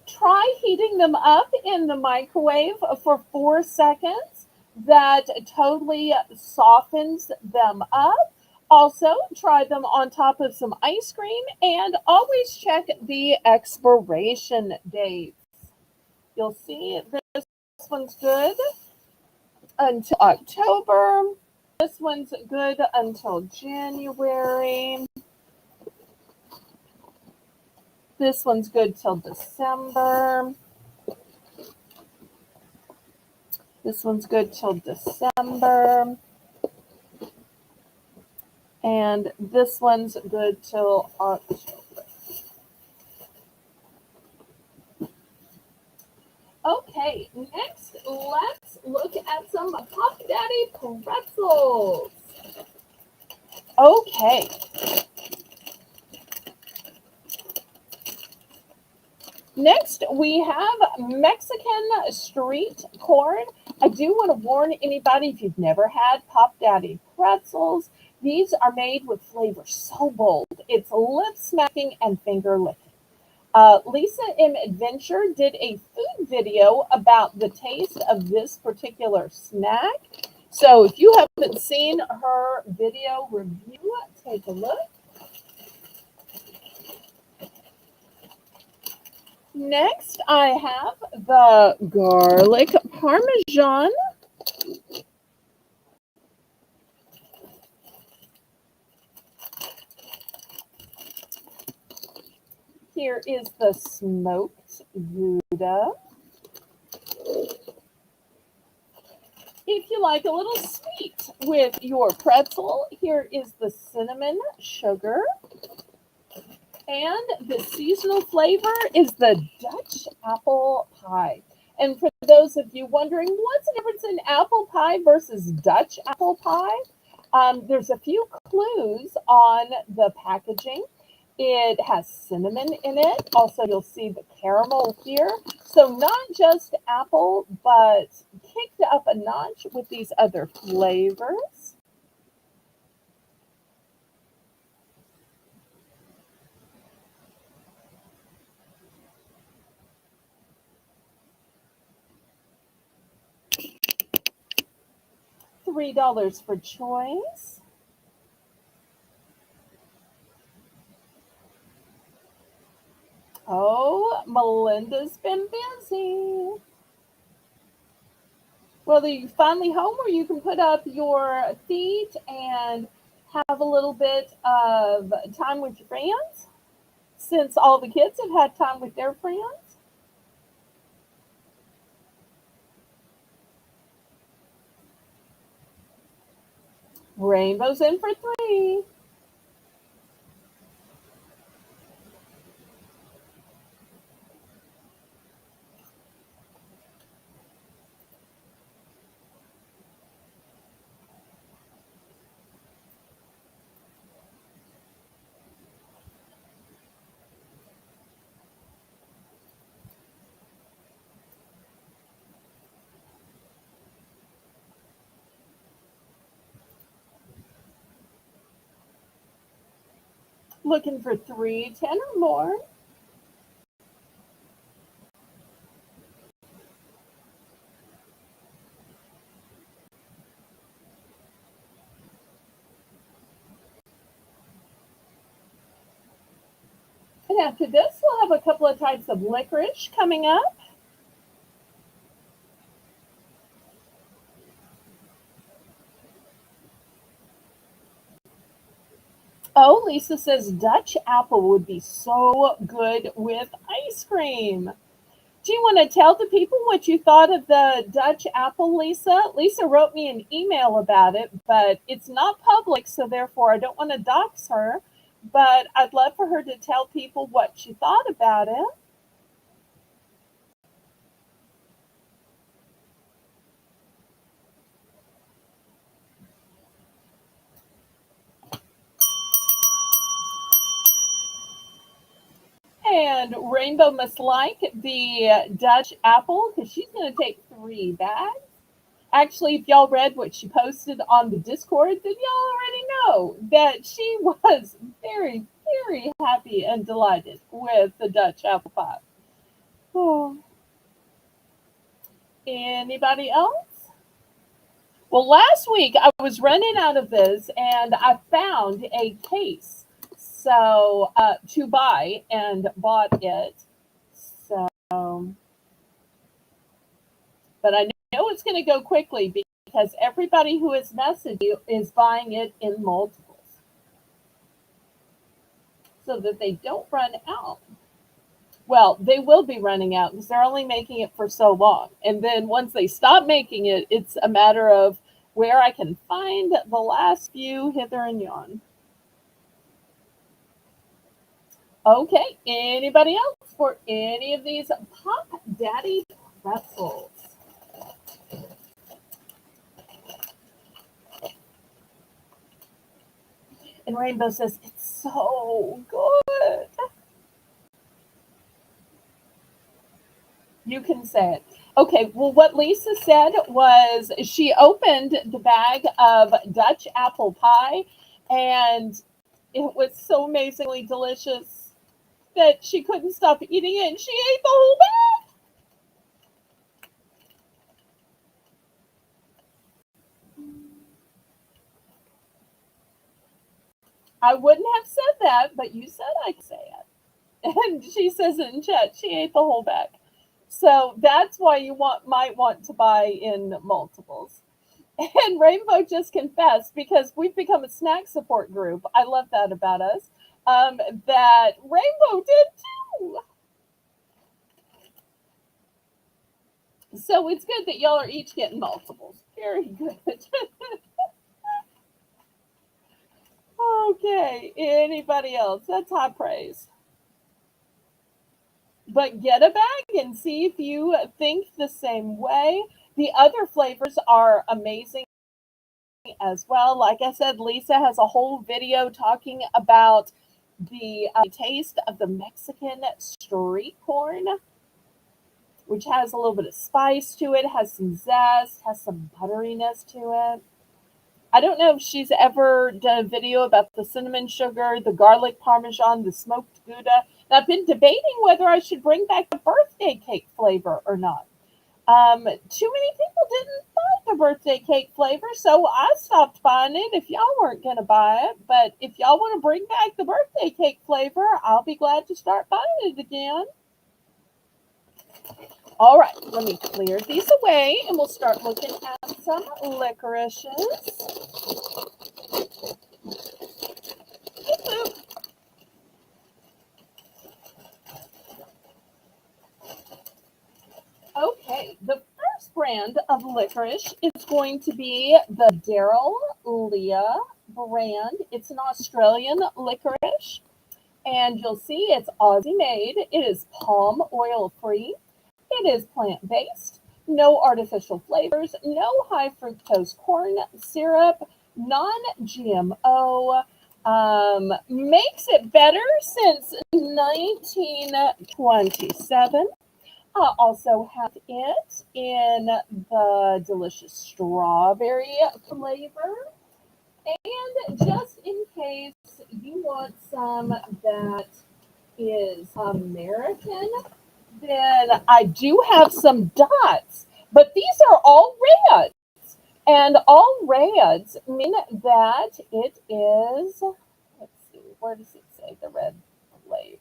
Speaker 1: Try heating them up in the microwave for 4 seconds. That totally softens them up. Also, try them on top of some ice cream and always check the expiration date. You'll see this one's good. until October. This one's good until January. This one's good till December. This one's good till December. And this one's good till October. Okay, next let's look at some Pop Daddy pretzels. Okay. Next, we have Mexican street corn. I do want to warn anybody, if you've never had Pop Daddy pretzels, these are made with flavor so bold. It's lip smacking and finger licking. Lisa M. Adventure did a food video about the taste of this particular snack. So if you haven't seen her video review, take a look. Next, I have the garlic parmesan. Here is the smoked Gouda. If you like a little sweet with your pretzel, here is the cinnamon sugar. And the seasonal flavor is the Dutch apple pie. And for those of you wondering, what's the difference in apple pie versus Dutch apple pie? There's a few clues on the packaging. It has cinnamon in it. Also, you'll see the caramel here. So not just apple, but kicked up a notch with these other flavors. $3 for choice. Oh, Melinda's been busy. Well, are you finally home where you can put up your feet and have a little bit of time with your friends? Since all the kids have had time with their friends? Rainbow's in for 3. Looking for 3, 10 or more. And after this, we'll have a couple of types of licorice coming up. Oh, Lisa says Dutch apple would be so good with ice cream. Do you want to tell the people what you thought of the Dutch apple, Lisa? Lisa wrote me an email about it, but it's not public, so therefore I don't want to dox her. But I'd love for her to tell people what she thought about it. And Rainbow must like the Dutch apple because she's going to take 3 bags. Actually, if y'all read what she posted on the Discord, then y'all already know that she was very, very happy and delighted with the Dutch apple pie. Oh. Anybody else? Well, last week I was running out of this and I found a case to buy and bought it. So, but I know it's going to go quickly because everybody who has messaged you is buying it in multiples so that they don't run out. Well, they will be running out because they're only making it for so long. And then once they stop making it, it's a matter of where I can find the last few hither and yon. Okay, anybody else for any of these Pop Daddy pretzels? And Rainbow says, it's so good. You can say it. Okay, well, what Lisa said was she opened the bag of Dutch apple pie, and it was so amazingly delicious that she couldn't stop eating it, and she ate the whole bag. I wouldn't have said that, but you said I could say it. And she says it in chat, she ate the whole bag. So that's why you might want to buy in multiples. And Rainbow just confessed, because we've become a snack support group. I love that about us. That Rainbow did too. So it's good that y'all are each getting multiples. Very good. Okay, anybody else? That's high praise. But get a bag and see if you think the same way. The other flavors are amazing as well. Like I said, Lisa has a whole video talking about the taste of the Mexican street corn, which has a little bit of spice to it, has some zest, has some butteriness to it. I don't know if she's ever done a video about the cinnamon sugar, the garlic parmesan, the smoked Gouda. And I've been debating whether I should bring back the birthday cake flavor or not. Too many people didn't buy the birthday cake flavor, so I stopped buying it if y'all weren't going to buy it. But if y'all want to bring back the birthday cake flavor, I'll be glad to start buying it again. All right, let me clear these away, and we'll start looking at some licorices. Okay, the first brand of licorice is going to be the Daryl Leah brand. It's an Australian licorice, and you'll see it's Aussie made. It is palm oil free. It is plant-based, no artificial flavors, no high fructose corn syrup, non-GMO, makes it better since 1927. Also have it in the delicious strawberry flavor. And just in case you want some that is American, then I do have some dots, but these are all reds. And all reds mean that it is, let's see, where does it say the red flavors?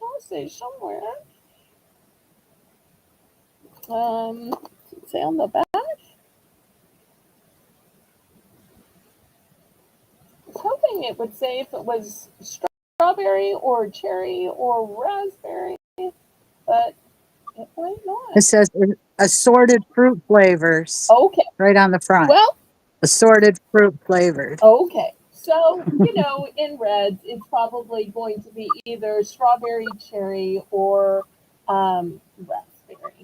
Speaker 1: I'll say somewhere. Does it say on the back? I was hoping it would say if it was strawberry or cherry or raspberry, but it might not.
Speaker 2: It says assorted fruit flavors.
Speaker 1: Okay.
Speaker 2: Right on the front.
Speaker 1: Well,
Speaker 2: assorted fruit flavors.
Speaker 1: Okay. So, in reds, it's probably going to be either strawberry, cherry, or raspberry.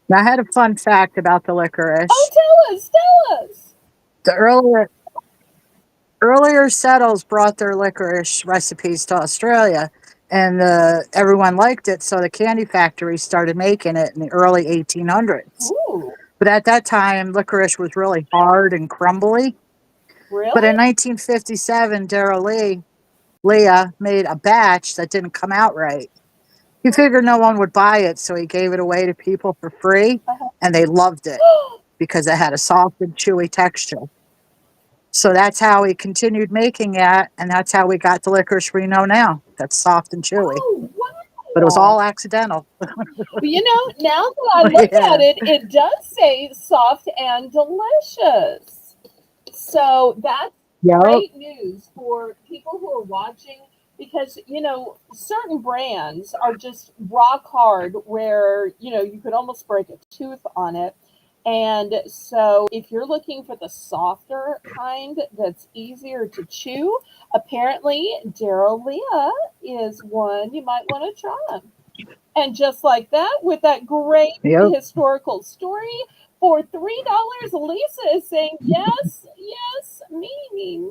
Speaker 2: Now, I had a fun fact about the licorice.
Speaker 1: Oh, tell us.
Speaker 2: The earlier settlers brought their licorice recipes to Australia, and everyone liked it, so the candy factory started making it in the early 1800s.
Speaker 1: Ooh.
Speaker 2: But at that time, licorice was really hard and crumbly.
Speaker 1: Really?
Speaker 2: But in 1957, Daryl Leah made a batch that didn't come out right. He figured no one would buy it, so he gave it away to people for free, and they loved it because it had a soft and chewy texture. So that's how he continued making it, and that's how we got the licorice we know now. That's soft and chewy.
Speaker 1: Oh,
Speaker 2: but it was all accidental.
Speaker 1: But you know, now that I look
Speaker 2: Yeah.
Speaker 1: at it, it does say soft and delicious. So that's
Speaker 2: Yep.
Speaker 1: great news for people who are watching because, you know, certain brands are just rock hard where, you know, you could almost break a tooth on it. And so if you're looking for the softer kind that's easier to chew, apparently Daralia is one you might want to try. And just like that, with that great
Speaker 2: Yep.
Speaker 1: historical story, for $3, Lisa is saying, yes, yes, me.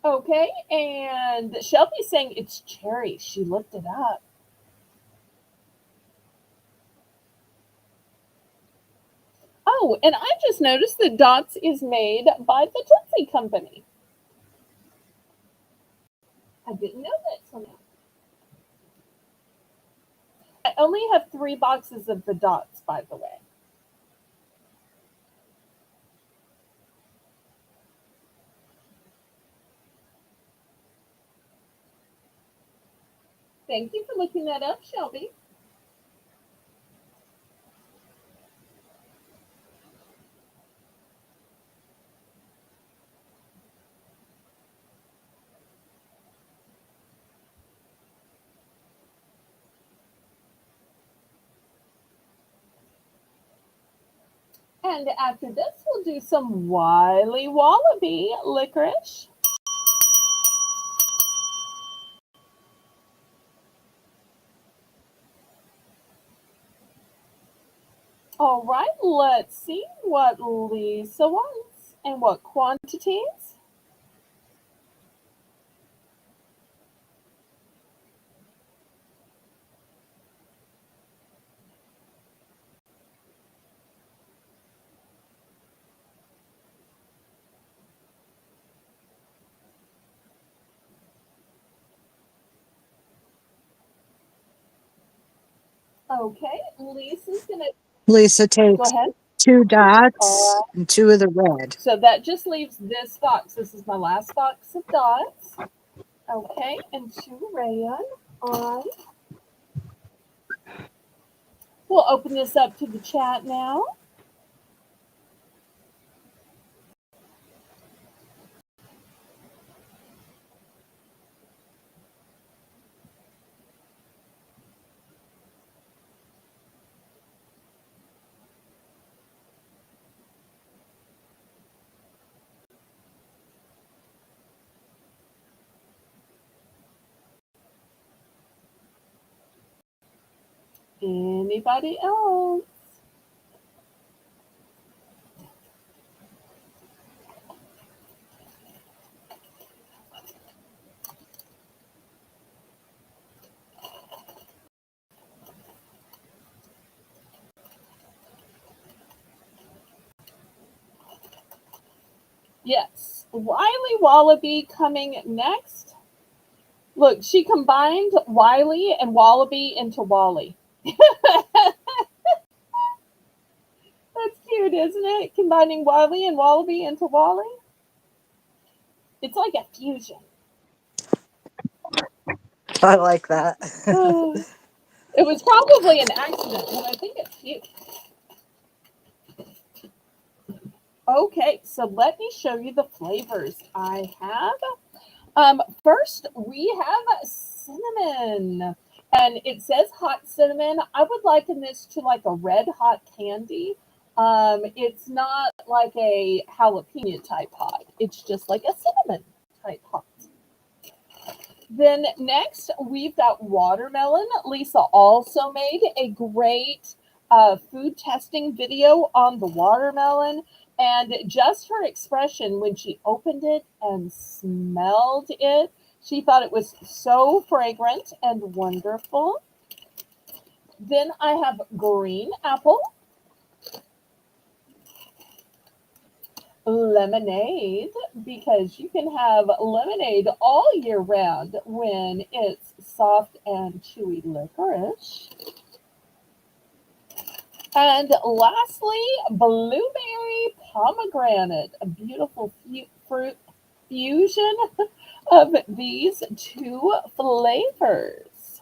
Speaker 1: Okay, and Shelby's saying it's cherry. She looked it up. Oh, and I just noticed that Dots is made by the Tootsie Company. I didn't know that till now. I only have 3 boxes of the Dots, by the way. Thank you for looking that up, Shelby. And after this, we'll do some Wily Wallaby licorice. All right, let's see what Lisa wants and what quantities. Okay, Lisa's gonna
Speaker 2: Lisa
Speaker 1: go
Speaker 2: takes
Speaker 1: ahead.
Speaker 2: 2 dots
Speaker 1: All right.
Speaker 2: and 2 of the red.
Speaker 1: So that just leaves this box. This is my last box of dots. Okay, and 2 red. All right. We'll open this up to the chat now. Anybody else? Yes, Wily Wallaby coming next. Look, she combined Wiley and Wallaby into Wally. That's cute, isn't it? Combining Wiley and Wallaby into Wally. It's like a fusion.
Speaker 2: I like that.
Speaker 1: It was probably an accident, but I think it's cute. Okay, so let me show you the flavors I have. First, we have cinnamon. And it says hot cinnamon. I would liken this to like a red hot candy. It's not like a jalapeno type hot. It's just like a cinnamon type hot. Then next, we've got watermelon. Lisa also made a great food testing video on the watermelon. And just her expression when she opened it and smelled it, she thought it was so fragrant and wonderful. Then I have green apple, lemonade, because you can have lemonade all year round when it's soft and chewy licorice. And lastly, blueberry pomegranate, a beautiful fruit fusion. of these two flavors.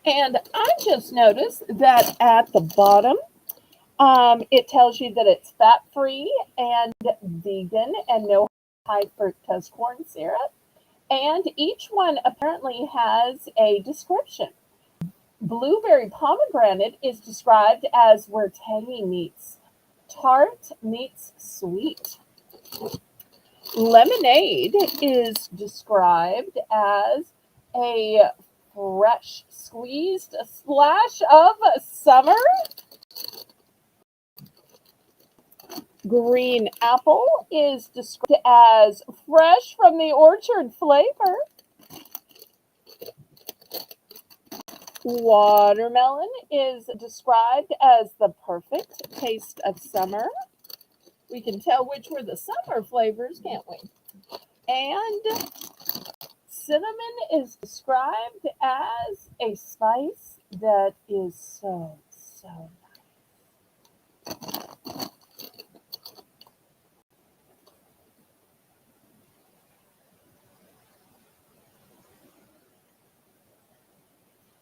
Speaker 1: And I just noticed that at the bottom, it tells you that it's fat free and vegan and no high fructose corn syrup. And each one apparently has a description. Blueberry pomegranate is described as where tangy meets tart meets sweet. Lemonade is described as a fresh squeezed splash of summer. Green apple is described as fresh from the orchard flavor. Watermelon is described as the perfect taste of summer. We can tell which were the summer flavors, can't we? And cinnamon is described as a spice that is so nice.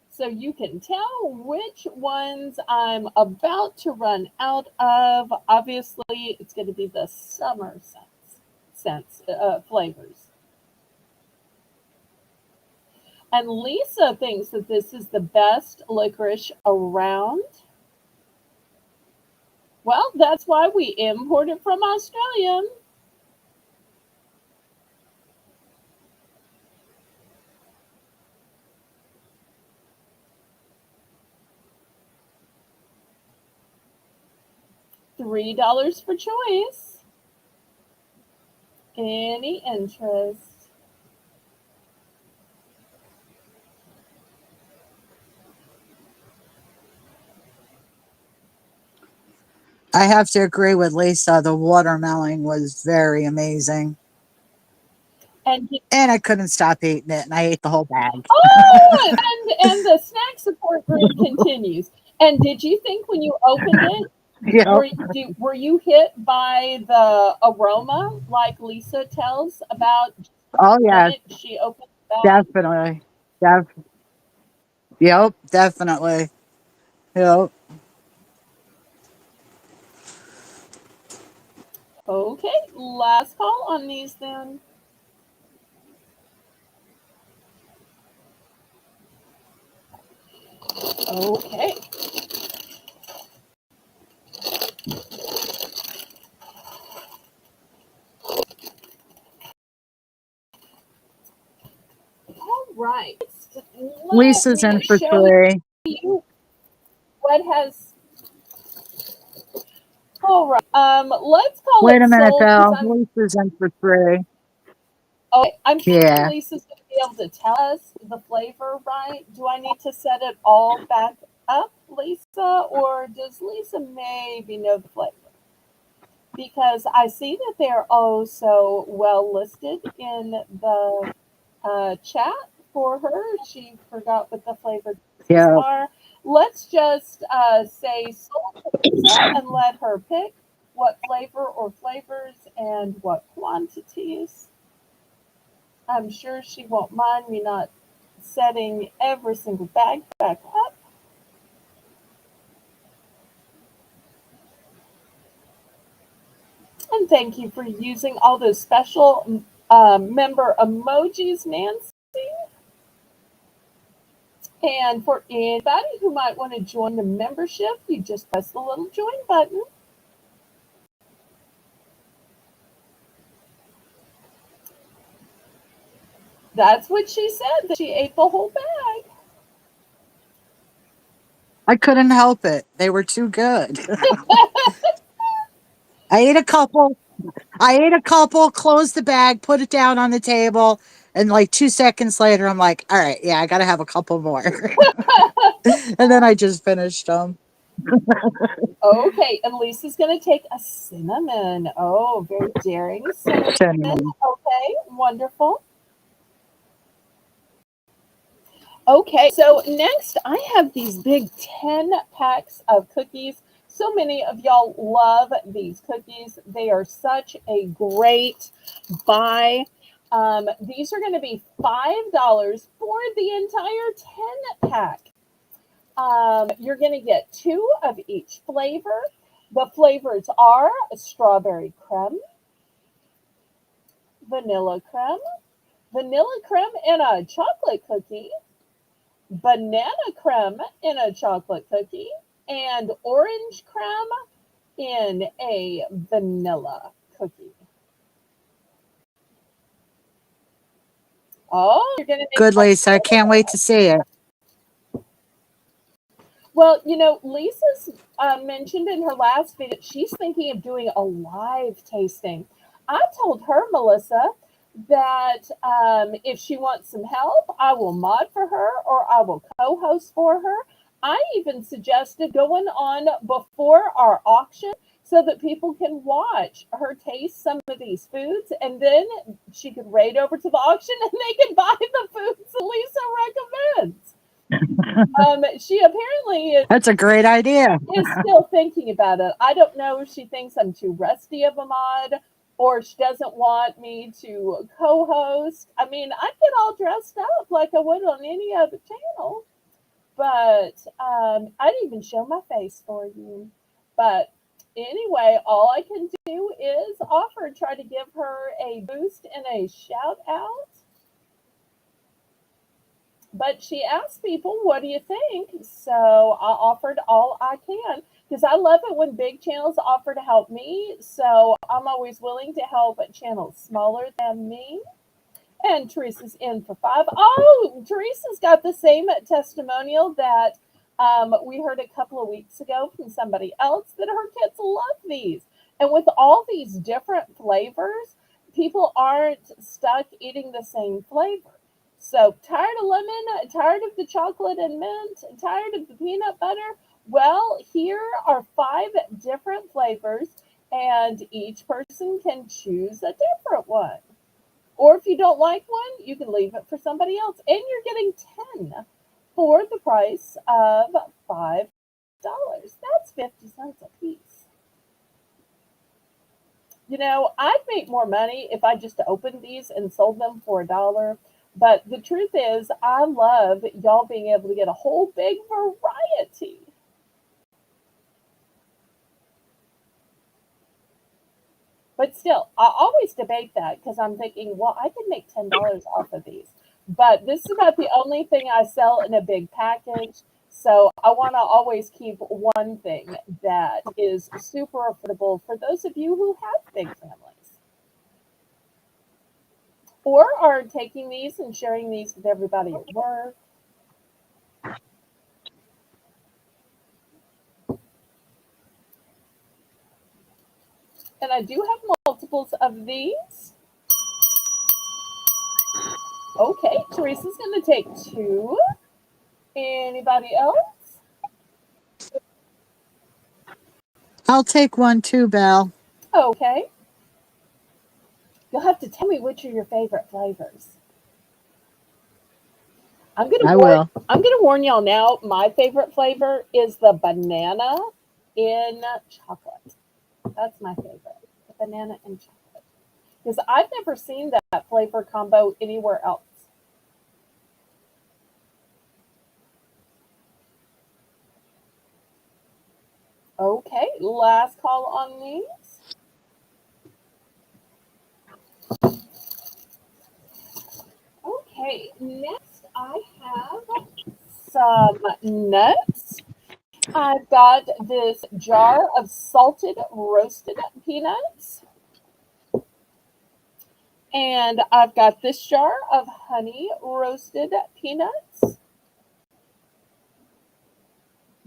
Speaker 1: So you can tell which ones I'm about to run out of. Obviously, it's going to be the summer flavors. And Lisa thinks that this is the best licorice around. Well, that's why we import it from Australia. $3 for choice. Any interest?
Speaker 2: I have to agree with Lisa. The watermelon was very amazing.
Speaker 1: And
Speaker 2: I couldn't stop eating it, and I ate the whole bag.
Speaker 1: oh, and the snack support group continues. And did you think when you opened it,
Speaker 2: Yeah.
Speaker 1: were you hit by the aroma like Lisa tells about
Speaker 2: Oh,
Speaker 1: the
Speaker 2: yeah,
Speaker 1: minute she opened the bag?
Speaker 2: definitely. Yep, definitely. Yep.
Speaker 1: Okay, last call on these then. Okay. All right. Let
Speaker 2: Lisa's
Speaker 1: me
Speaker 2: in for
Speaker 1: show
Speaker 2: 3.
Speaker 1: you what has. All right. Let's call
Speaker 2: Wait
Speaker 1: it
Speaker 2: a minute,
Speaker 1: sold because
Speaker 2: Bill. Lisa's in for 3.
Speaker 1: I'm thinking
Speaker 2: Yeah.
Speaker 1: Lisa's going to be able to tell us the flavor, right? Do I need to set it all back up, Lisa, or does Lisa maybe know the flavor? Because I see that they're oh so well listed in the chat for her. She forgot what the flavors
Speaker 2: Yeah.
Speaker 1: are. Let's just say sold to Lisa and let her pick what flavor or flavors and what quantities. I'm sure she won't mind me not setting every single bag back up. And thank you for using all those special member emojis, Nancy. And for anybody who might want to join the membership, you just press the little join button. That's what she said, that she ate the whole bag.
Speaker 2: I couldn't help it. They were too good. I ate a couple. Closed the bag, put it down on the table, and like 2 seconds later, I'm like, all right, yeah, I got to have a couple more. And then I just finished them.
Speaker 1: Okay, and Lisa's going to take a cinnamon. Oh, very daring cinnamon.
Speaker 2: Cinnamon.
Speaker 1: Okay, wonderful. Okay, so next I have these big 10 packs of cookies. So many of y'all love these cookies. They are such a great buy. These are going to be $5 for the entire 10 pack. You're going to get 2 of each flavor. The flavors are strawberry creme, vanilla creme in a chocolate cookie, banana creme in a chocolate cookie, and orange creme in a vanilla cookie. Oh, you're going to make
Speaker 2: Good, Lisa. I can't wait to see it.
Speaker 1: Well, Lisa's mentioned in her last video she's thinking of doing a live tasting. I told her, Melissa, that if she wants some help, I will mod for her or I will co-host for her. I even suggested going on before our auction so that people can watch her taste some of these foods, and then she could raid over to the auction and they can buy the foods that Lisa recommends. She apparently
Speaker 2: That's a great idea.
Speaker 1: is still thinking about it. I don't know if she thinks I'm too rusty of a mod or she doesn't want me to co-host. I mean, I get all dressed up like I would on any other channel, but I'd even show my face for you. But anyway, all I can do is try to give her a boost and a shout out. But she asked people, what do you think? So I offered all I can because I love it when big channels offer to help me. So I'm always willing to help channels smaller than me. And Teresa's in for 5. Oh, Teresa's got the same testimonial that we heard a couple of weeks ago from somebody else, that her kids love these. And with all these different flavors, people aren't stuck eating the same flavor. So tired of lemon, tired of the chocolate and mint, tired of the peanut butter? Well, here are 5 different flavors, and each person can choose a different one. Or if you don't like one, you can leave it for somebody else. And you're getting 10 for the price of $5. That's 50 cents a piece. I'd make more money if I just opened these and sold them for $1. But the truth is, I love y'all being able to get a whole big variety. But still, I always debate that because I'm thinking, well, I can make $10 off of these. But this is about the only thing I sell in a big package. So I want to always keep one thing that is super affordable for those of you who have big families, or are taking these and sharing these with everybody at work. And I do have multiples of these. Okay, Teresa's going to take 2. Anybody else?
Speaker 2: I'll take one too, Belle.
Speaker 1: Okay. You'll have to tell me which are your favorite flavors. I'm gonna warn y'all now. My favorite flavor is the banana in chocolate. That's my favorite. The banana in chocolate. Because I've never seen that flavor combo anywhere else. Okay, last call on these. Okay, next I have some nuts. I've got this jar of salted roasted peanuts. And I've got this jar of honey roasted peanuts.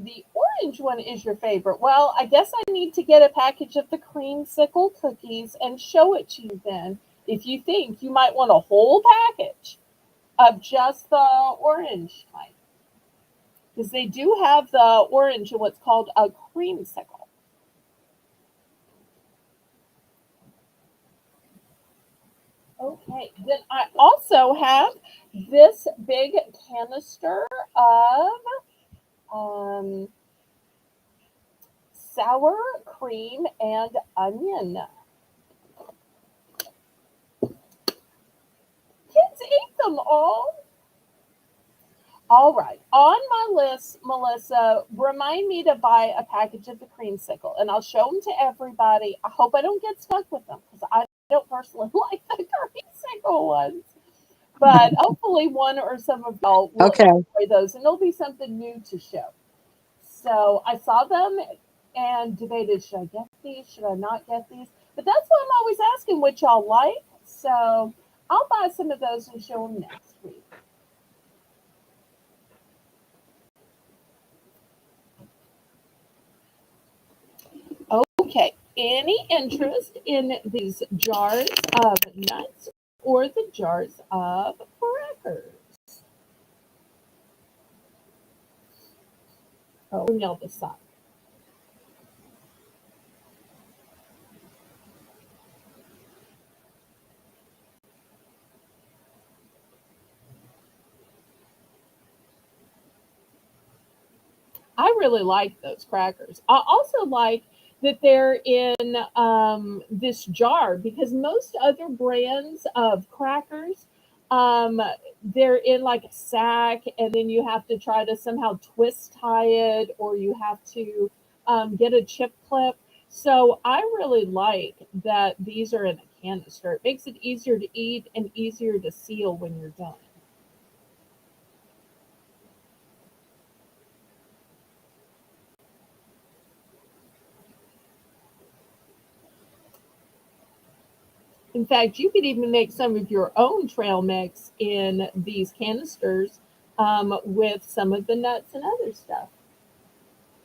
Speaker 1: The orange one is your favorite. Well, I guess I need to get a package of the creamsicle cookies and show it to you then. If you think you might want a whole package of just the orange type. Because they do have the orange in what's called a creamsicle. Okay, then I also have this big canister of sour cream and onion. Kids ate them all. All right. On my list, Melissa, remind me to buy a package of the creamsicle, and I'll show them to everybody. I hope I don't get stuck with them because I don't personally like the creamsicle ones. But hopefully one or some of y'all will
Speaker 2: Okay.
Speaker 1: enjoy those, and it'll be something new to show. So I saw them and debated, should I get these? Should I not get these? But that's why I'm always asking what y'all like. So I'll buy some of those and show them next week. Okay, any interest in these jars of nuts or the jars of crackers? Oh, nail this side. I really like those crackers. I also like that they're in this jar because most other brands of crackers, um, they're in like a sack, and then you have to try to somehow twist tie it, or you have to get a chip clip. So I really like that these are in a canister. It makes it easier to eat and easier to seal when you're done. In fact, you could even make some of your own trail mix in these canisters with some of the nuts and other stuff.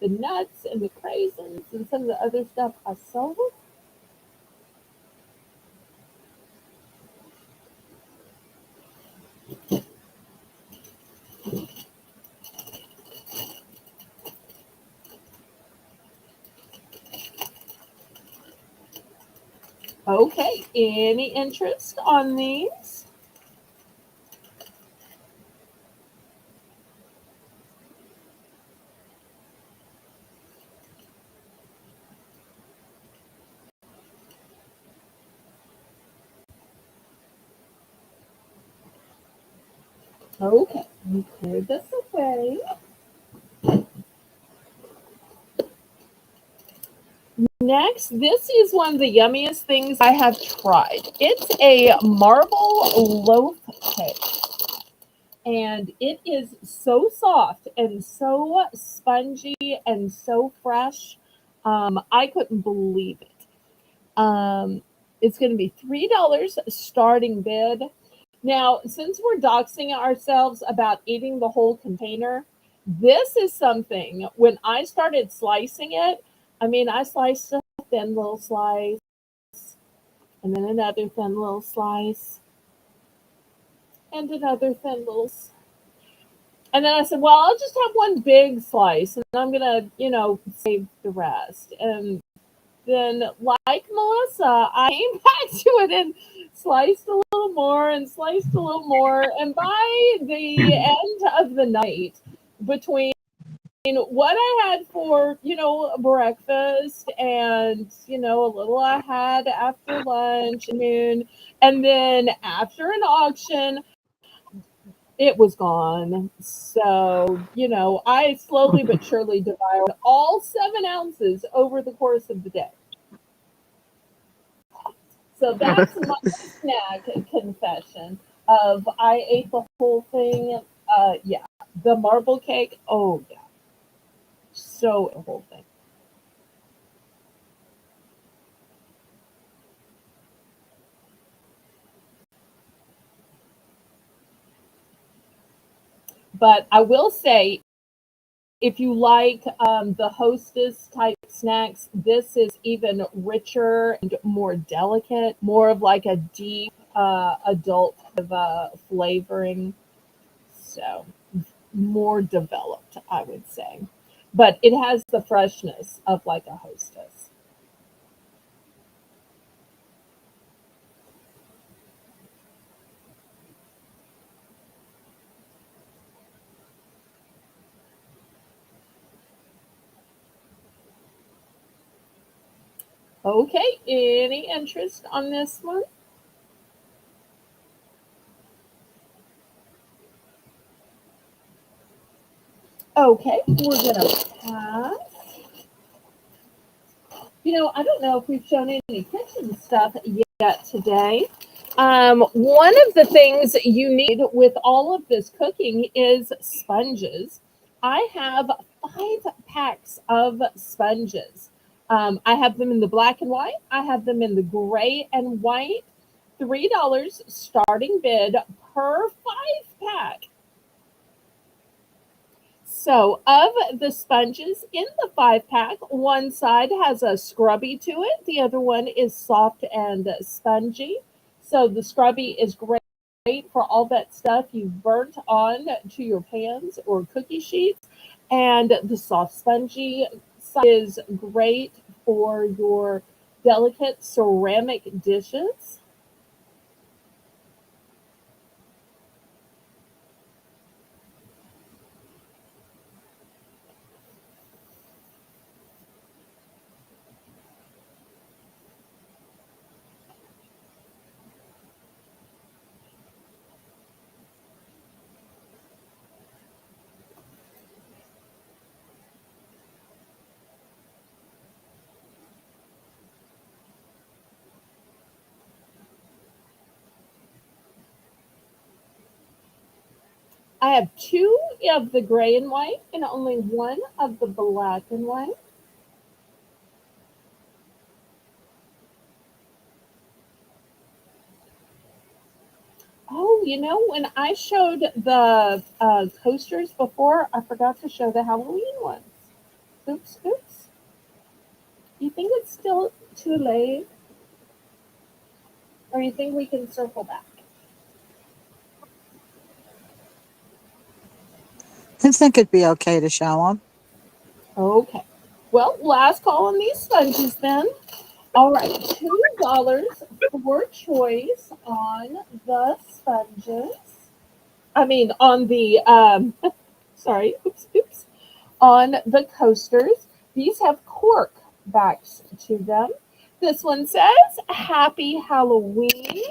Speaker 1: The nuts and the craisins and some of the other stuff I sold. Okay, any interest on these? Okay, let me clear this away. Next, this is one of the yummiest things I have tried. It's a marble loaf cake. And it is so soft and so spongy and so fresh. I couldn't believe it. It's going to be $3 starting bid. Now, since we're doxing ourselves about eating the whole container, this is something when I started slicing it, I mean, I sliced a thin little slice and then another thin little slice and another thin little slice. And then I said, well, I'll just have one big slice and I'm going to, save the rest. And then, like Melissa, I came back to it and sliced a little more and sliced a little more. And by the end of the night, between what I had for, breakfast and, a little I had after lunch, noon, and then after an auction, it was gone. So, I slowly but surely devoured all 7 ounces over the course of the day. So that's my snack confession of I ate the whole thing. Yeah, the marble cake. Oh yeah, so the whole thing. But I will say, if you like the Hostess type snacks, this is even richer and more delicate, more of like a deep adult of flavoring. So more developed, I would say. But it has the freshness of like a Hostess. Okay, any interest on this one? Okay, we're gonna pass. I don't know if we've shown any kitchen stuff yet today. One of the things you need with all of this cooking is sponges. I have 5 packs of sponges. I have them in the black and white. I have them in the gray and white. $3 starting bid per 5 pack. So, of the sponges in the 5 pack, one side has a scrubby to it, the other one is soft and spongy. So, the scrubby is great for all that stuff you've burnt on to your pans or cookie sheets, and the soft spongy side is great for your delicate ceramic dishes. I have 2 of the gray and white and only 1 of the black and white. Oh, when I showed the coasters before, I forgot to show the Halloween ones. Oops, oops. You think it's still too late? Or you think we can circle back?
Speaker 2: I think it'd be okay to show them.
Speaker 1: Okay. Well, last call on these sponges then. All right, $2 for choice on the sponges. I mean, on the, sorry, oops, oops, on the coasters. These have cork backs to them. This one says Happy Halloween.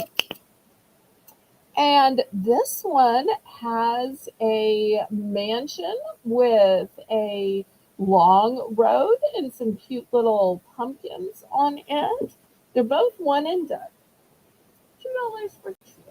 Speaker 1: And this one has a mansion with a long road and some cute little pumpkins on it. They're both one and done. $2 for choice.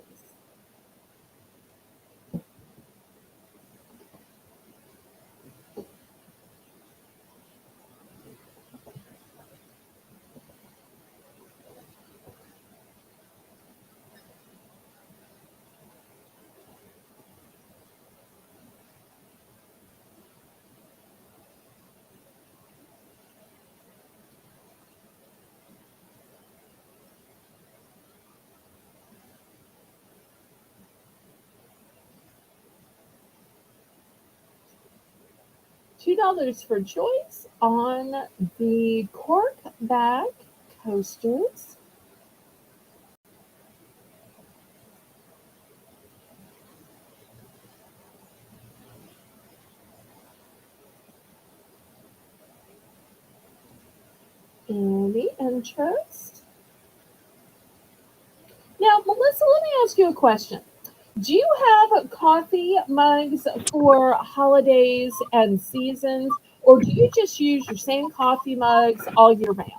Speaker 1: $2 for choice on the cork back coasters. Any interest? Now, Melissa, let me ask you a question. Do you have coffee mugs for holidays and seasons, or do you just use your same coffee mugs all year round?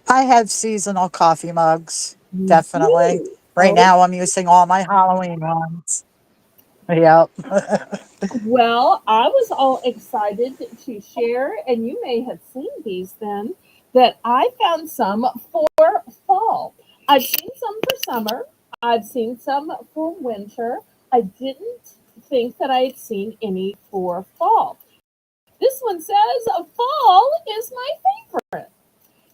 Speaker 2: I have seasonal coffee mugs,
Speaker 1: You
Speaker 2: definitely.
Speaker 1: do.
Speaker 2: Right
Speaker 1: Oh,
Speaker 2: now, I'm using all my Halloween ones. Yep.
Speaker 1: well, I was all excited to share, and you may have seen these then, that I found some for fall. I've seen some for summer, I've seen some for winter. I didn't think that I had seen any for fall. This one says fall is my favorite.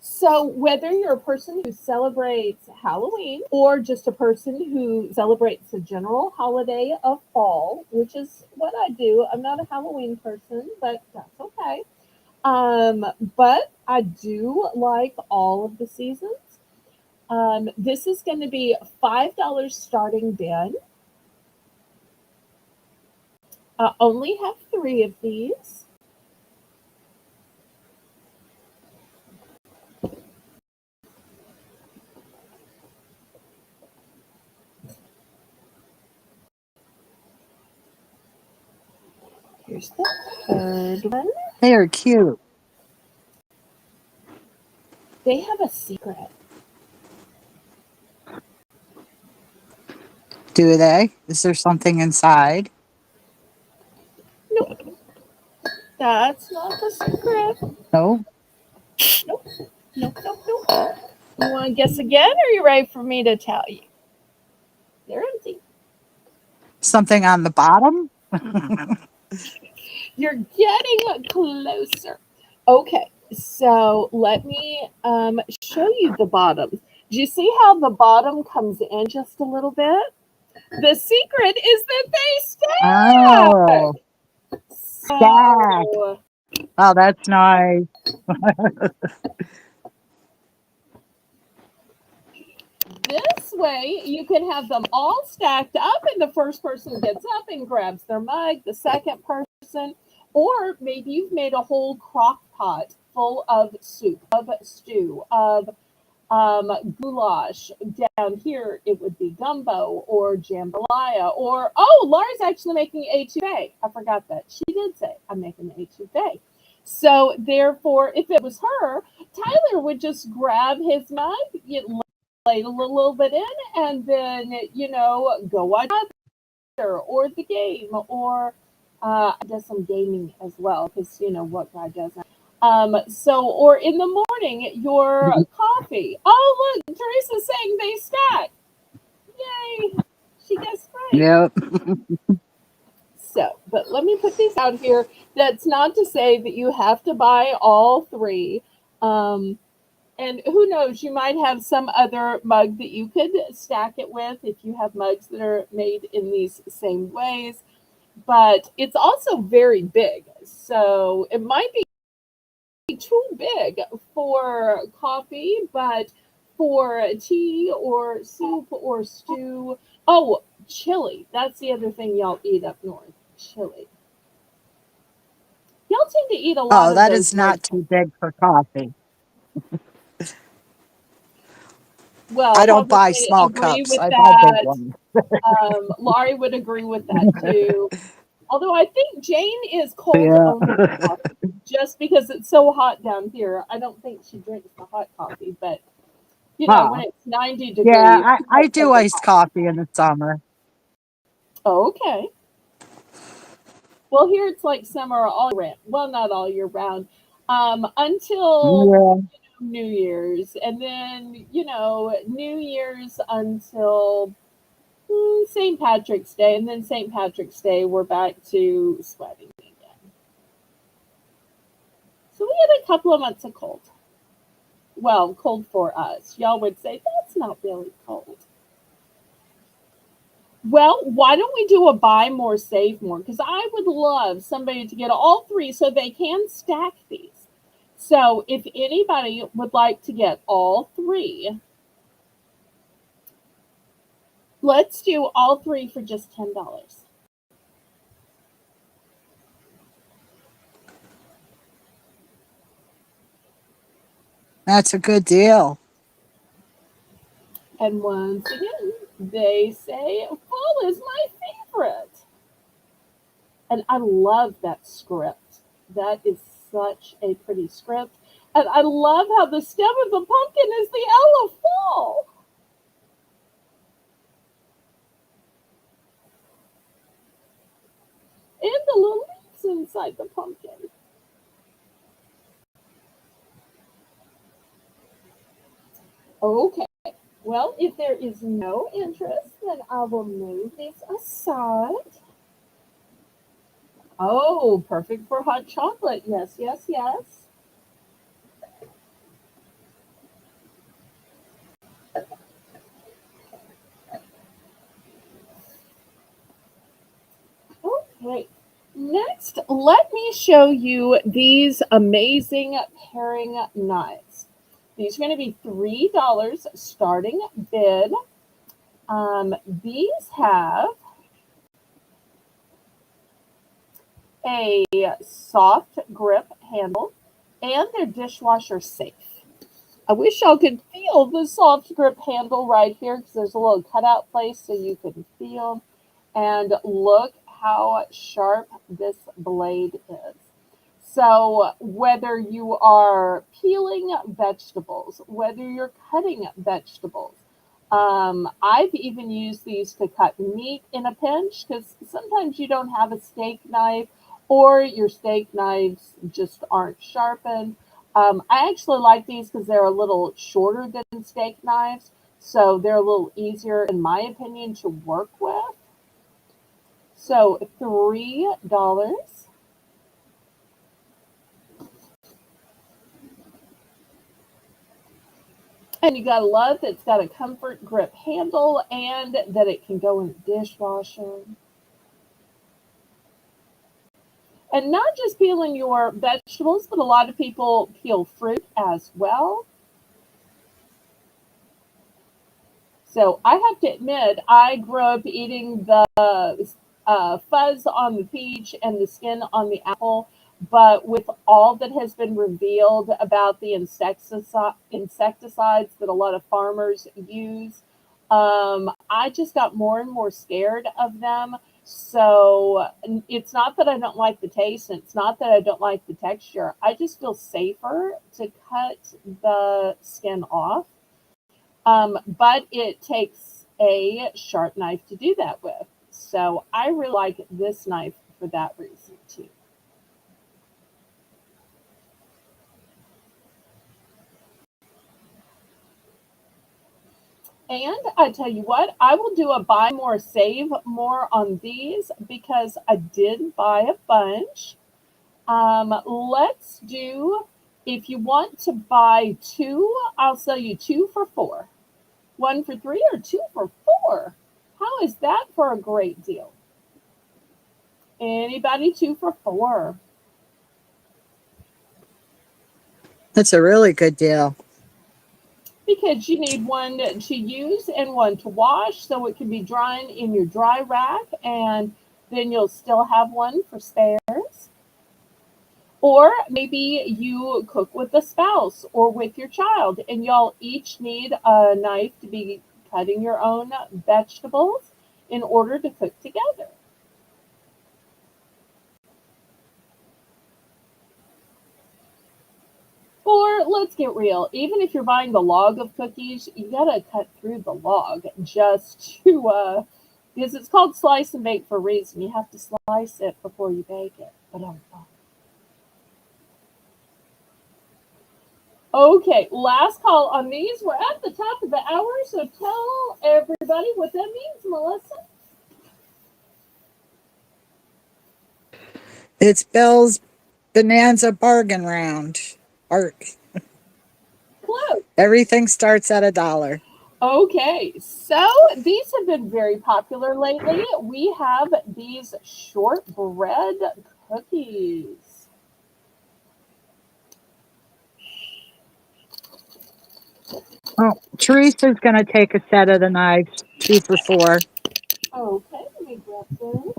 Speaker 1: So, whether you're a person who celebrates Halloween or just a person who celebrates the general holiday of fall, which is what I do, I'm not a Halloween person, but that's okay. Um, but I do like all of the seasons. This is going to be $5 starting bid. I only have 3 of these. Here's the third one.
Speaker 2: They are cute.
Speaker 1: They have a secret.
Speaker 2: Do they? Is there something inside?
Speaker 1: Nope. That's not the secret.
Speaker 2: No.
Speaker 1: Nope. Nope, nope, nope. You want to guess again, or are you ready for me to tell you? They're empty.
Speaker 2: Something on the bottom?
Speaker 1: You're getting closer. Okay, so let me show you the bottom. Do you see how the bottom comes in just a little bit? The secret is that they stack.
Speaker 2: Oh,
Speaker 1: So,
Speaker 2: oh, that's nice.
Speaker 1: this way, you can have them all stacked up, and the first person gets up and grabs their mug, the second person, or maybe you've made a whole crock pot full of soup, of stew, of goulash. Down here, it would be gumbo or jambalaya, or, oh, Laura's actually making etouffee. I forgot that. She did say, I'm making the etouffee. So, therefore, if it was her, Tyler would just grab his mug, lay a little bit in, and then, go watch or the game, or does some gaming as well, because what guy doesn't. So, or in the morning, your coffee. Oh, look, Teresa's saying they stack. Yay! She guessed right.
Speaker 2: Yep.
Speaker 1: So, but let me put these out here. That's not to say that you have to buy all three. And who knows, you might have some other mug that you could stack it with if you have mugs that are made in these same ways. But it's also very big. So it might be too big for coffee, but for tea or soup or stew. Oh, chili. That's the other thing y'all eat up north. Chili. Y'all seem to eat a lot
Speaker 2: Oh,
Speaker 1: of
Speaker 2: that
Speaker 1: those
Speaker 2: is not too big for coffee.
Speaker 1: Well,
Speaker 2: I don't buy
Speaker 1: probably
Speaker 2: small
Speaker 1: agree
Speaker 2: cups.
Speaker 1: with
Speaker 2: I buy big
Speaker 1: that.
Speaker 2: ones.
Speaker 1: Laurie would agree with that too. Although I think Jane is cold
Speaker 2: Yeah.
Speaker 1: only coffee, just because it's so hot down here. I don't think she drinks the hot coffee, but when
Speaker 2: Huh.
Speaker 1: it's 90
Speaker 2: Yeah,
Speaker 1: degrees, she
Speaker 2: I
Speaker 1: might take
Speaker 2: do
Speaker 1: it
Speaker 2: iced
Speaker 1: hot.
Speaker 2: coffee in the summer.
Speaker 1: Oh, okay. Well, here it's like summer all year round. Well, not all year round. Until
Speaker 2: Yeah.
Speaker 1: New Year's, and then New Year's until St. Patrick's Day, and then St. Patrick's Day, we're back to sweating again. So we had a couple of months of cold. Well, cold for us. Y'all would say that's not really cold. Well, why don't we do a buy more, save more? Because I would love somebody to get all three so they can stack these. So if anybody would like to get all three, let's do all three for just $10.
Speaker 2: That's a good deal.
Speaker 1: And once again, they say fall is my favorite. And I love that script. That is such a pretty script. And I love how the stem of the pumpkin is the L of fall. And the little leaves inside the pumpkin. Okay. Well, if there is no interest, then I will move these aside. Oh, perfect for hot chocolate. Yes, yes, yes. Okay. Next, let me show you these amazing pairing knives. These are going to be $3 starting bid. These have a soft grip handle, and they're dishwasher safe. I wish y'all could feel the soft grip handle right here, because there's a little cutout place so you can feel. And look how sharp this blade is. So, whether you are peeling vegetables, whether you're cutting vegetables, I've even used these to cut meat in a pinch because sometimes you don't have a steak knife or your steak knives just aren't sharpened. I actually like these because they're a little shorter than steak knives, so they're a little easier, in my opinion, to work with. So $3. And you gotta love that it's got a comfort grip handle and that it can go in the dishwasher. And not just peeling your vegetables, but a lot of people peel fruit as well. So I have to admit, I grew up eating the fuzz on the peach and the skin on the apple. But with all that has been revealed about the insecticides that a lot of farmers use, I just got more and more scared of them. So it's not that I don't like the taste, and it's not that I don't like the texture. I just feel safer to cut the skin off. But it takes a sharp knife to do that with. So I really like this knife for that reason too. And I tell you what, I will do a buy more, save more on these because I did buy a bunch. Let's do, if you want to buy two, I'll sell you two for $4. One for $3 or two for $4. How is that for a great deal? Anybody two for $4?
Speaker 2: That's a really good deal.
Speaker 1: Because you need one to use and one to wash so it can be drying in your dry rack, and then you'll still have one for spares. Or maybe you cook with a spouse or with your child and y'all each need a knife to be cutting your own vegetables in order to cook together. Or let's get real, even if you're buying the log of cookies, you gotta cut through the log just to, because it's called slice and bake for a reason. You have to slice it before you bake it. But okay, last call on these. We're at the top of the hour, so tell everybody what that means, Melissa.
Speaker 2: It's Belle's Bonanza bargain round. Or
Speaker 1: Close.
Speaker 2: everything starts at $1.
Speaker 1: Okay, so these have been very popular lately. We have these shortbread cookies.
Speaker 2: Oh, Teresa's going to take a set of the knives, 2 for $4.
Speaker 1: Okay, let me grab those.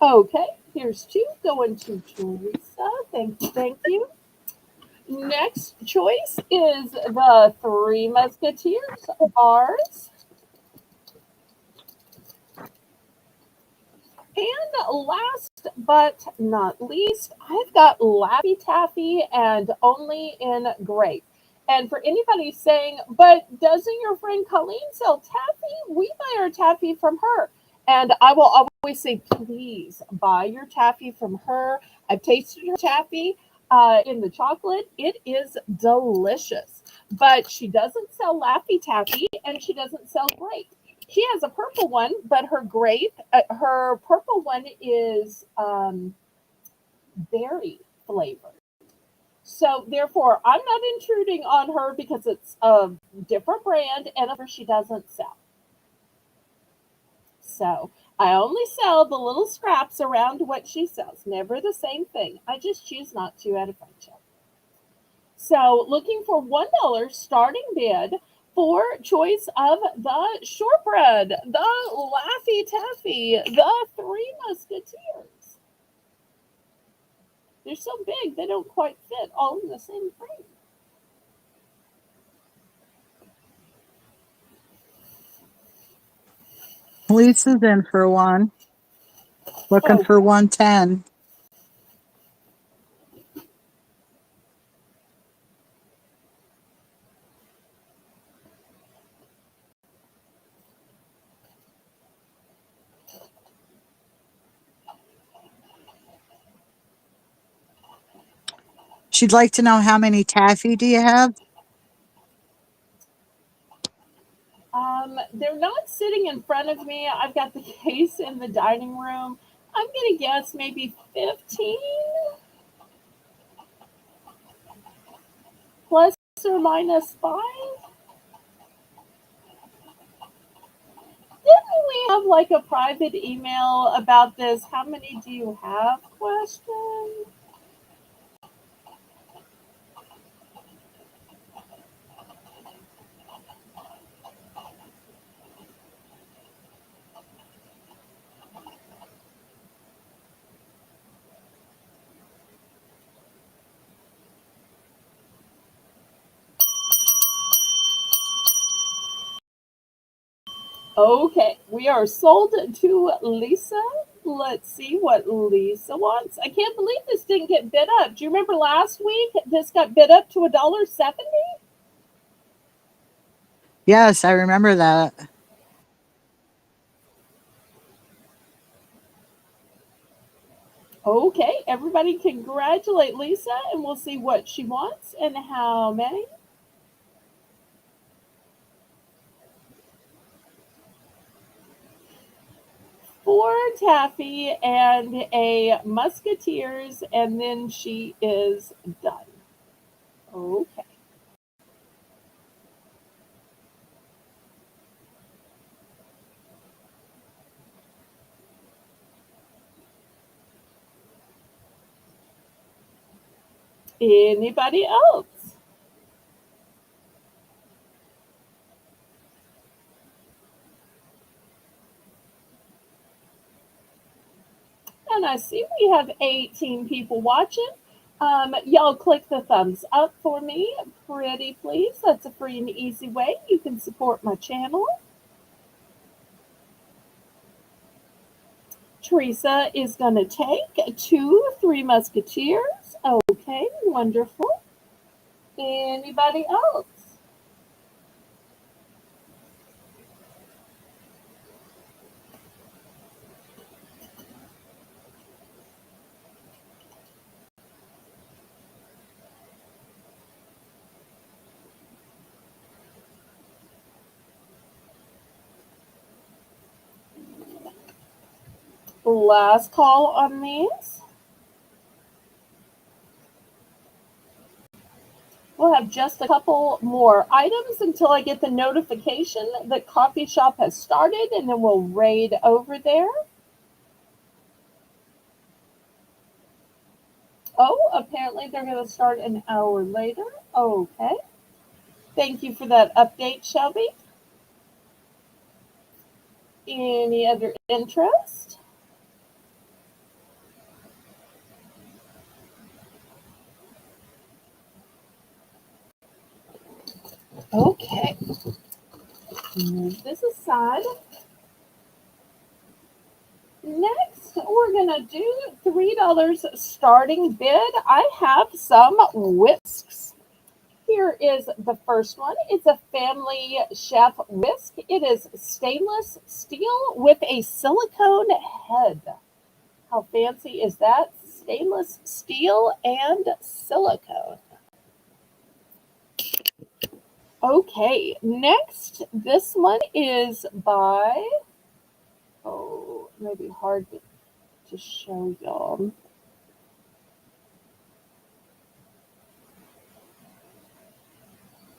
Speaker 1: Okay, here's two going to Teresa. Thank you, thank you. Next choice is the Three Musketeers bars. And last but not least, I've got Laffy Taffy and only in grape. And for anybody saying, but doesn't your friend Colleen sell taffy? We buy our taffy from her. And I will always say, please buy your taffy from her. I've tasted her taffy in the chocolate. It is delicious. But she doesn't sell Laffy Taffy and she doesn't sell grape. She has a purple one, but her purple one is berry flavored. So therefore, I'm not intruding on her because it's a different brand and of course she doesn't sell. So I only sell the little scraps around what she sells, never the same thing. I just choose not to out of friendship. So looking for $1 starting bid for choice of the shortbread, the Laffy Taffy, the Three Musketeers. They're so big they don't quite fit all in the same frame.
Speaker 2: Lisa's in for one. Looking
Speaker 1: Oh,
Speaker 2: for 110. She'd like to know how many taffy do you have?
Speaker 1: they're not sitting in front of me. I've got the case in the dining room. I'm gonna guess maybe 15 plus or minus 5. Didn't we have like a private email about this? How many do you have? Question. Okay, we are sold to Lisa. Let's see what Lisa wants. I can't believe this didn't get bid up. Do you remember last week this got bid up to $1.70?
Speaker 2: Yes, I remember that.
Speaker 1: Okay, everybody congratulate Lisa and we'll see what she wants and how many. Four taffy and a musketeers, and then she is done. Okay. Anybody else? And I see we have 18 people watching. Y'all click the thumbs up for me, pretty please. That's a free and easy way you can support my channel. Teresa is going to take Three Musketeers. Okay, wonderful. Anybody else? Last call on these. We'll have just a couple more items until I get the notification that coffee shop has started, and then we'll raid over there. Oh, apparently they're going to start an hour later. Okay. Thank you for that update, Shelby. Any other interest? Okay. Move this aside. Next, we're going to do $3 starting bid. I have some whisks. Here is the first one. It's a Family Chef whisk. It is stainless steel with a silicone head. How fancy is that? Stainless steel and silicone. Okay, next, this one is by, oh, maybe hard to show y'all.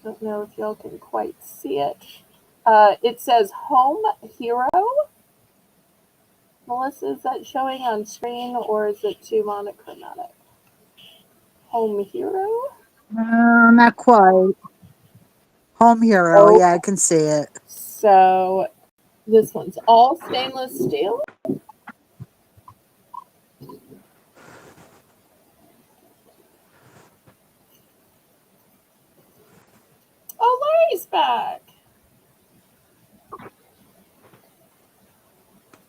Speaker 1: Don't know if y'all can quite see it. It says Home Hero. Melissa, is that showing on screen or is it too monochromatic? Home Hero?
Speaker 2: Not quite. Home Hero.
Speaker 1: Oh,
Speaker 2: Yeah, I can see it.
Speaker 1: so this one's all stainless steel. Oh, Larry's back.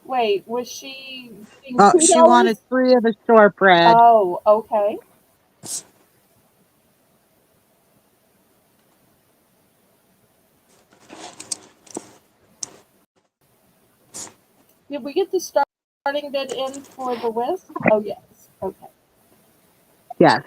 Speaker 1: Wait, was she getting
Speaker 2: Oh, she wanted
Speaker 1: $2?
Speaker 2: 3 of the shortbread.
Speaker 1: Oh, okay. Did we get the starting bid in for the whisk? Oh, yes. Okay.
Speaker 2: Yes.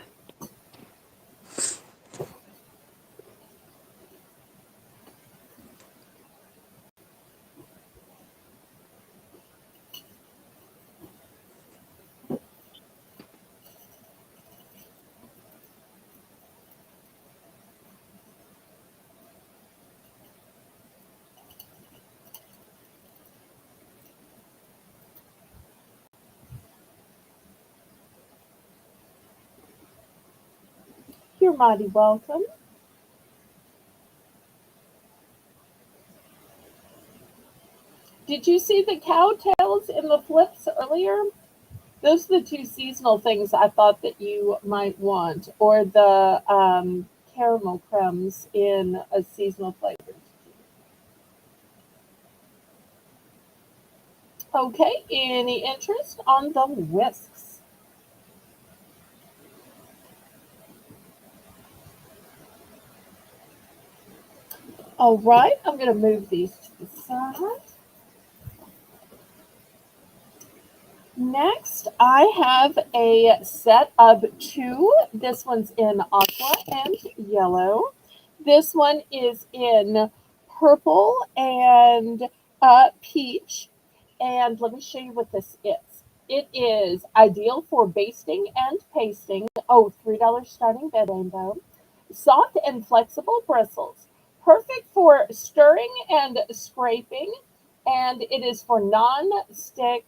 Speaker 1: You're mighty welcome. Did you see the cowtails in the flips earlier? Those are the two seasonal things I thought that you might want, or the caramel crumbs in a seasonal flavor. Okay, any interest on the whisks? All right, I'm going to move these to the side. Next, I have a set of two. This one's in aqua and yellow. This one is in purple and peach. And let me show you what this is. It is ideal for basting and pasting. Oh, $3 starting bed rainbow. Soft and flexible bristles. Perfect for stirring and scraping. And it is for non-stick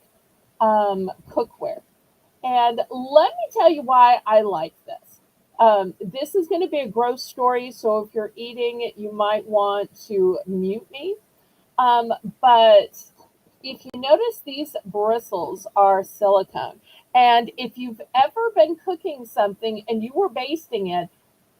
Speaker 1: cookware. And let me tell you why I like this. This is going to be a gross story, so if you're eating, you might want to mute me. Um, but if you notice, these bristles are silicone. And if you've ever been cooking something and you were basting it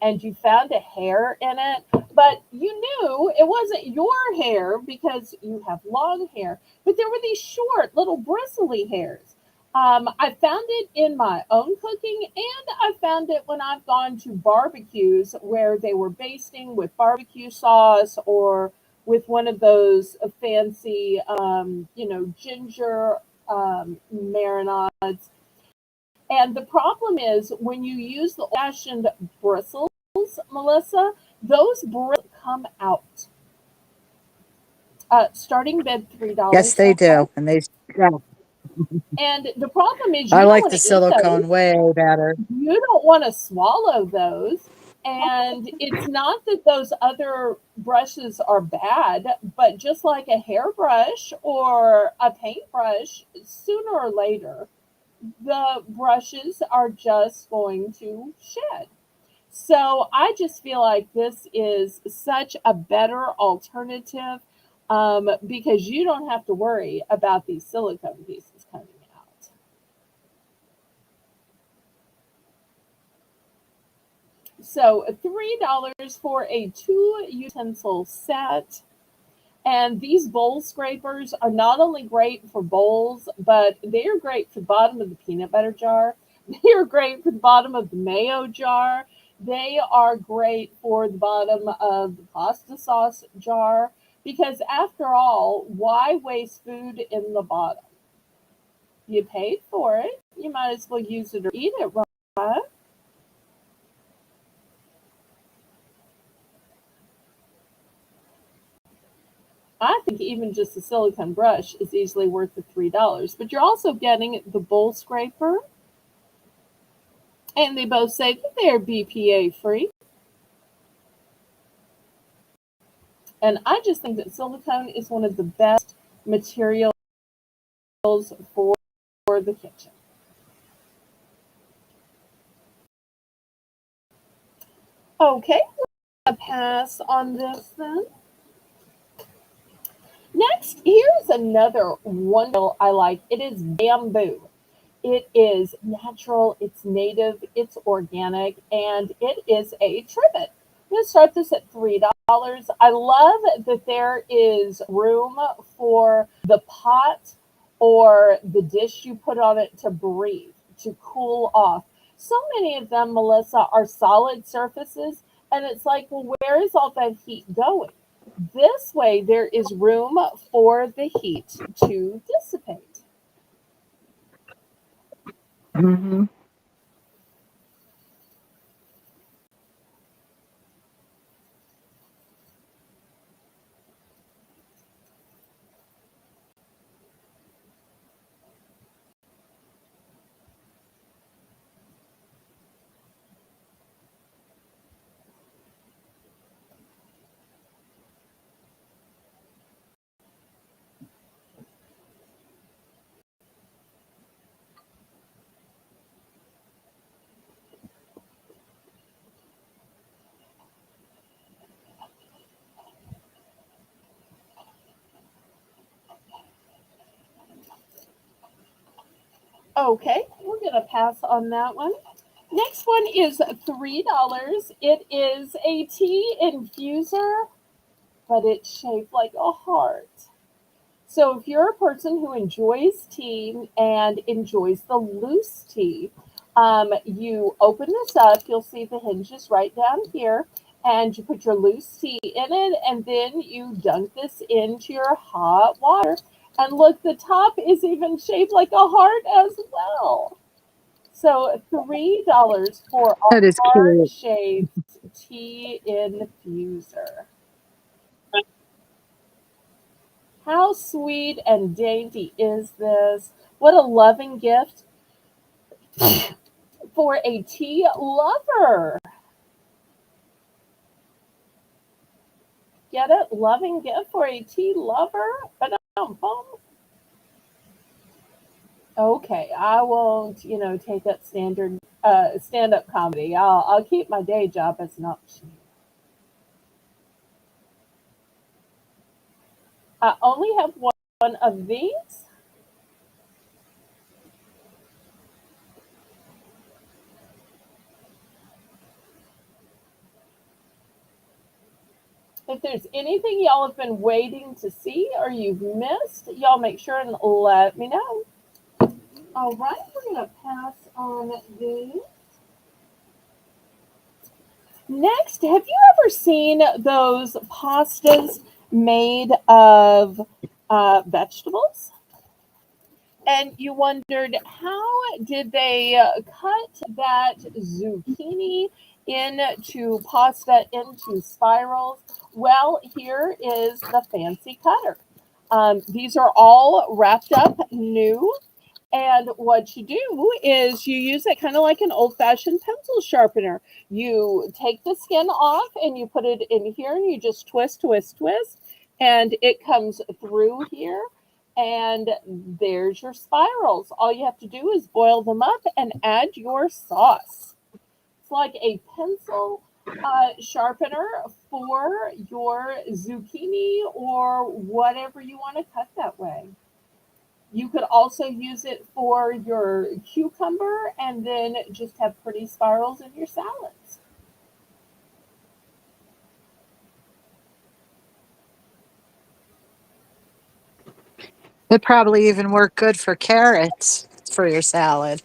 Speaker 1: and you found a hair in it, but you knew it wasn't your hair because you have long hair, but there were these short little bristly hairs. I found it in my own cooking, and I found it when I've gone to barbecues where they were basting with barbecue sauce or with one of those fancy, ginger marinades. And the problem is when you use the old-fashioned bristles, Melissa, those bristles come out. Starting bid
Speaker 2: Yes,
Speaker 1: $3
Speaker 2: they
Speaker 1: so far.
Speaker 2: do. And yeah,
Speaker 1: And the problem is
Speaker 2: I
Speaker 1: you don't
Speaker 2: like
Speaker 1: want
Speaker 2: the
Speaker 1: to eat those.
Speaker 2: silicone way better.
Speaker 1: You don't want to swallow those. And it's not that those other brushes are bad, but just like a hairbrush or a paintbrush, sooner or later, the brushes are just going to shed. So I just feel like this is such a better alternative because you don't have to worry about these silicone pieces coming out. So $3 for a two utensil set. And these bowl scrapers are not only great for bowls, but they are great for the bottom of the peanut butter jar. They are great for the bottom of the mayo jar. They are great for the bottom of the pasta sauce jar. Because after all, why waste food in the bottom? You paid for it. You might as well use it or eat it, right? I think even just a silicone brush is easily worth the $3. But you're also getting the bowl scraper, and they both say that they're BPA free. And I just think that silicone is one of the best materials for the kitchen. Okay, a pass on this then. Next, here's another one I like. It is bamboo. It is natural, it's native, it's organic, and it is a trivet. I'm going to start this at $3. I love that there is room for the pot or the dish you put on it to breathe, to cool off. So many of them, Melissa, are solid surfaces. And it's like, well, where is all that heat going? This way, there is room for the heat to dissipate.
Speaker 2: Hmm.
Speaker 1: Okay, we're going to pass on that one. Next one is $3. It is a tea infuser, but it's shaped like a heart. So if you're a person who enjoys tea and enjoys the loose tea, you open this up, you'll see the hinges right down here, and you put your loose tea in it, and then you dunk this into your hot water. And look, the top is even shaped like a heart as well. So $3 for a
Speaker 2: That is cute.
Speaker 1: heart-shaped tea infuser. How sweet and dainty is this? What a loving gift for a tea lover. Get it? Loving gift for a tea lover? Ba-dum-bum. Okay, I won't, take up standard stand-up comedy. I'll keep my day job as an option. I only have one of these. If there's anything y'all have been waiting to see or you've missed, y'all make sure and let me know. All right, we're going to pass on these. Next, have you ever seen those pastas made of vegetables? And you wondered, how did they cut that zucchini into pasta, into spirals? Well, here is the fancy cutter. These are all wrapped up new. And what you do is you use it kind of like an old fashioned pencil sharpener. You take the skin off and you put it in here and you just twist, twist, twist. And it comes through here. And there's your spirals. All you have to do is boil them up and add your sauce. It's like a pencil sharpener for your zucchini or whatever you want to cut that way. You could also use it for your cucumber and then just have pretty spirals in your salads.
Speaker 2: It probably even work good for carrots for your salad.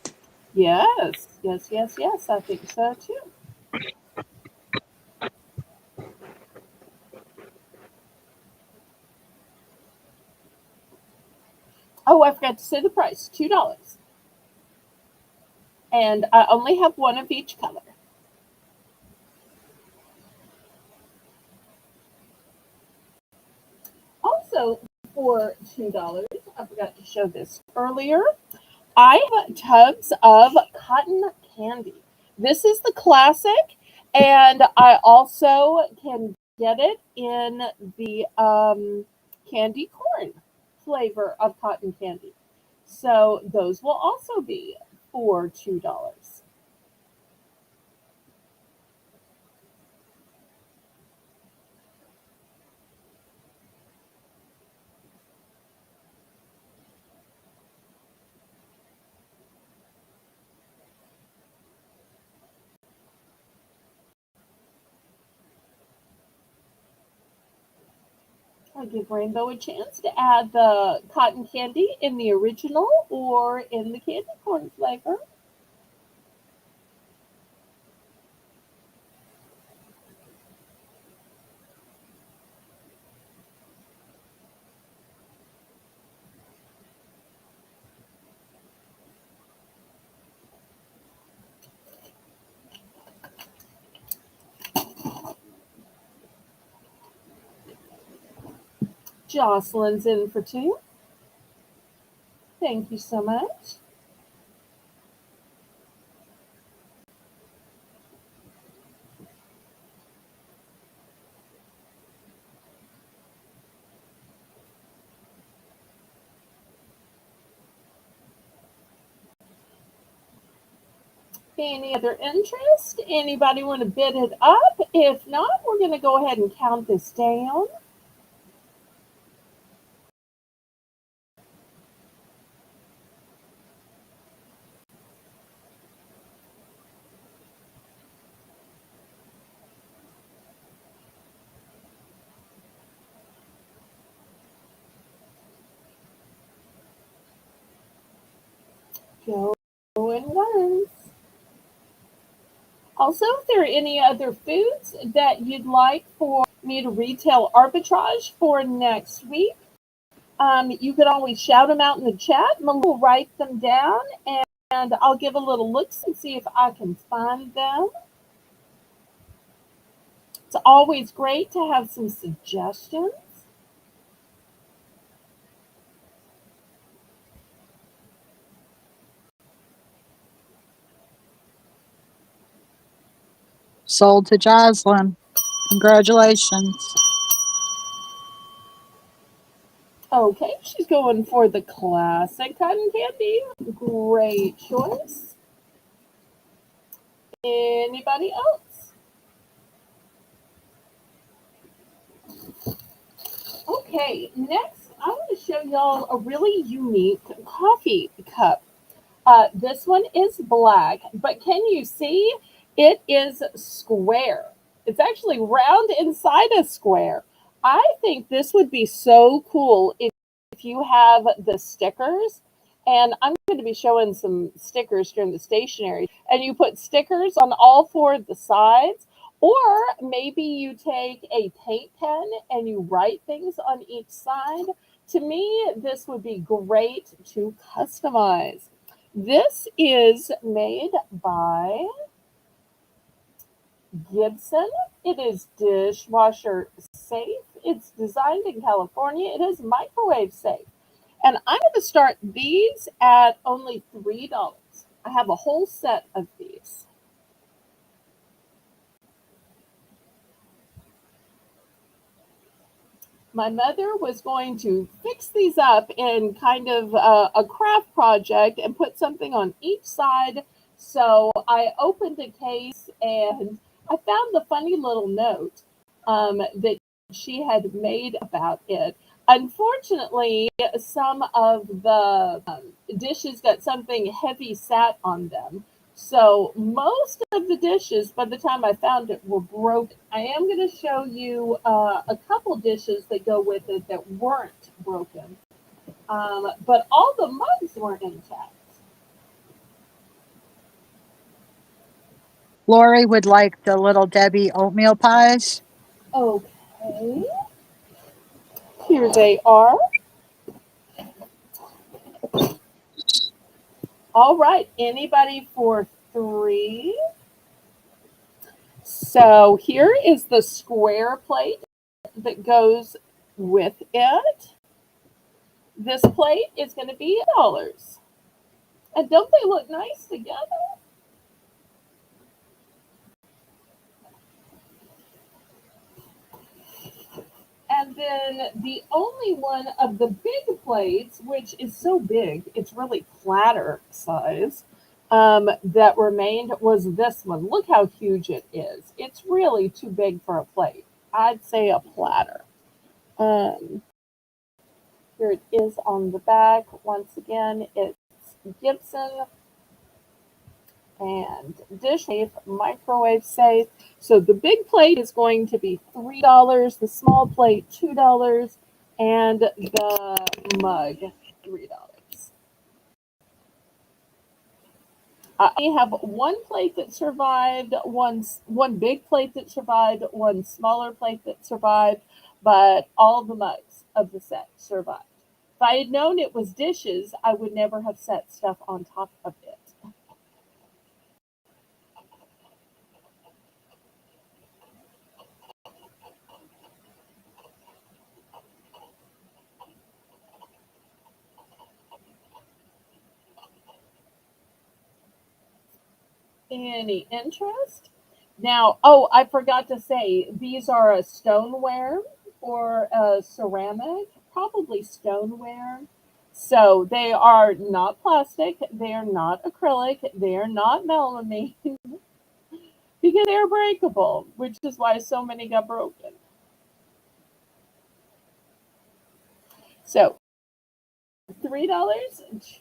Speaker 1: Yes, yes, yes, yes. I think so too. Oh, I forgot to say the price, $2. And I only have one of each color. Also, for $2, I forgot to show this earlier, I have tubs of cotton candy. This is the classic, and I also can get it in the candy corn flavor of cotton candy. So those will also be for $2. I'll give Rainbow a chance to add the cotton candy in the original or in the candy corn flavor. Jocelyn's in for 2. Thank you so much. Any other interest? Anybody want to bid it up? If not, we're going to go ahead and count this down. Going once. Also, if there are any other foods that you'd like for me to retail arbitrage for next week, you can always shout them out in the chat. Melissa will write them down, and I'll give a little look and see if I can find them. It's always great to have some suggestions.
Speaker 2: Sold to Jocelyn. Congratulations.
Speaker 1: Okay, she's going for the classic cotton candy. Great choice. Anybody else? Okay, next I want to show y'all a really unique coffee cup. This one is black, but can you see it is square? It's actually round inside a square. I think this would be so cool if you have the stickers. And I'm going to be showing some stickers during the stationery. And you put stickers on all 4 of the sides. Or maybe you take a paint pen and you write things on each side. To me, this would be great to customize. This is made by Gibson. It is dishwasher safe. It's designed in California. It is microwave safe. And I'm going to start these at only $3. I have a whole set of these. My mother was going to fix these up in kind of a craft project and put something on each side. So I opened the case and I found the funny little note that she had made about it. Unfortunately, some of the dishes got something heavy sat on them. So most of the dishes, by the time I found it, were broken. I am going to show you a couple dishes that go with it that weren't broken, but all the mugs were intact.
Speaker 2: Lori would like the Little Debbie oatmeal pies.
Speaker 1: Okay, here they are. All right, anybody for 3? So here is the square plate that goes with it. This plate is going to be $1. And don't they look nice together? And then the only one of the big plates, which is so big, it's really platter size, that remained was this one. Look how huge it is. It's really too big for a plate. I'd say a platter. Here it is on the back. Once again, it's Gibson and dish safe, microwave safe. So the big plate is going to be $3, the small plate $2, And the mug, $3. I have one plate that survived, one big plate that survived, one smaller plate that survived, but all the mugs of the set survived. If I had known it was dishes, I would never have set stuff on top of it. Any interest? Now, oh, I forgot to say, these are a stoneware or a ceramic, probably stoneware. So they are not plastic, they are not acrylic, they are not melamine because they're breakable, which is why so many got broken. So $3,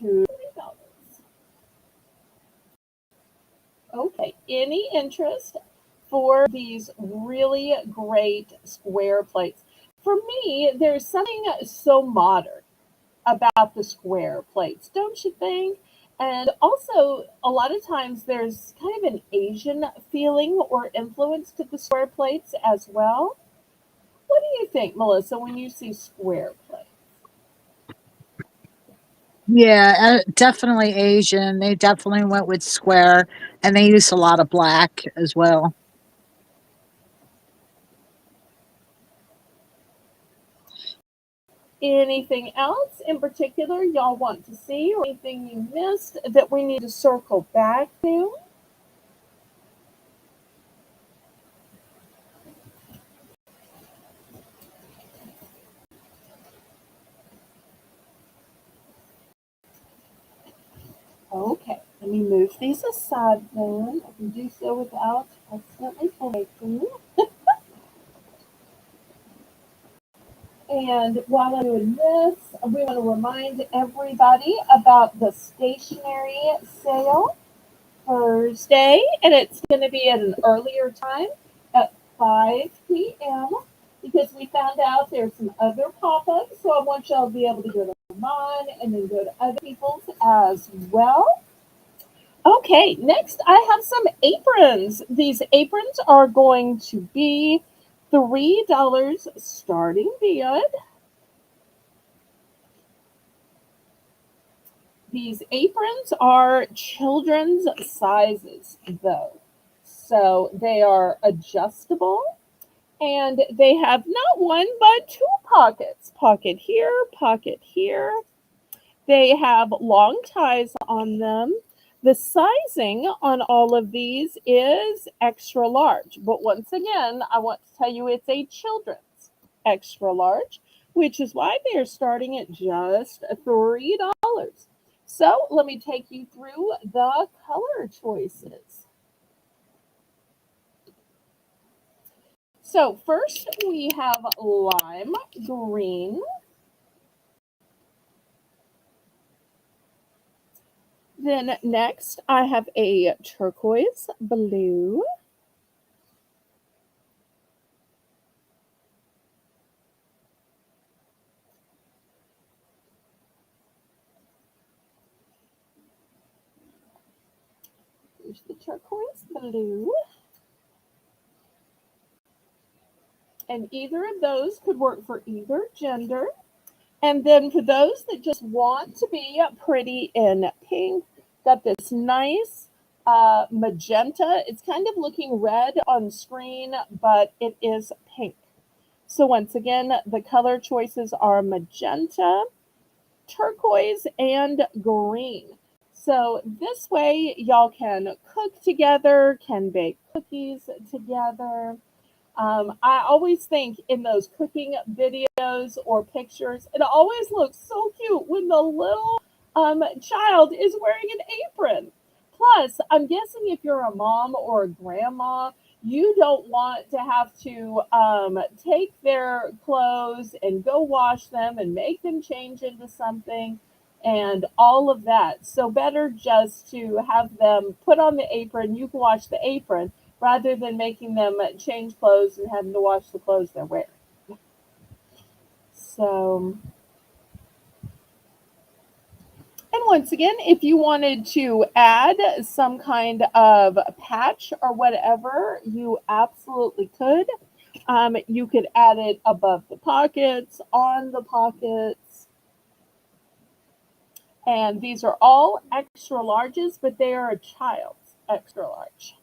Speaker 1: $2. Okay, any interest for these really great square plates? For me, there's something so modern about the square plates, don't you think? And also, a lot of times there's kind of an Asian feeling or influence to the square plates as well. What do you think, Melissa, when you see square plates?
Speaker 2: Yeah, definitely Asian. They definitely went with square, and they use a lot of black as well.
Speaker 1: Anything else in particular y'all want to see or anything you missed that we need to circle back to? Okay, let me move these aside then. I can do so without accidentally breaking. And while I'm doing this, we want to remind everybody about the stationery sale Thursday, and it's going to be at an earlier time at 5 p.m. because we found out there's some other pop-ups, so I want y'all to be able to go to mine and then go to other people's as well. Okay, next I have some aprons. These aprons are going to be $3 starting bid. These aprons are children's sizes, though. So they are adjustable and they have not one but two pockets. Pocket here, pocket here. They have long ties on them. The sizing on all of these is extra large. But once again, I want to tell you it's a children's extra large, which is why they're starting at just $3. So let me take you through the color choices. So first we have lime green. Then next I have a turquoise blue. Here's the turquoise blue. And either of those could work for either gender. And then for those that just want to be pretty in pink, got this nice magenta. It's kind of looking red on screen, but it is pink. So once again, the color choices are magenta, turquoise, and green. So this way y'all can cook together, can bake cookies together. I always think in those cooking videos or pictures, it always looks so cute when the little child is wearing an apron. Plus, I'm guessing if you're a mom or a grandma, you don't want to have to take their clothes and go wash them and make them change into something and all of that. So better just to have them put on the apron. You can wash the apron rather than making them change clothes and having to wash the clothes they're wearing. So, and once again, if you wanted to add some kind of patch or whatever, you absolutely could. You could add it above the pockets, on the pockets, and these are all extra larges, but they are a child's extra large.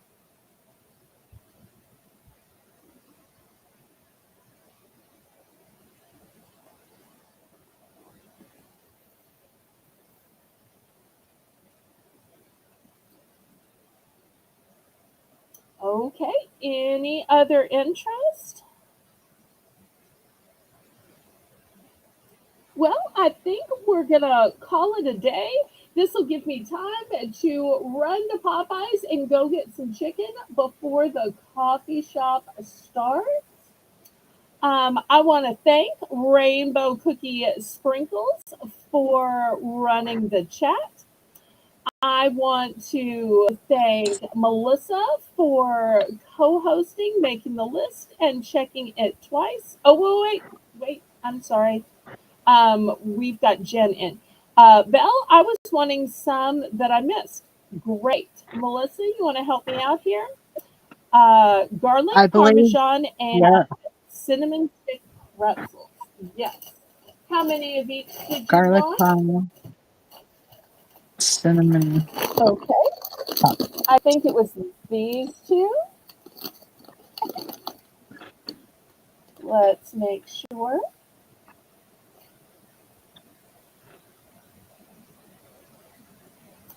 Speaker 1: Okay, any other interest? Well, I think we're gonna call it a day. This will give me time to run to Popeyes and go get some chicken before the coffee shop starts. I want to thank Rainbow Cookie Sprinkles for running the chat. I want to thank Melissa for co-hosting, making the list, and checking it twice. Oh, wait, I'm sorry. We've got Jen in. Belle, I was wanting some that I missed. Great. Melissa, you want to help me out here? Garlic,
Speaker 2: I believe,
Speaker 1: Parmesan, and
Speaker 2: yeah,
Speaker 1: cinnamon stick pretzels. Yes. How many of each did you
Speaker 2: garlic
Speaker 1: want?
Speaker 2: parm, cinnamon.
Speaker 1: Okay. I think it was these two. Let's make sure.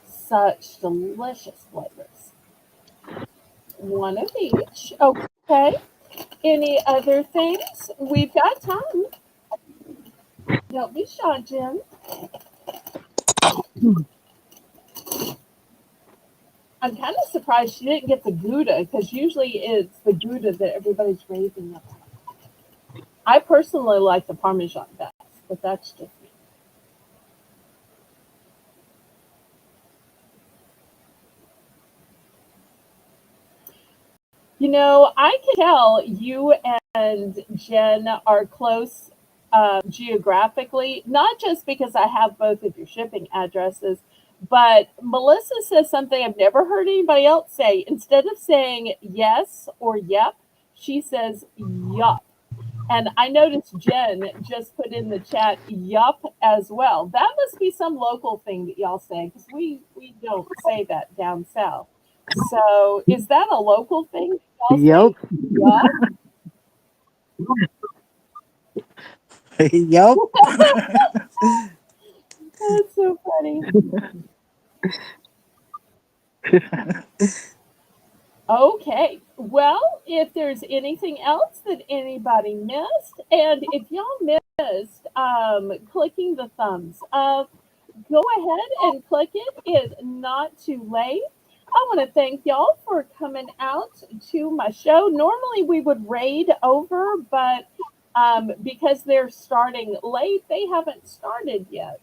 Speaker 1: Such delicious flavors. One of each. Okay. Any other things? We've got time. Don't be shy, Jim. I'm kind of surprised she didn't get the Gouda because usually it's the Gouda that everybody's raving about. I personally like the Parmesan best, but that's just me. You know, I can tell you and Jen are close geographically, not just because I have both of your shipping addresses, but Melissa says something I've never heard anybody else say. Instead of saying yes or yep, she says yup. And I noticed Jen just put in the chat yup as well. That must be some local thing that y'all say because we don't say that down south. So is that a local thing? Y'all
Speaker 2: Yep.
Speaker 1: say yup?
Speaker 2: Yep.
Speaker 1: That's so funny. Okay. Well, if there's anything else that anybody missed, and if y'all missed clicking the thumbs up, go ahead and click it. It's not too late. I want to thank y'all for coming out to my show. Normally we would raid over, but because they're starting late, they haven't started yet.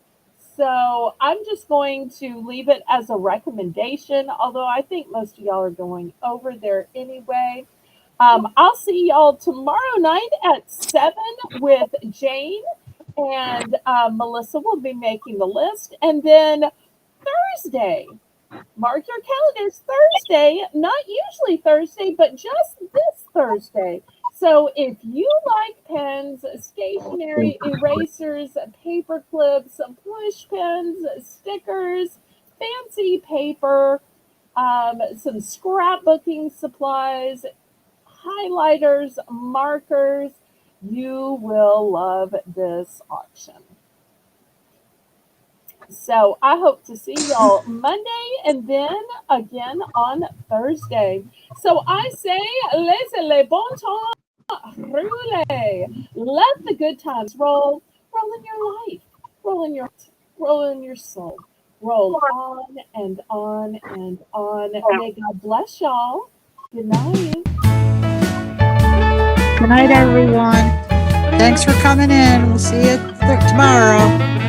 Speaker 1: So I'm just going to leave it as a recommendation, although I think most of y'all are going over there anyway. I'll see y'all tomorrow night at 7 with Jane, and Melissa will be making the list. And then Thursday, mark your calendars, Thursday, not usually Thursday, but just this Thursday. So if you like pens, stationery, erasers, paper clips, push pens, stickers, fancy paper, some scrapbooking supplies, highlighters, markers, you will love this auction. So I hope to see y'all Monday and again on Thursday. So I say, laissez les bon temps rouler. Let the good times roll. Roll in your life. Roll in your soul. Roll on and on and on. May God bless y'all. Good night.
Speaker 2: Good night, everyone. Thanks for coming in. We'll see you tomorrow.